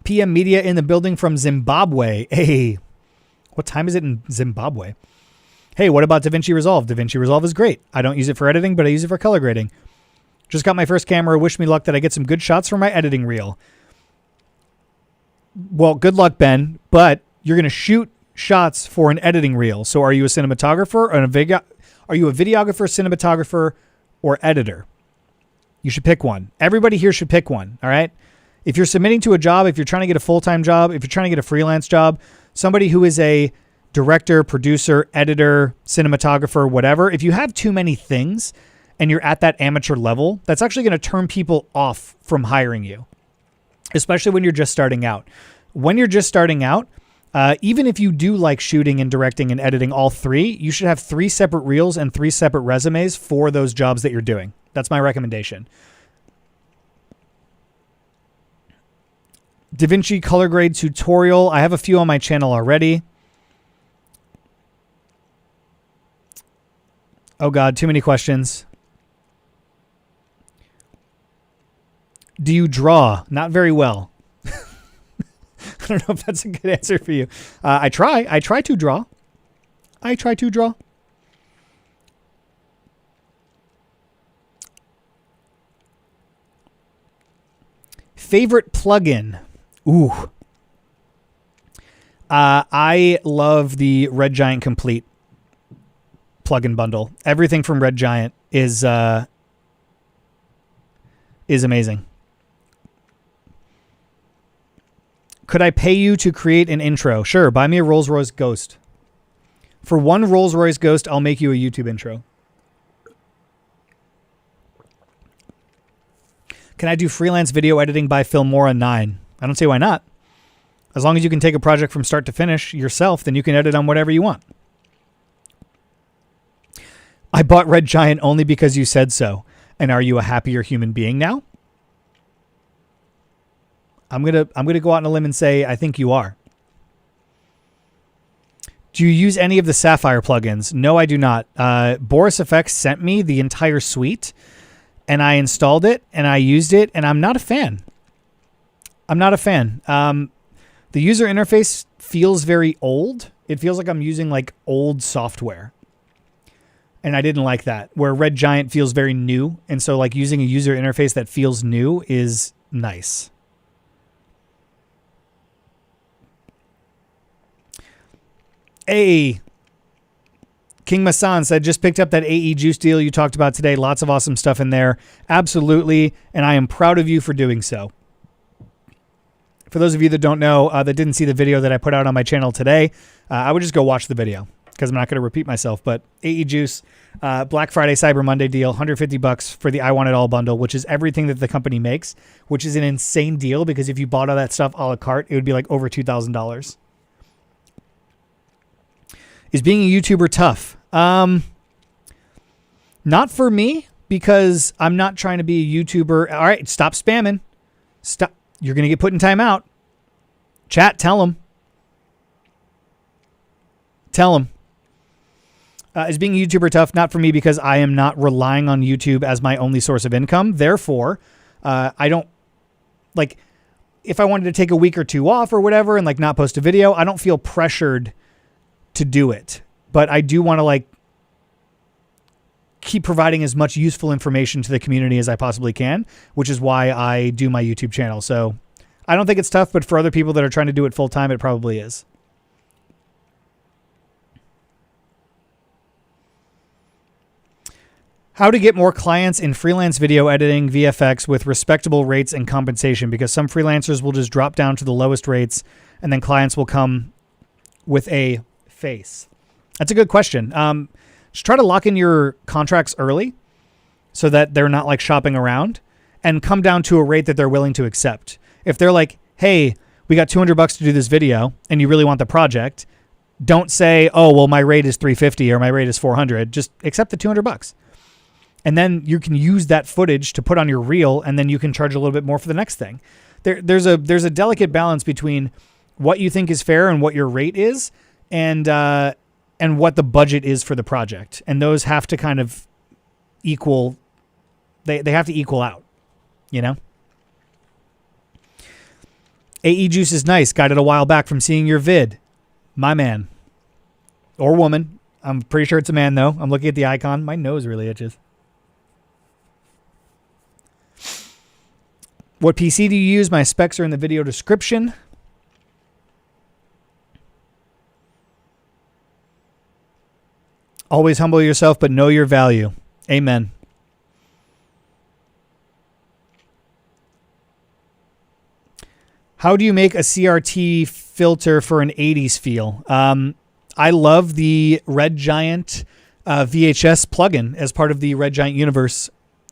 PM Media in the building from Zimbabwe. Hey, what time is it in Zimbabwe? Hey, what about Davinci Resolve? Davinci Resolve is great. I don't use it for editing, but I use it for color grading. Just got my first camera. Wish me luck that I get some good shots for my editing reel. Well, good luck, Ben, but you're going to shoot shots for an editing reel. So are you a cinematographer or are you a videographer, cinematographer, or editor? You should pick one. Everybody here should pick one, all right? If you're submitting to a job, if you're trying to get a full-time job, if you're trying to get a freelance job, somebody who is a director, producer, editor, cinematographer, whatever, if you have too many things and you're at that amateur level, that's actually going to turn people off from hiring you, especially when you're just starting out. When you're just starting out, even if you do like shooting and directing and editing all three, you should have 3 separate reels and 3 separate resumes for those jobs that you're doing. That's my recommendation. Davinci color grade tutorial. I have a few on my channel already. Oh God, too many questions. Do you draw? Not very well. I don't know if that's a good answer for you. I try to draw. Favorite plugin? Ooh. I love the Red Giant Complete plugin bundle. Everything from Red Giant is amazing. Could I pay you to create an intro? Sure, buy me a Rolls Royce Ghost. For one Rolls Royce Ghost, I'll make you a YouTube intro. Can I do freelance video editing by Filmora 9? I don't see why not. As long as you can take a project from start to finish yourself, then you can edit on whatever you want. I bought Red Giant only because you said so. And are you a happier human being now? I'm gonna go out on a limb and say I think you are. Do you use any of the Sapphire plugins? No, I do not. Boris FX sent me the entire suite, and I installed it and I used it, and I'm not a fan. The user interface feels very old. It feels like I'm using like old software. And I didn't like that. Where Red Giant feels very new. And so like using a user interface that feels new is nice. Hey, King Masan said, just picked up that AE juice deal you talked about today. Lots of awesome stuff in there. Absolutely. And I am proud of you for doing so. For those of you that don't know, that didn't see the video that I put out on my channel today, I would just go watch the video because I'm not going to repeat myself. But AE Juice, Black Friday, Cyber Monday deal, $150 for the I Want It All bundle, which is everything that the company makes, which is an insane deal because if you bought all that stuff a la carte, it would be like over $2,000. Is being a YouTuber tough? Not for me because I'm not trying to be a YouTuber. All right, stop spamming. Stop. You're going to get put in timeout. Chat, tell them. Tell them. Is being a YouTuber tough? Not for me because I am not relying on YouTube as my only source of income. Therefore, I don't, like, if I wanted to take a week or two off or whatever and, like, not post a video, I don't feel pressured to do it. But I do want to, like, keep providing as much useful information to the community as I possibly can, which is why I do my YouTube channel. So I don't think it's tough, but for other people that are trying to do it full time, it probably is. How to get more clients in freelance video editing, VFX with respectable rates and compensation, because some freelancers will just drop down to the lowest rates and then clients will come with a face. That's a good question. Just try to lock in your contracts early so that they're not like shopping around and come down to a rate that they're willing to accept. If they're like, hey, we got $200 to do this video and you really want the project, don't say, oh, well, my rate is $350 or my rate is $400. Just accept the $200. And then you can use that footage to put on your reel and then you can charge a little bit more for the next thing. There's a delicate balance between what you think is fair and what your rate is and what the budget is for the project. And those have to kind of equal, they have to equal out, you know? AE Juice is nice. Got it a while back from seeing your vid. My man. Or woman. I'm pretty sure it's a man, though. I'm looking at the icon. My nose really itches. What PC do you use? My specs are in the video description. Always humble yourself, but know your value. Amen. How do you make a CRT filter for an 80s feel? I love the Red Giant VHS plugin as part of the Red Giant Universe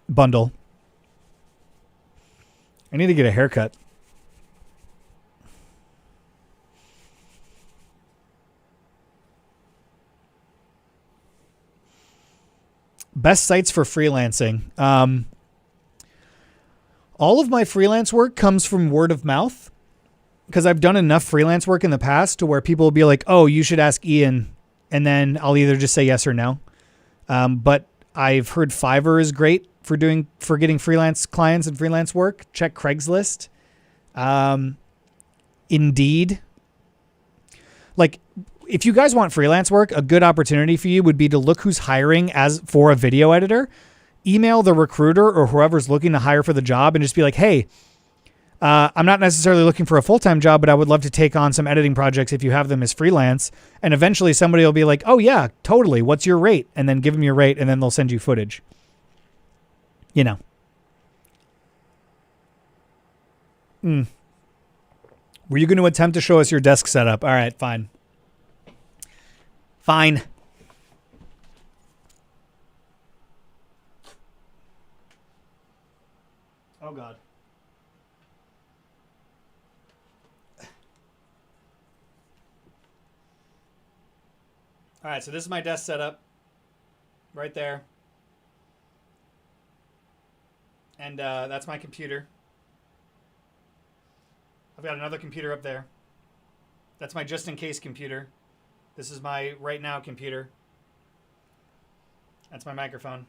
bundle. I need to get a haircut. Best sites for freelancing. All of my freelance work comes from word of mouth because I've done enough freelance work in the past to where people will be like, oh, you should ask Ian. And then I'll either just say yes or no. But I've heard Fiverr is great for getting freelance clients and freelance work. Check Craigslist. Indeed. Like, if you guys want freelance work, a good opportunity for you would be to look who's hiring for a video editor. Email the recruiter or whoever's looking to hire for the job and just be like, hey, I'm not necessarily looking for a full-time job, but I would love to take on some editing projects if you have them as freelance. And eventually somebody will be like, oh yeah, totally. What's your rate? And then give them your rate and then they'll send you footage. You know. Were you going to attempt to show us your desk setup? All right, fine. Fine. Oh, God. All right, so this is my desk setup right there. And that's my computer. I've got another computer up there. That's my just-in-case computer. This is my right now computer. That's my microphone.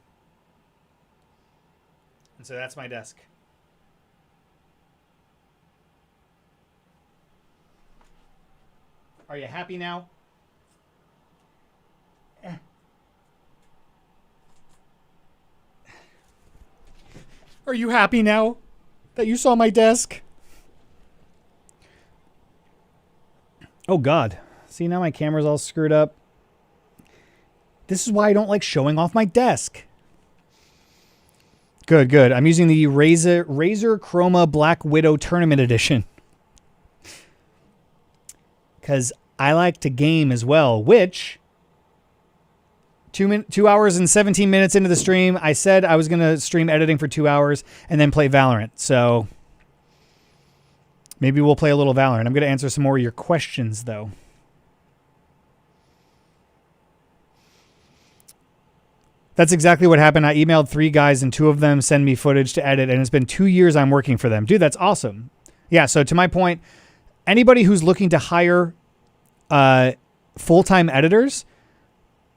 And so that's my desk. Are you happy now? Are you happy now that you saw my desk? Oh, God. See, now my camera's all screwed up. This is why I don't like showing off my desk. Good, good. I'm using the Razer Chroma Black Widow Tournament Edition. Because I like to game as well, which 2 hours and 17 minutes into the stream, I said I was going to stream editing for 2 hours and then play Valorant. So maybe we'll play a little Valorant. I'm going to answer some more of your questions, though. That's exactly what happened. I emailed 3 guys and 2 of them send me footage to edit, and it's been 2 years I'm working for them. Dude, that's awesome. Yeah, so to my point, anybody who's looking to hire full-time editors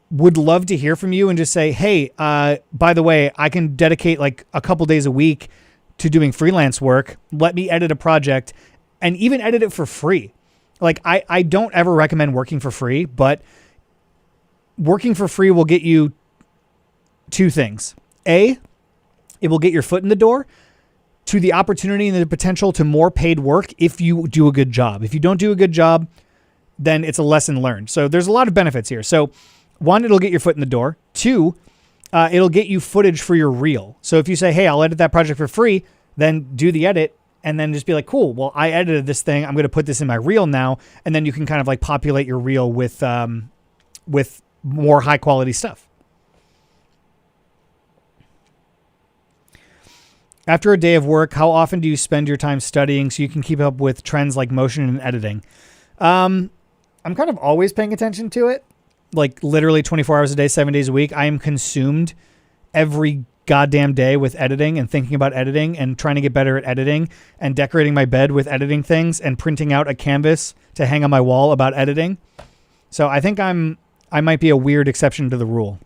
would love to hear from you and just say, hey, by the way, I can dedicate like a couple days a week to doing freelance work. Let me edit a project and even edit it for free. Like I don't ever recommend working for free, but working for free will get you 2 things. A, it will get your foot in the door to the opportunity and the potential to more paid work if you do a good job. If you don't do a good job, then it's a lesson learned. So there's a lot of benefits here. So 1, it'll get your foot in the door. 2, it'll get you footage for your reel. So if you say, hey, I'll edit that project for free, then do the edit and then just be like, cool, well, I edited this thing. I'm going to put this in my reel now. And then you can kind of like populate your reel with more high quality stuff. After a day of work, how often do you spend your time studying so you can keep up with trends like motion and editing? I'm kind of always paying attention to it. Like literally 24 hours a day, 7 days a week. I am consumed every goddamn day with editing and thinking about editing and trying to get better at editing and decorating my bed with editing things and printing out a canvas to hang on my wall about editing. So I think I might be a weird exception to the rule.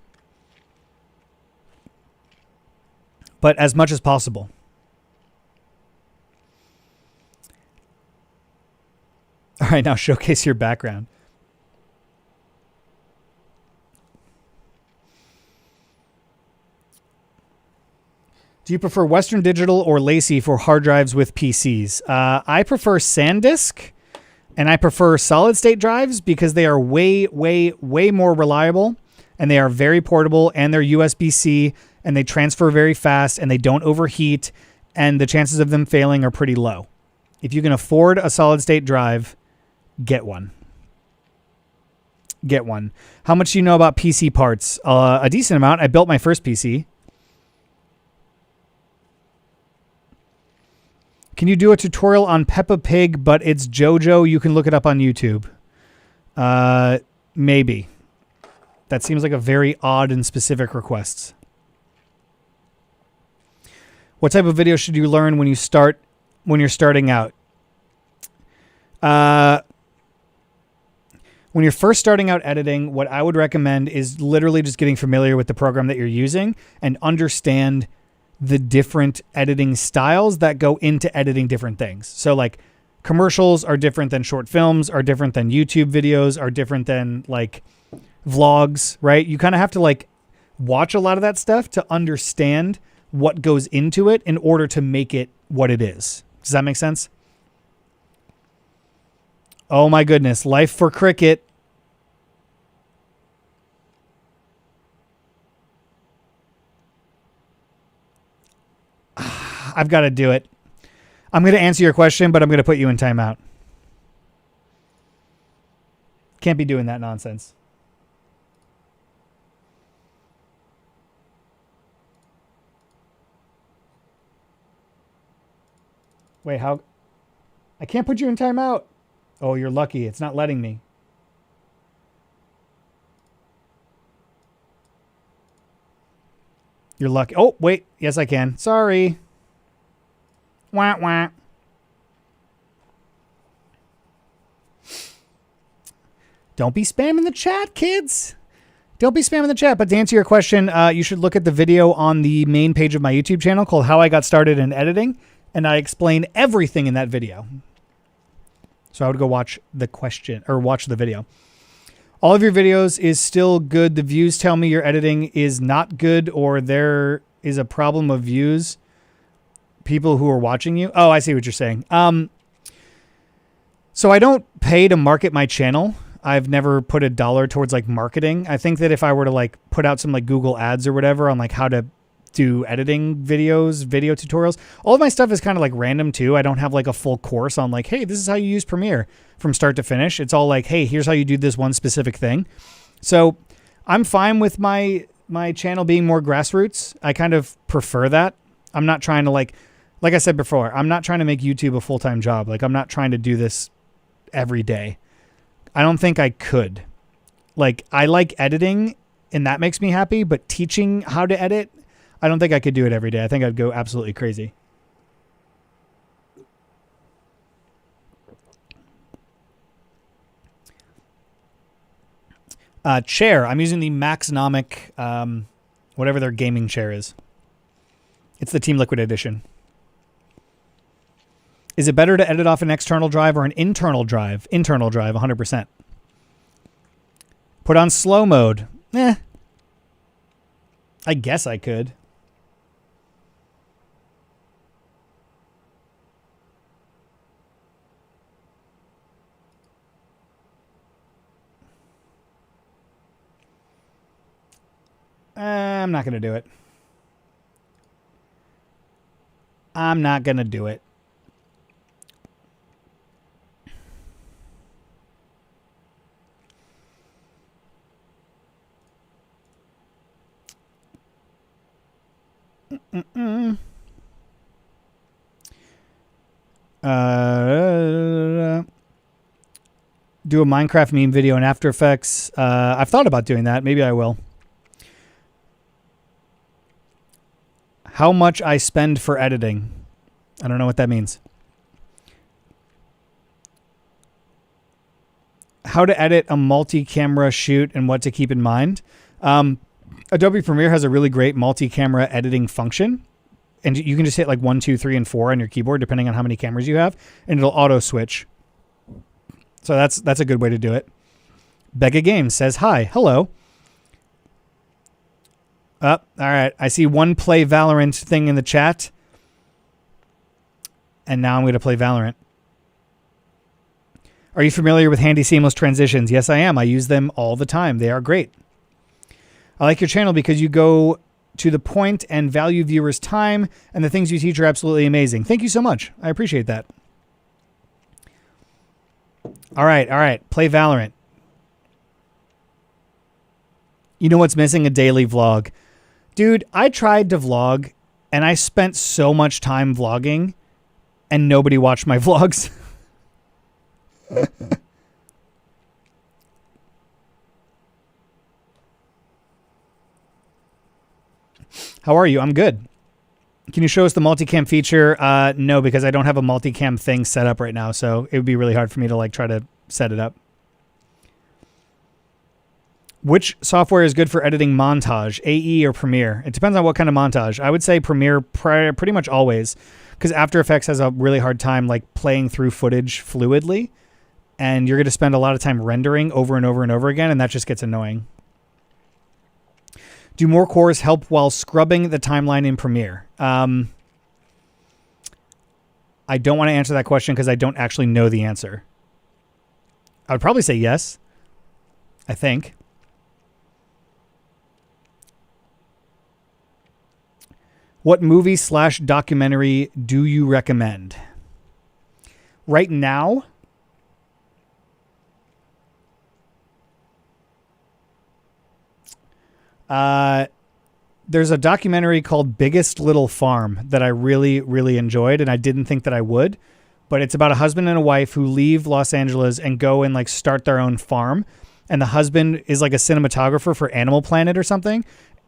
But as much as possible. All right, now showcase your background. Do you prefer Western Digital or Lacey for hard drives with PCs? I prefer SanDisk, and I prefer solid state drives because they are way, way, way more reliable, and they are very portable, and they're USB-C, and they transfer very fast, and they don't overheat, and the chances of them failing are pretty low. If you can afford a solid state drive, get one. Get one. How much do you know about PC parts? A decent amount. I built my first PC. Can you do a tutorial on Peppa Pig, but it's JoJo? You can look it up on YouTube. Maybe. That seems like a very odd and specific request. What type of video should you learn when you're starting out? When you're first starting out editing, what I would recommend is literally just getting familiar with the program that you're using and understand the different editing styles that go into editing different things. So like commercials are different than short films, are different than YouTube videos, are different than like vlogs, right? You kind of have to like watch a lot of that stuff to understand what goes into it in order to make it what it is. Does that make sense? Oh my goodness. Life for Cricket. I've got to do it. I'm going to answer your question, but I'm going to put you in timeout. Can't be doing that nonsense. Wait, how? I can't put you in timeout. Oh, you're lucky. It's not letting me. You're lucky. Oh, wait. Yes, I can. Sorry. Wah, wah. Don't be spamming the chat, kids. Don't be spamming the chat. But to answer your question, you should look at the video on the main page of my YouTube channel called How I Got Started in Editing. And I explain everything in that video. So I would go watch the question or watch the video. All of your videos is still good. The views tell me your editing is not good or there is a problem of views. People who are watching you. Oh, I see what you're saying. So I don't pay to market my channel. I've never put $1 towards like marketing. I think that if I were to like put out some like Google ads or whatever on like how to do editing videos, video tutorials, all of my stuff is kind of like random too. I don't have like a full course on like, hey, this is how you use Premiere from start to finish. It's all like, hey, here's how you do this one specific thing. So I'm fine with my channel being more grassroots. I kind of prefer that. I'm not trying to like I said before, I'm not trying to make YouTube a full-time job. Like I'm not trying to do this every day. I don't think I could. Like I like editing and that makes me happy, but teaching how to edit, I don't think I could do it every day. I think I'd go absolutely crazy. Chair. I'm using the Maxnomic, whatever their gaming chair is. It's the Team Liquid edition. Is it better to edit off an external drive or an internal drive? Internal drive, 100%. Put on slow mode. I guess I could. I'm not going to do it. I'm not going to do it. Do a Minecraft meme video in After Effects. I've thought about doing that. Maybe I will. How much I spend for editing. I don't know what that means. How to edit a multi-camera shoot and what to keep in mind. Adobe Premiere has a really great multi-camera editing function. And you can just hit like 1, 2, 3, and 4 on your keyboard, depending on how many cameras you have. And it'll auto switch. So that's a good way to do it. Bega Games says, hi, hello. All right. I see one play Valorant thing in the chat. And now I'm going to play Valorant. Are you familiar with handy seamless transitions? Yes, I am. I use them all the time. They are great. I like your channel because you go to the point and value viewers' time, and the things you teach are absolutely amazing. Thank you so much. I appreciate that. All right. Play Valorant. You know what's missing? A daily vlog. Dude, I tried to vlog, and I spent so much time vlogging, and nobody watched my vlogs. How are you? I'm good. Can you show us the multicam feature? No, because I don't have a multicam thing set up right now, so it would be really hard for me to try to set it up. Which software is good for editing montage, AE or Premiere? It depends on what kind of montage. I would say Premiere pretty much always, because After Effects has a really hard time playing through footage fluidly, and you're going to spend a lot of time rendering over and over and over again, and that just gets annoying. Do more cores help while scrubbing the timeline in Premiere? I don't want to answer that question because I don't actually know the answer. I would probably say yes. I think. What movie / documentary do you recommend? Right now, there's a documentary called Biggest Little Farm that I really, really enjoyed, and I didn't think that I would. But it's about a husband and a wife who leave Los Angeles and go and start their own farm. And the husband is a cinematographer for Animal Planet or something.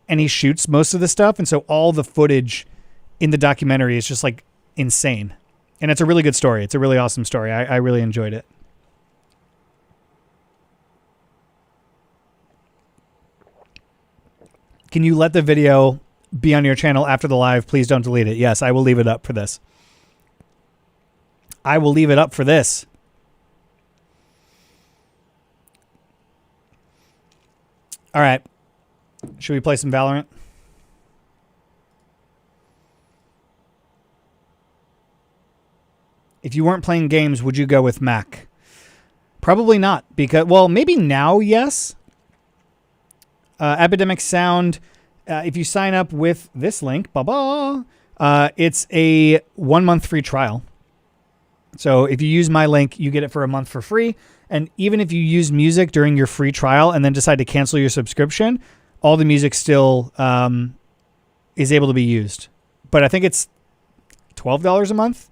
And he shoots most of the stuff. And so all the footage in the documentary is just insane. And it's a really good story. It's a really awesome story. I really enjoyed it. Can you let the video be on your channel after the live? Please don't delete it. Yes, I will leave it up for this. I will leave it up for this. All right. Should we play some Valorant? If you weren't playing games, would you go with Mac? Probably not, because, well, maybe now, yes. Epidemic Sound, if you sign up with this link, it's a 1 month free trial. So if you use my link, you get it for a month for free. And even if you use music during your free trial and then decide to cancel your subscription, all the music still is able to be used. But I think it's $12 a month.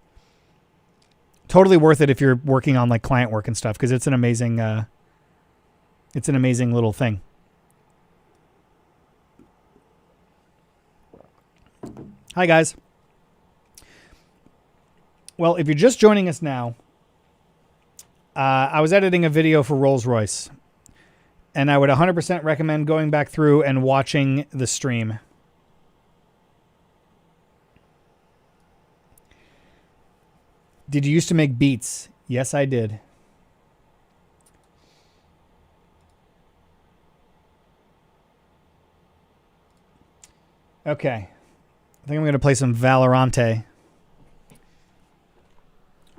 Totally worth it if you're working on client work and stuff, because it's an amazing little thing. Hi, guys. Well, if you're just joining us now, I was editing a video for Rolls Royce, and I would 100% recommend going back through and watching the stream. Did you used to make beats? Yes, I did. Okay. I think I'm going to play some Valorante.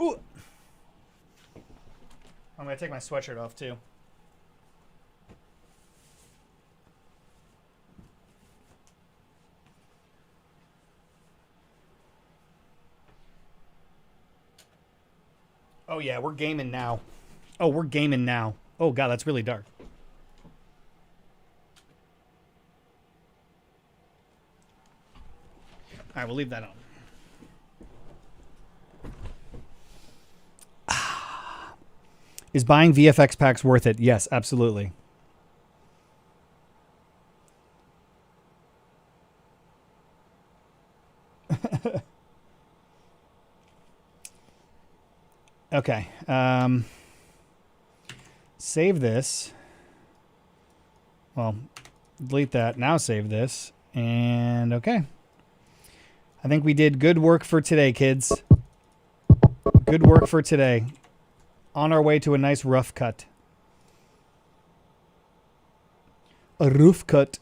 Ooh. I'm going to take my sweatshirt off, too. Oh, yeah, we're gaming now. Oh, we're gaming now. Oh, God, that's really dark. All right, we'll leave that on. Is buying VFX packs worth it? Yes, absolutely. Okay. Save this. Well, delete that. Now save this. And okay. I think we did good work for today, kids. Good work for today. On our way to a nice rough cut. A roof cut.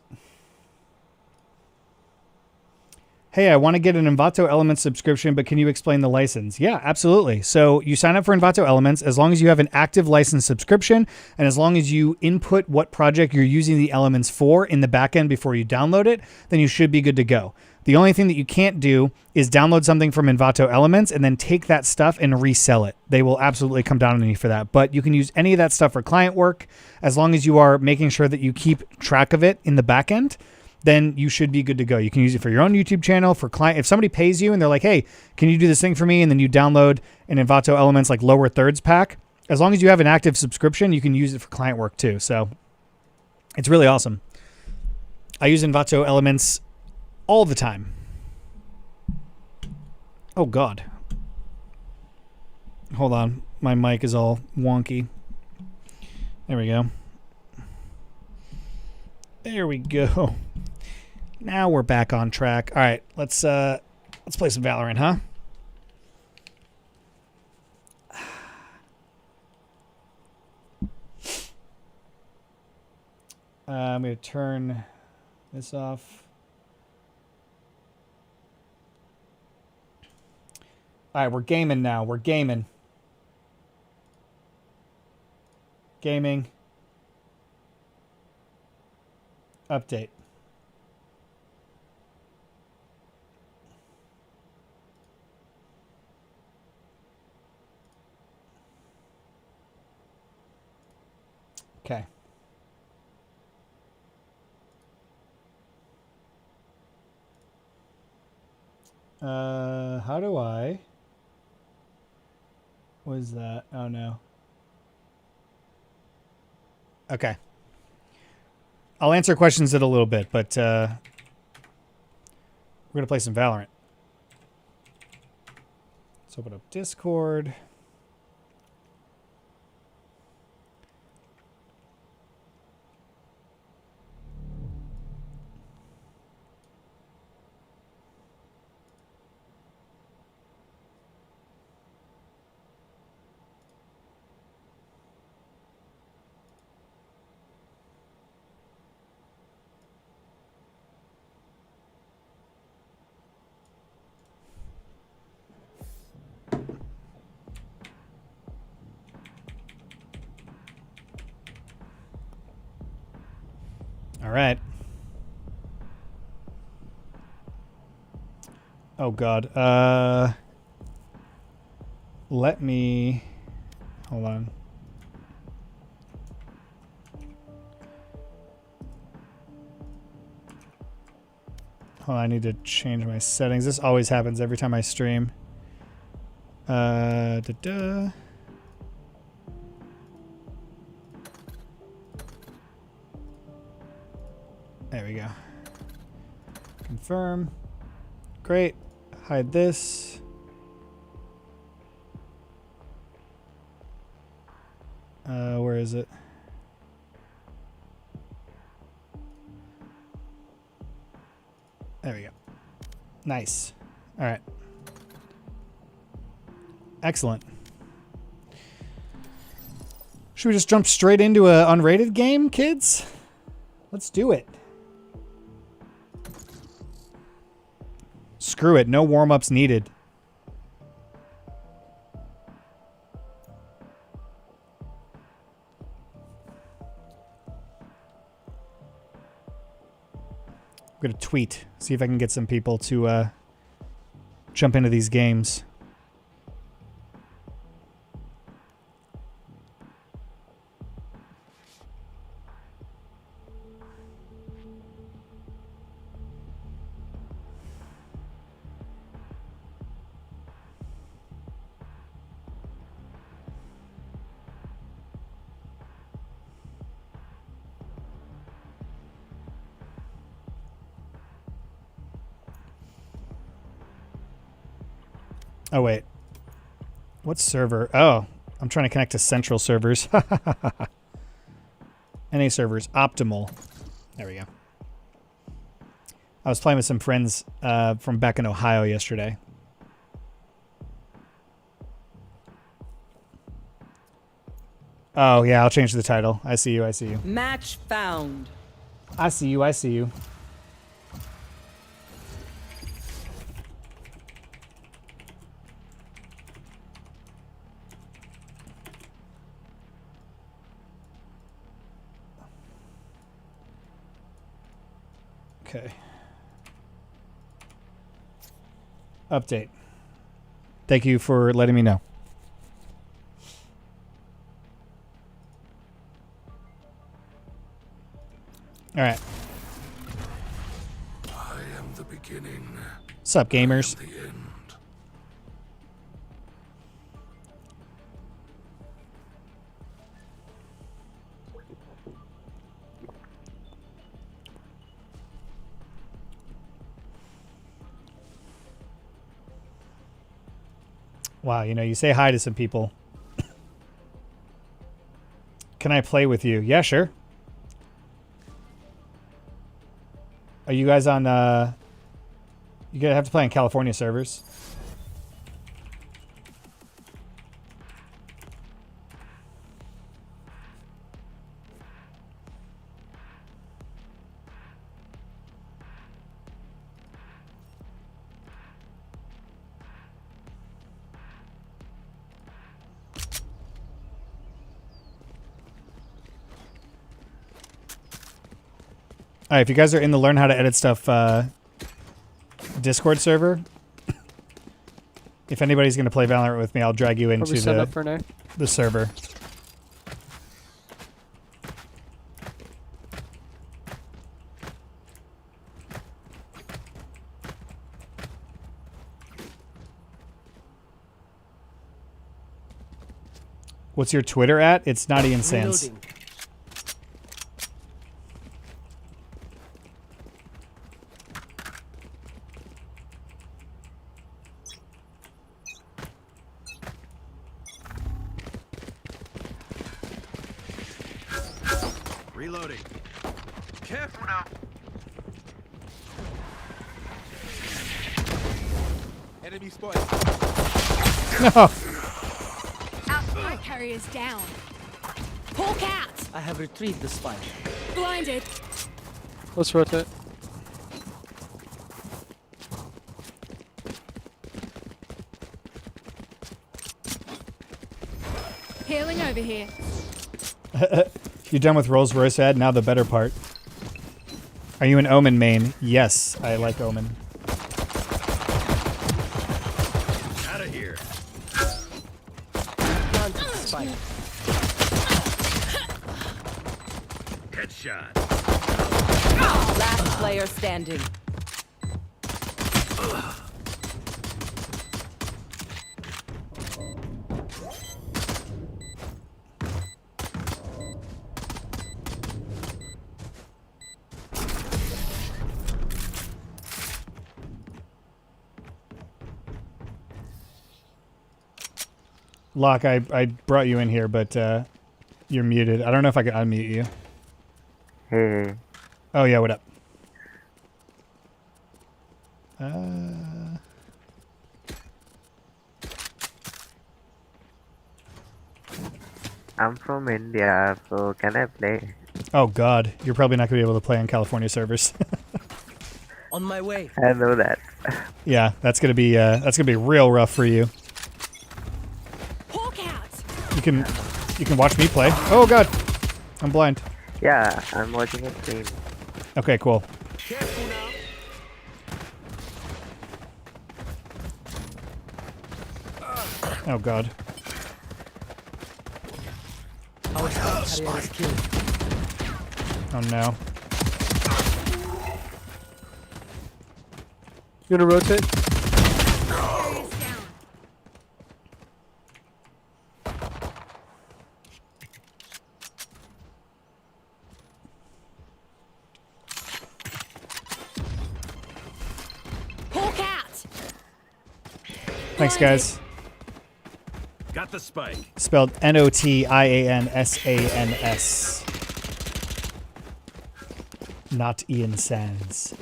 Hey, I want to get an Envato Elements subscription, but can you explain the license? Yeah, absolutely. So you sign up for Envato Elements as long as you have an active license subscription, and as long as you input what project you're using the elements for in the backend before you download it, then you should be good to go. The only thing that you can't do is download something from Envato Elements and then take that stuff and resell it. They will absolutely come down on you for that. But you can use any of that stuff for client work as long as you are making sure that you keep track of it in the backend. Then you should be good to go. You can use it for your own YouTube channel, for client. If somebody pays you and they're like, hey, can you do this thing for me? And then you download an Envato Elements like lower thirds pack. As long as you have an active subscription, you can use it for client work too. So it's really awesome. I use Envato Elements all the time. Oh God. Hold on. My mic is all wonky. There we go. There we go. Now we're back on track. All right, let's play some Valorant, huh? I'm gonna turn this off. All right, we're gaming now. We're gaming. Gaming. Update. Okay. How do I? What is that? Oh no. Okay. I'll answer questions in a little bit, but we're going to play some Valorant. Let's open up Discord. All right. Oh God. Let me. Hold on. Hold on, I need to change my settings. This always happens every time I stream. Da-da. There we go. Confirm. Great. Hide this. Where is it? There we go. Nice. All right. Excellent. Should we just jump straight into an unrated game, kids? Let's do it. Screw it. No warm-ups needed. I'm going to tweet. See if I can get some people to jump into these games. Oh, wait. What server? Oh, I'm trying to connect to central servers. NA servers. Optimal. There we go. I was playing with some friends from back in Ohio yesterday. Oh, yeah, I'll change the title. I see you, I see you. Match found. I see you, I see you. Okay. Update. Thank you for letting me know. All right. I am the beginning. What's up, gamers? The end. Wow, you know, you say hi to some people. Can I play with you? Yeah, sure. Are you guys on, you're gonna have to play on California servers. All right, if you guys are in the learn how to edit stuff Discord server, if anybody's going to play Valorant with me, I'll drag you into the server. What's your Twitter at? It's not Ian Sands. Reloading. Reloading. Careful now. Enemy spotted. No. Our spy carrier's down. Hawk out! I have retrieved the spy. Blinded. Let's rotate. Healing over here. You done with Rolls Royce ad? Now the better part. Are you an Omen main? Yes, I like Omen. Out of here. Planted the spy. Headshot. Last player standing. Locke, I brought you in here, but you're muted. I don't know if I can unmute you. Hey. Oh, yeah, what up? I'm from India, so can I play? Oh, God. You're probably not going to be able to play on California servers. On my way. I know that. Yeah, that's gonna be real rough for you. Hawk out! You can watch me play. Oh God, I'm blind. Yeah, I'm watching a stream. Okay, cool. Careful now. Oh God. Our spy carrier is killed. Oh no. You gonna rotate? Carrier's down. Hawk out! Thanks, guys. Got the spike. Spelled Notiansans. Not Ian Sands.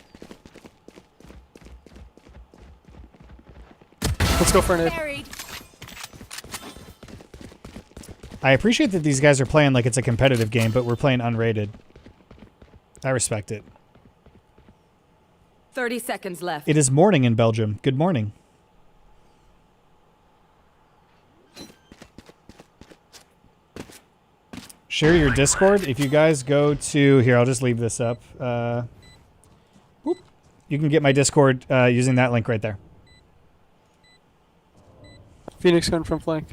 Let's go for an A. Buried. I appreciate that these guys are playing like it's a competitive game, but we're playing unrated. I respect it. 30 seconds left. It is morning in Belgium. Good morning. Share your Discord. If you guys go to... Here, I'll just leave this up. You can get my Discord using that link right there. Phoenix gun from flank.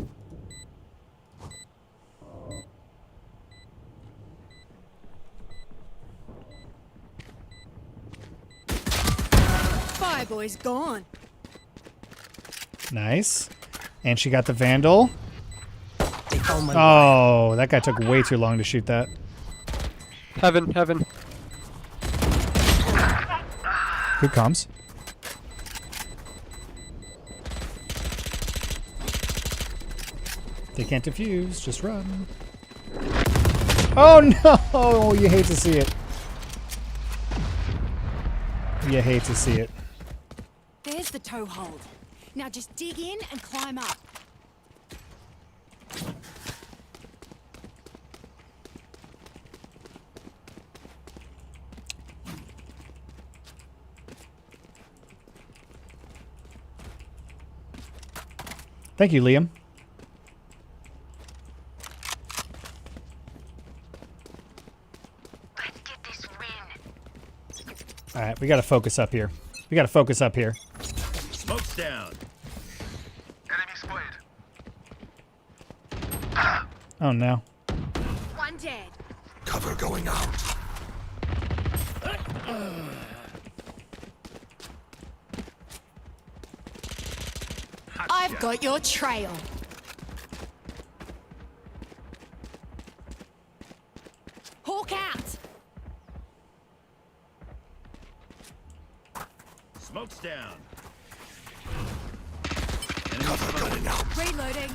Fireboy's gone. Nice. And she got the Vandal. They found my Oh, that guy took way too long to shoot that. Heaven, heaven. Good comms. They can't defuse, just run. Oh no! You hate to see it. You hate to see it. There's the toe hold. Now just dig in and climb up. Thank you, Liam. Let's get this win. Alright, we gotta focus up here. We gotta focus up here. Smoke's down. Enemy spotted. Oh no. One dead. Cover going out. I've got your trail. Hawk out. Smoke's down. Cover going out. Reloading.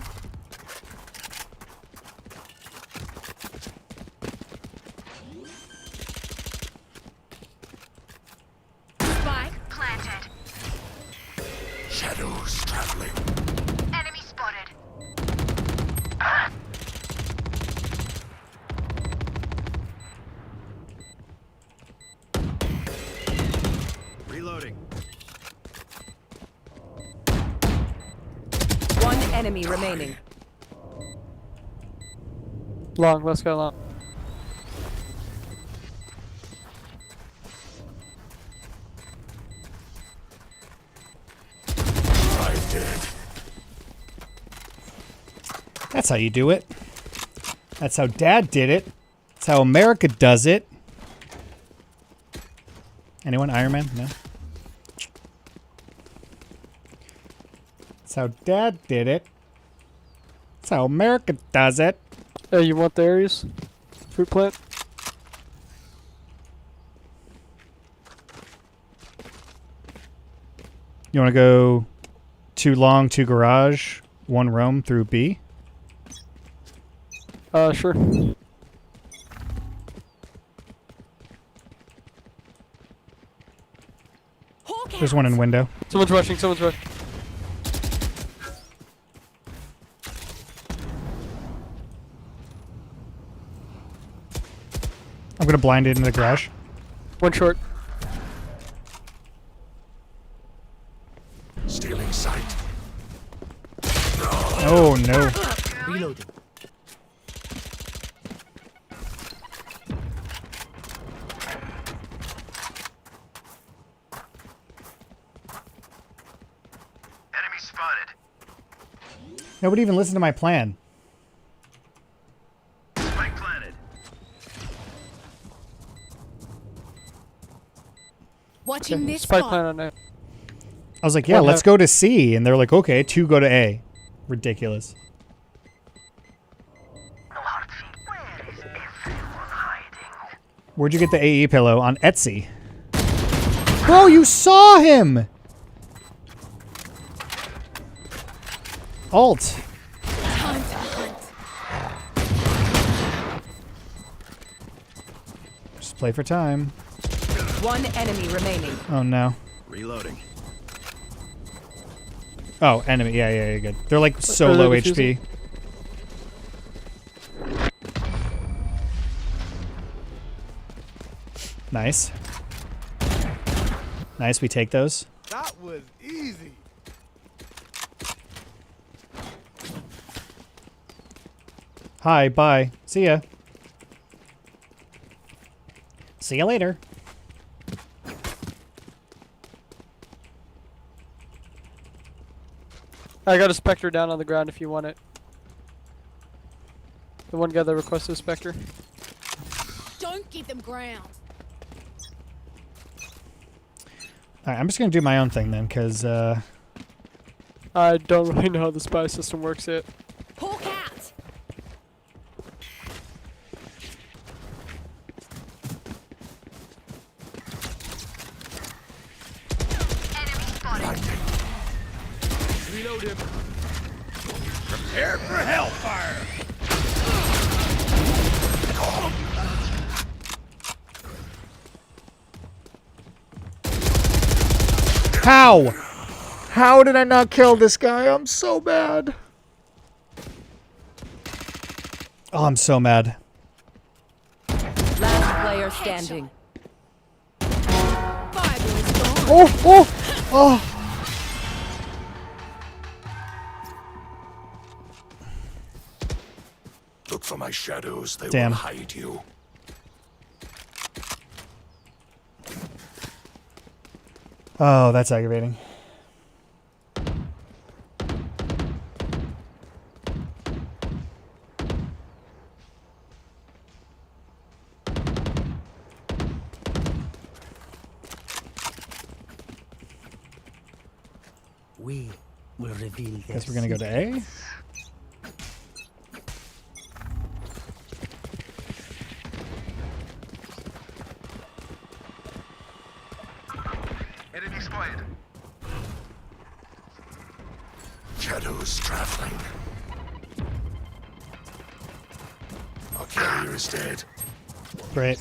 Spike Planted. Shadows traveling. Enemy spotted. Reloading. One enemy remaining. Long, let's go long. That's how you do it. That's how Dad did it. That's how America does it. Anyone? Iron Man? No? That's how Dad did it. That's how America does it. Hey, you want the Ares? Fruit plant? You want to go 2 long, 2 garage, 1 roam through B? Sure. Hawk out. There's one in window. Someone's rushing, someone's rushing. I'm going to blind it in the garage. One short. Stealing sight. Oh, no. reloading. Enemy spotted. Nobody even listened to my plan. Spike planted. Watching this Spike spot. plant on A. I was like, yeah, One let's half. go to C. And they're like, okay, 2 go to A. Ridiculous. Where'd you get the AE pillow? On Etsy. Bro, you saw him! Alt. Time to hunt. Just play for time. One enemy remaining. Oh, no. Reloading. Oh, enemy. Yeah, yeah, good. They're like so Are they low defusing? HP. Nice. Nice, we take those. That was easy. Hi, bye. See ya. See ya later. I got a Spectre down on the ground if you want it. The one guy that requested a Spectre. Don't give them ground. Alright, I'm just gonna do my own thing then, because I don't really know how the spy system works yet. Hawk out. Reload him. Prepare for hellfire. how? How did I not kill this guy? I'm so mad. Oh, I'm so mad. Last player standing. Fibers gone. Oh, oh, oh. Look for my shadows. They Damn. will hide you. Oh, that's aggravating. We will reveal this. Guess we're gonna go to A. Enemy spotted. Shadows traveling. Our carrier is dead. Great.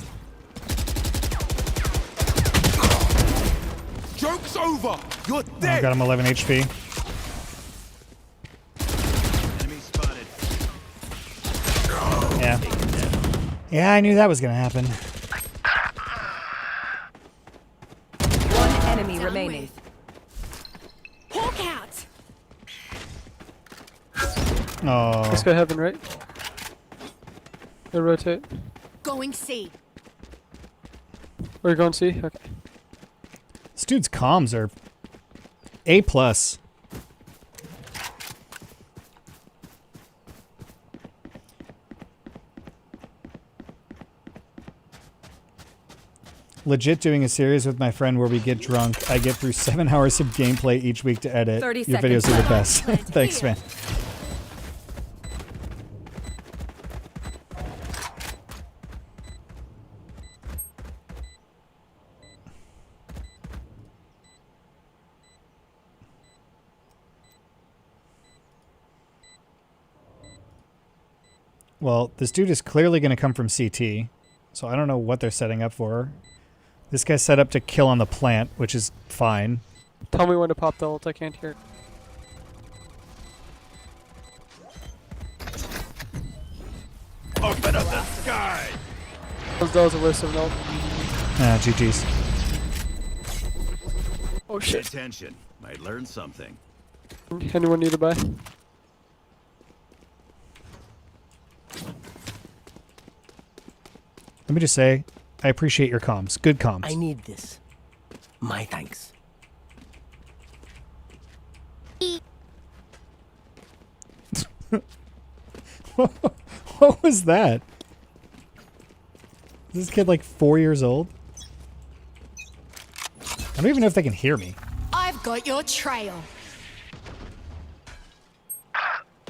Joke's over. You're Oh, dead. got him 11 HP. Enemy spotted. Yeah. Yeah, I knew that was gonna happen. One enemy remaining. Hawk out. Oh. Let's go heaven, right? They rotate. Going C. Or you going C? Okay. This dude's comms are A+. Legit doing a series with my friend where we get drunk. I get through 7 hours of gameplay each week to edit. 30 Your videos seconds are the best. Thanks, man. Well, this dude is clearly going to come from CT, so I don't know what they're setting up for. This guy's set up to kill on the plant, which is fine. Tell me when to pop the ult. I can't hear. Open up the sky. That was a waste of an ult. Ah, GG's. Oh Pay shit. attention. Might learn something. Anyone need to buy? Let me just say, I appreciate your comms. Good comms. I need this. My thanks. What was that? Is this kid like 4 years old? I don't even know if they can hear me. I've got your trail.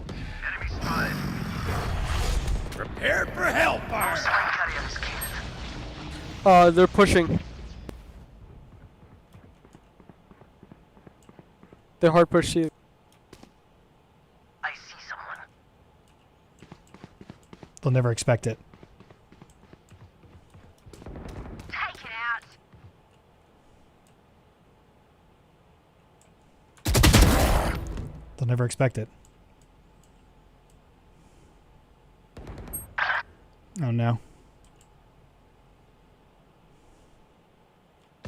Enemy spotted. Prepare for hellfire. They're pushing. They hard push C. I see someone. They'll never expect it. Take it out. They'll never expect it. Oh no.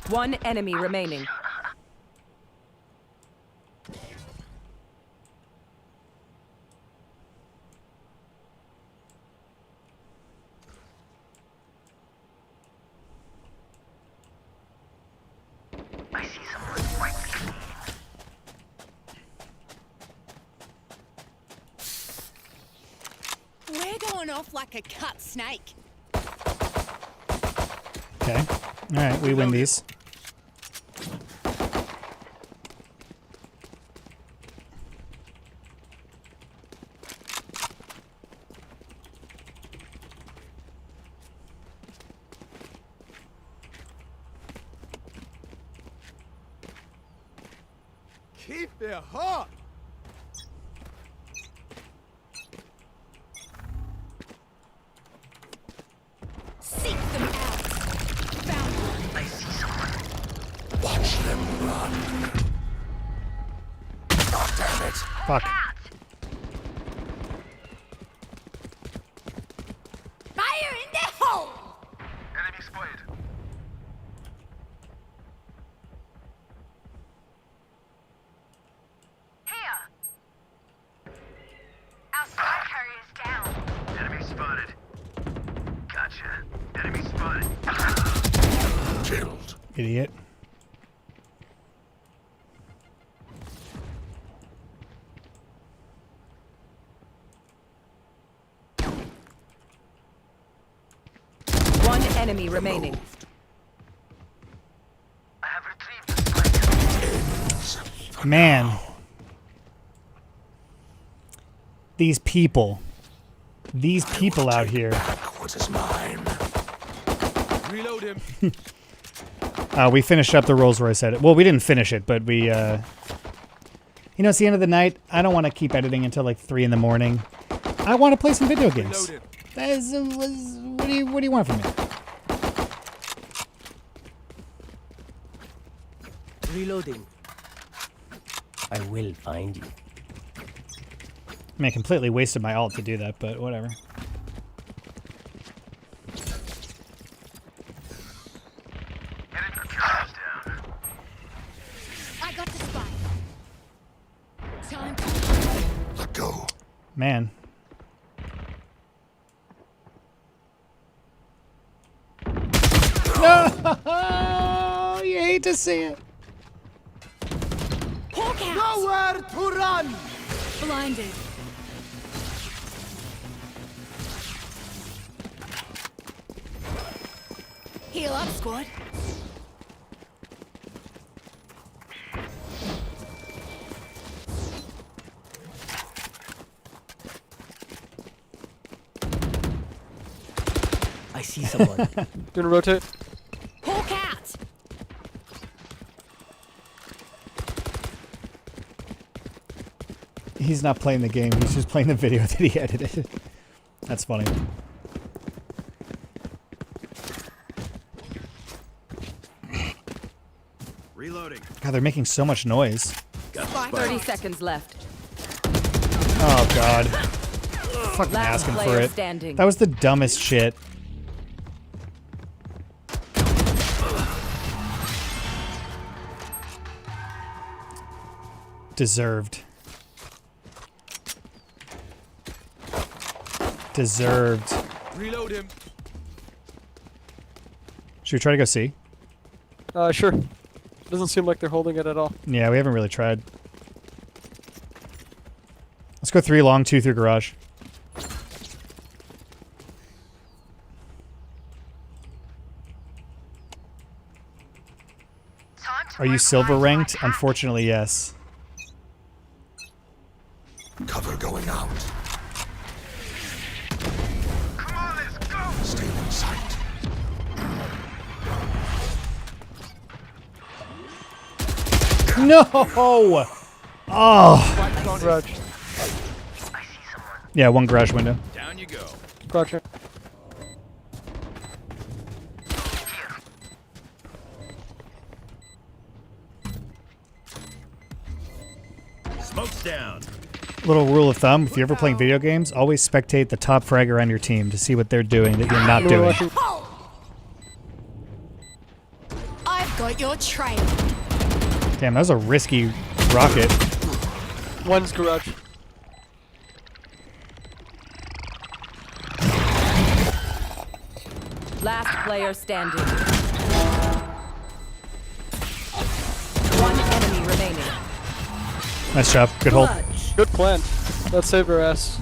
One enemy remaining. I see someone right behind me. We're going off like a cut snake. Okay. All right, we win these. Keep it hot. Seek them out. Found one. I see someone. Watch them run. Oh, damn it. Fuck. Fire in the hole! Enemy spotted. Here! Our spy carrier's down. Enemy spotted. Gotcha. Enemy spotted. Killed. Idiot. One enemy remaining. I have retrieved the spike. Man. These people. These people out here. What is mine? Reload him. We finished up the Rolls Royce edit. Well, we didn't finish it, but we, you know, it's the end of the night. I don't want to keep editing until like 3 in the morning. I want to play some video games. That is, what do you want from me? Reloading. I will find you. I mean, I completely wasted my ult to do that, but whatever. I got the spy. Time. Let go. Man. No! You hate to see it. Hawk out! Nowhere to run. Blinded. Heal up, squad. I see someone. Gonna rotate. Hawk out! He's not playing the game. He's just playing the video that he edited. That's funny. Reloading. God, they're making so much noise. Got the 30 spike. seconds left. Oh, God. Fucking Last asking for player it. standing. That was the dumbest shit. Deserved. Deserved. Reload him. Should we try to go see? Sure. Doesn't seem like they're holding it at all. Yeah, we haven't really tried. Let's go 3 long, 2 through garage. Are you silver ranked? Unfortunately, yes. Cover going out. Come on, let's go. Stay in sight. No! Oh! Garage. Yeah, 1 garage window. Down you go. Roger. Smoke's down. Little rule of thumb, if you're ever playing video games, always spectate the top fragger on your team to see what they're doing that you're not doing. I've got your trail. Damn, that was a risky rocket. One's garage. Last player standing. One enemy remaining. Nice job. Good hold. Good plan. That saved our ass.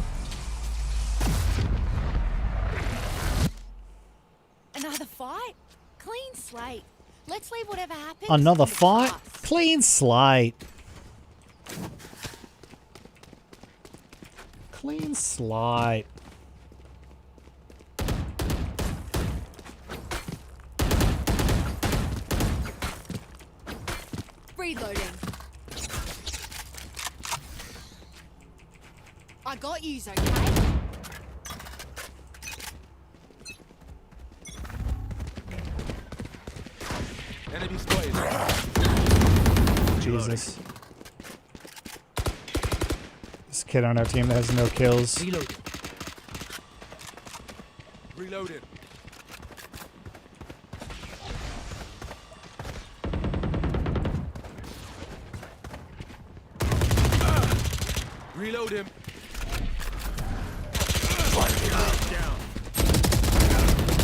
Another fight? Clean slate. Let's leave whatever happens. Another in the fight? past. Clean slate. Clean slate. Reloading. I got yous, okay? Enemy spotted. Jesus. This kid on our team that has no kills. Reloading. Reloading. Reload him.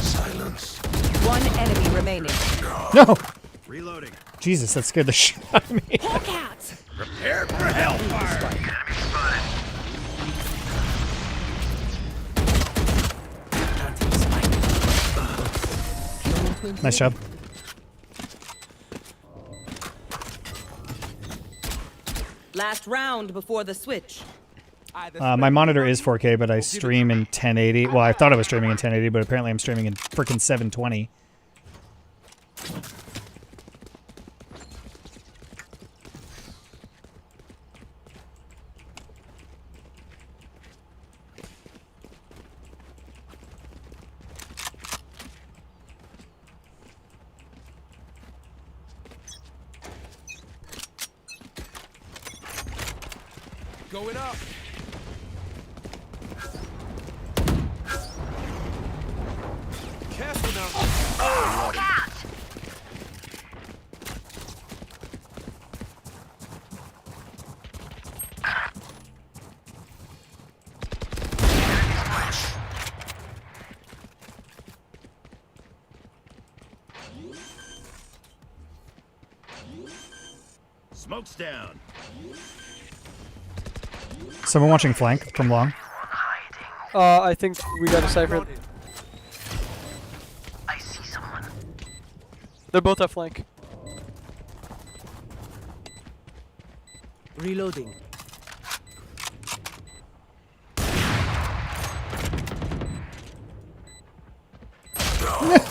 Silence. One enemy remaining. No! Reloading. Jesus, that scared the shit out of me. Hawk out! Prepared for hellfire. Nice job. Last round before the switch. My monitor is 4K, but I stream in 1080. Well, I thought I was streaming in 1080, but apparently I'm streaming in frickin' 720. Going up. Careful now. Oh, Smoke's down. Someone watching flank from long. I think we got a cipher. I see someone. They're both at flank. Reloading.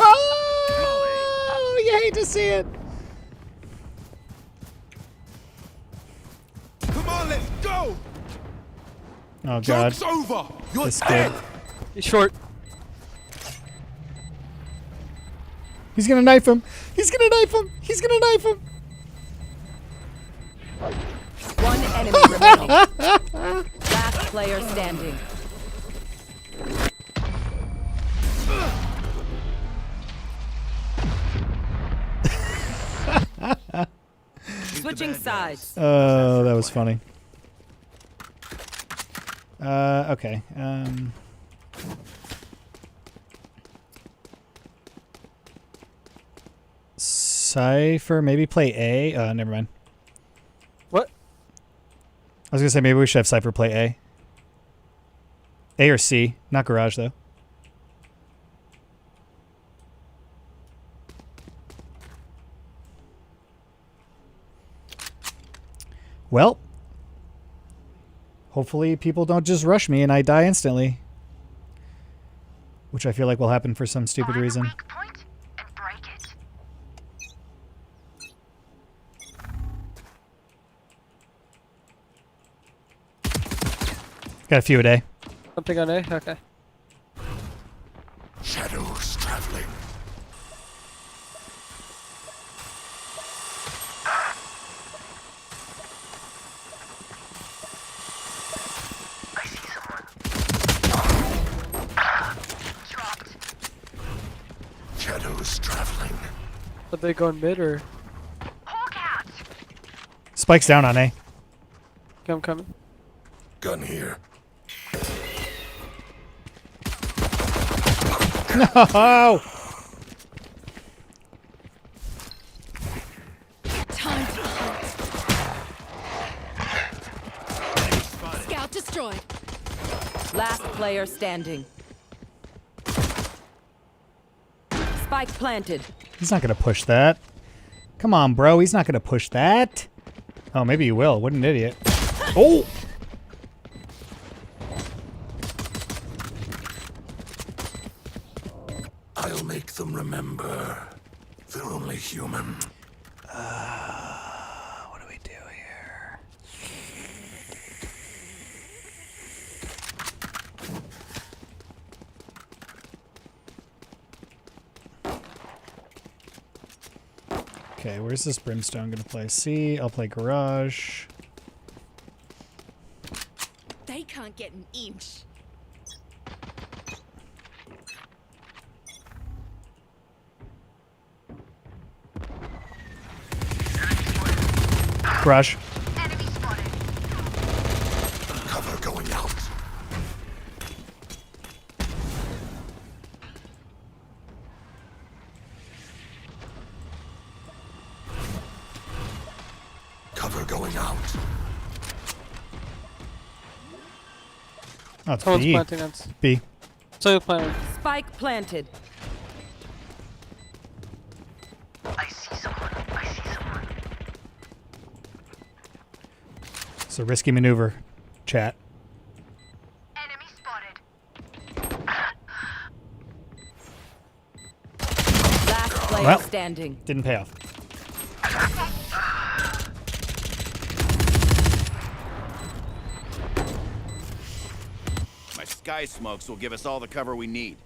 Oh, you hate to see it. Come on, let's go. Oh, God. Joke's over. You're This dead. kid. He's short. He's gonna knife him. He's gonna knife him. He's gonna knife him. One enemy remaining. Last player standing. Switching sides. Oh, that was funny. Okay. Cypher, maybe play A. Never mind. What? I was gonna say maybe we should have Cypher play A. A or C, not garage though. Well, hopefully people don't just rush me and I die instantly. Which I feel like will happen for some stupid reason. Got a few a day. Something on A? Okay. Shadows traveling. I see someone. Dropped. Shadows traveling. Are they going mid or? Hawk out. Spike's down on A. Okay, I'm coming. Gun here. No! Time to hunt. Scout destroyed. Last player standing. Spike planted. He's not gonna push that. Come on, bro. He's not gonna push that. Oh, maybe he will. What an idiot. Oh! I'll make them remember. They're only human. What do we do here? Okay, where's this brimstone gonna play? C, I'll play garage. They can't get an inch. Garage. Cover going out. Cover going out. Oh, it's Someone's B. planting us. B. So planting. Spike planted. It's a risky maneuver. Chat. Enemy spotted. Last player Well. standing. Didn't pay off. My sky smokes will give us all the cover we need.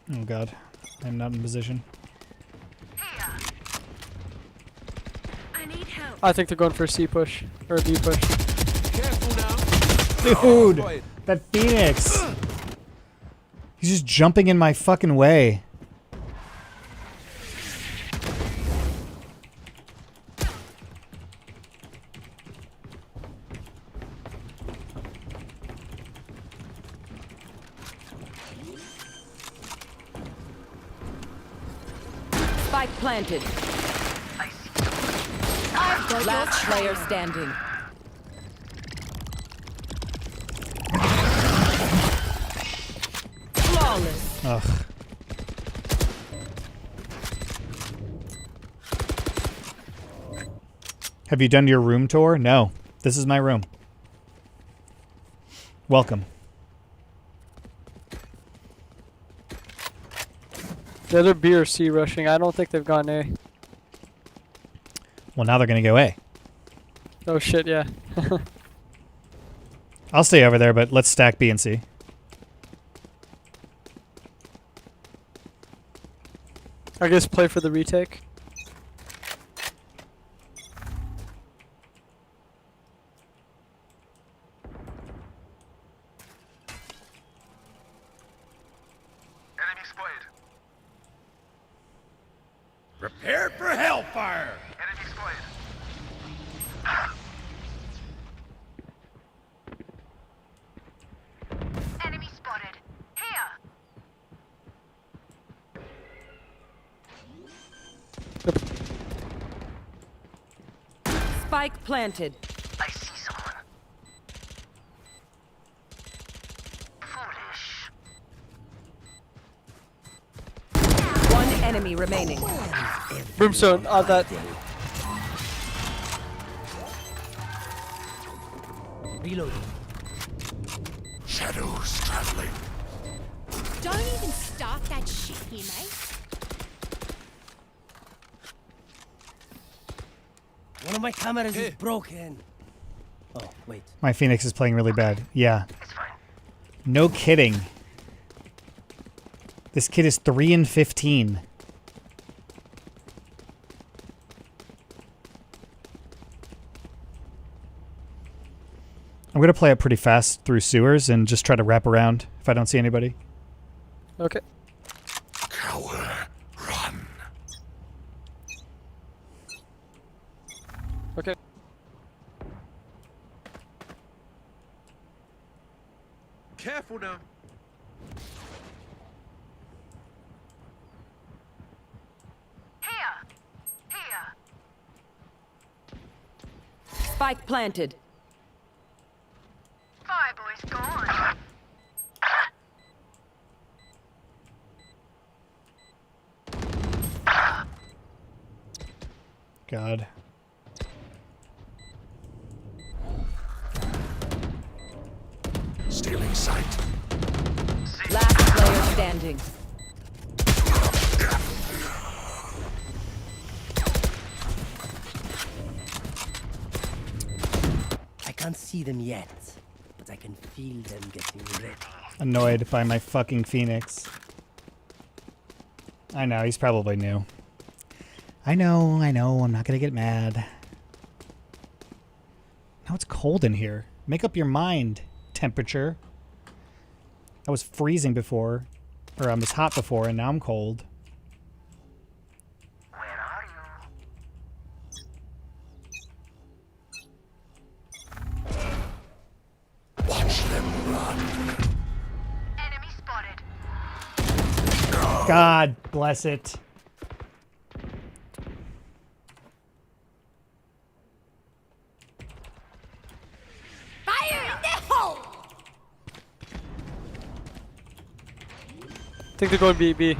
Oh god. I'm not in position. I need help. I think they're going for a C push or a B push. Dude! That Phoenix! He's just jumping in my fucking way. Spike planted. Last player standing. Flawless. Ugh. Have you done your room tour? No. This is my room. Welcome. The other B or C rushing. I don't think they've gone A. Well, now they're gonna go A. Oh shit, yeah. I'll stay over there, but let's stack B and C. I guess play for the retake. Enemy spotted. Prepare for hellfire! Enemy spotted. Enemy spotted. Here. Spike planted. I see someone. Foolish. One enemy remaining. Brimstone, that. Reloading. Shadows traveling. Don't even start that shit here, mate. One of my cameras is broken. Oh, wait. My Phoenix is playing really bad. Yeah. No kidding. This kid is 3 and 15. I'm gonna play it pretty fast through sewers and just try to wrap around if I don't see anybody. Okay. Cower. Run. Okay. Careful now. Spike planted. Fireboy's gone. God. Stealing sight. Last player standing. I can't see them yet, but I can feel them getting ready. Annoyed by my fucking Phoenix. I know, he's probably new. I know, I'm not gonna get mad. Now it's cold in here. Make up your mind, temperature. I was freezing before, or I was hot before, and now I'm cold. Where are you? Watch them run. Enemy spotted. God bless it. Fire in the hole! I think they're going B.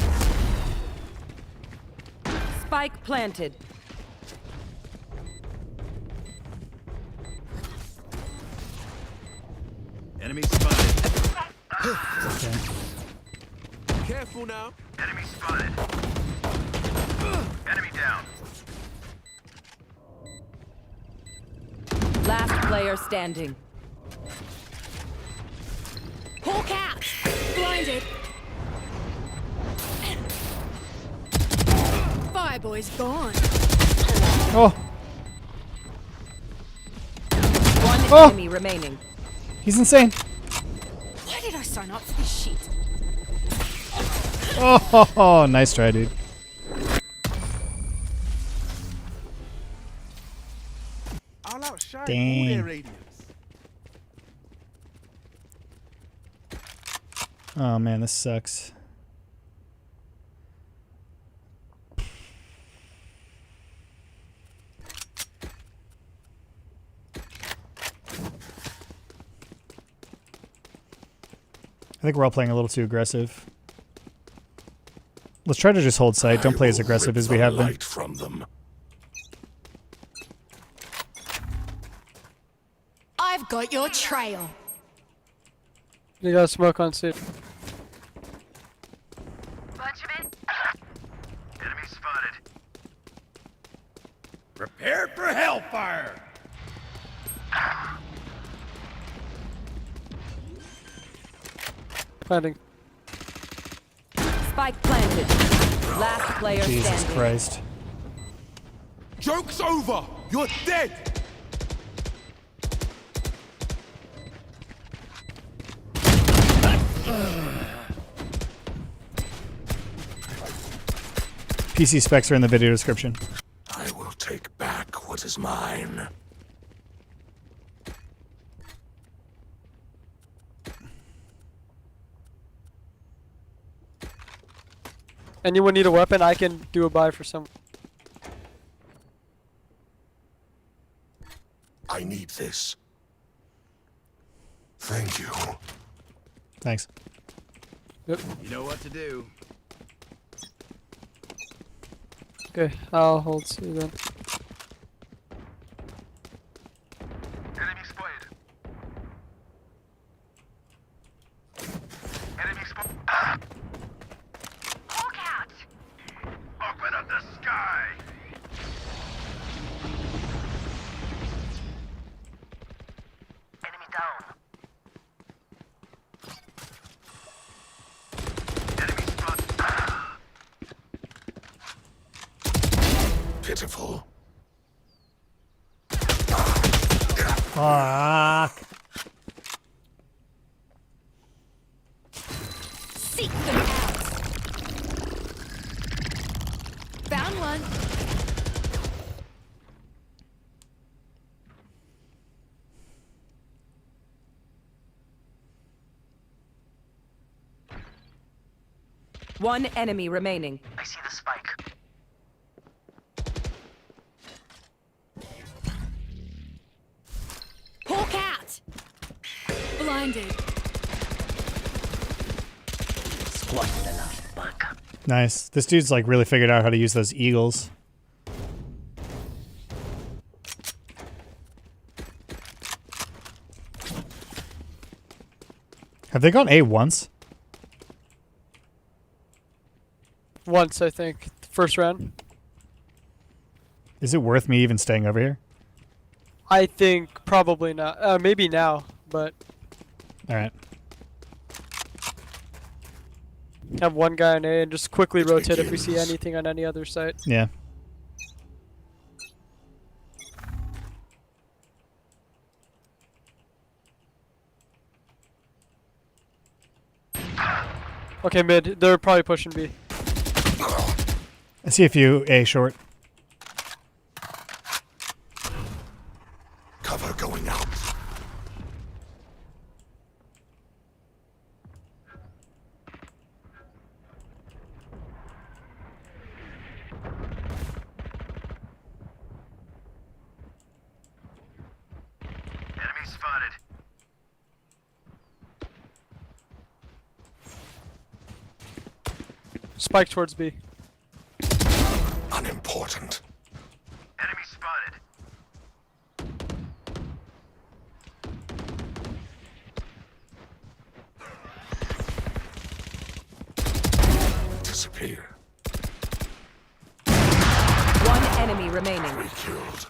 Spike planted. Enemy spotted. Okay. Careful now. Enemy spotted. Enemy down. Last player standing. Hawk out! Blinded! Fireboy's gone. Oh, One enemy remaining. he's insane. Why did I sign up for this shit? Oh, nice try, dude. I'll outshine all Dang. their radiance. Oh man, this sucks. I think we're all playing a little too aggressive. Let's try to just hold sight. Don't play as aggressive as we have been. From them. I've got your trail. They got smoke on C. Bunch of it. Enemy spotted. Prepare for hellfire. Planting. Spike planted. Last player Jesus standing. Christ. Joke's over. You're dead. PC specs are in the video description. I will take back what is mine. Anyone need a weapon? I can do a buy for some. I need this. Thank you. Thanks. Yep. You know what to do. Okay, I'll hold C then. Enemy spotted. Enemy spotted. Hawk out. Open up the sky. Enemy down. Enemy spotted. Pitiful. Fuck. Seek them out. Found one. One enemy remaining. I see the spike. Hawk out! Blinded. Squatted enough, buck. Nice. This dude's like really figured out how to use those eagles. Have they gone A once? Once, I think. First round. Is it worth me even staying over here? I think probably not. Maybe now, but All right. have one guy on A and just quickly rotate if we see anything on any other site. Yeah. Okay, mid. They're probably pushing B. I see a few A short. Cover going out. Enemy spotted. Spike towards B. Unimportant. Enemy spotted. Disappear. One enemy remaining. Killed.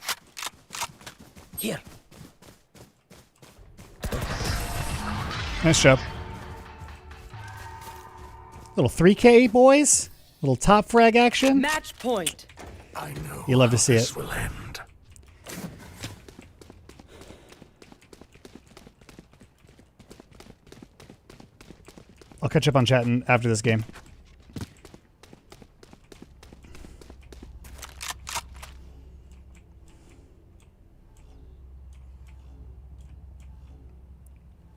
Here. Nice job. Little 3K, boys. Little top frag action. Match point. I know. You love to how see this it. will end. I'll catch up on chatting after this game.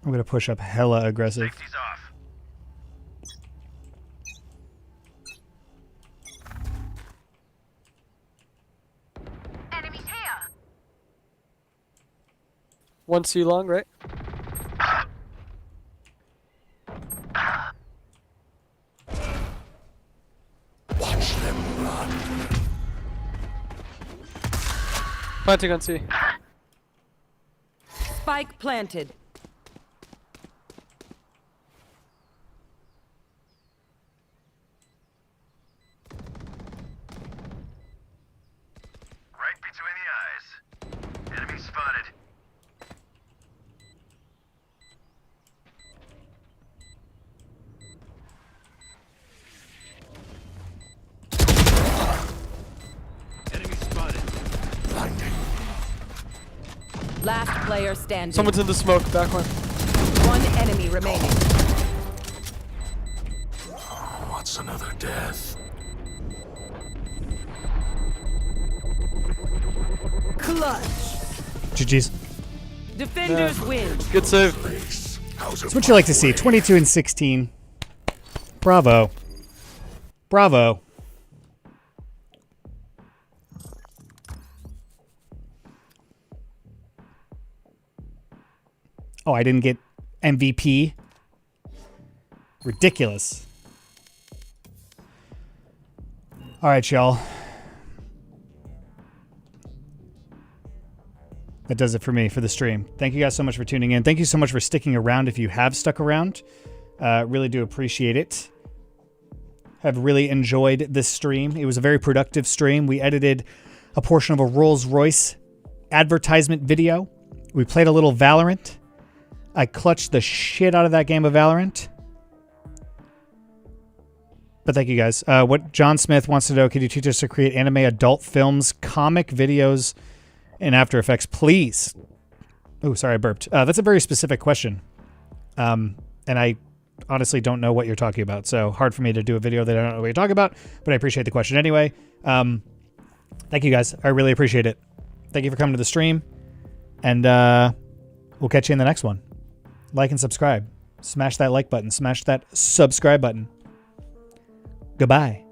I'm gonna push up hella aggressive. Safety's off. Enemies here! One C long, right? Watch them run. Planting on C. Spike planted. Right between the eyes. Enemy spotted. Enemy spotted. Blinding. Last player standing. Someone's in the smoke. Back one. One enemy remaining. What's another death? Clutch. GG's. Defenders win. Good save. Place. How's That's what you like to see. 22 and 16. Bravo. Bravo. Oh, I didn't get MVP. Ridiculous. All right, y'all. That does it for me for the stream. Thank you guys so much for tuning in. Thank you so much for sticking around if you have stuck around. Really do appreciate it. Have really enjoyed this stream. It was a very productive stream. We edited a portion of a Rolls Royce advertisement video. We played a little Valorant. I clutched the shit out of that game of Valorant. But thank you guys. What John Smith wants to know, could you teach us to create anime adult films, comic videos in After Effects, please? Oh, sorry, I burped. That's a very specific question. And I honestly don't know what you're talking about. So hard for me to do a video that I don't know what you're talking about, but I appreciate the question anyway. Thank you guys. I really appreciate it. Thank you for coming to the stream. And we'll catch you in the next one. Like and subscribe. Smash that like button. Smash that subscribe button. Goodbye.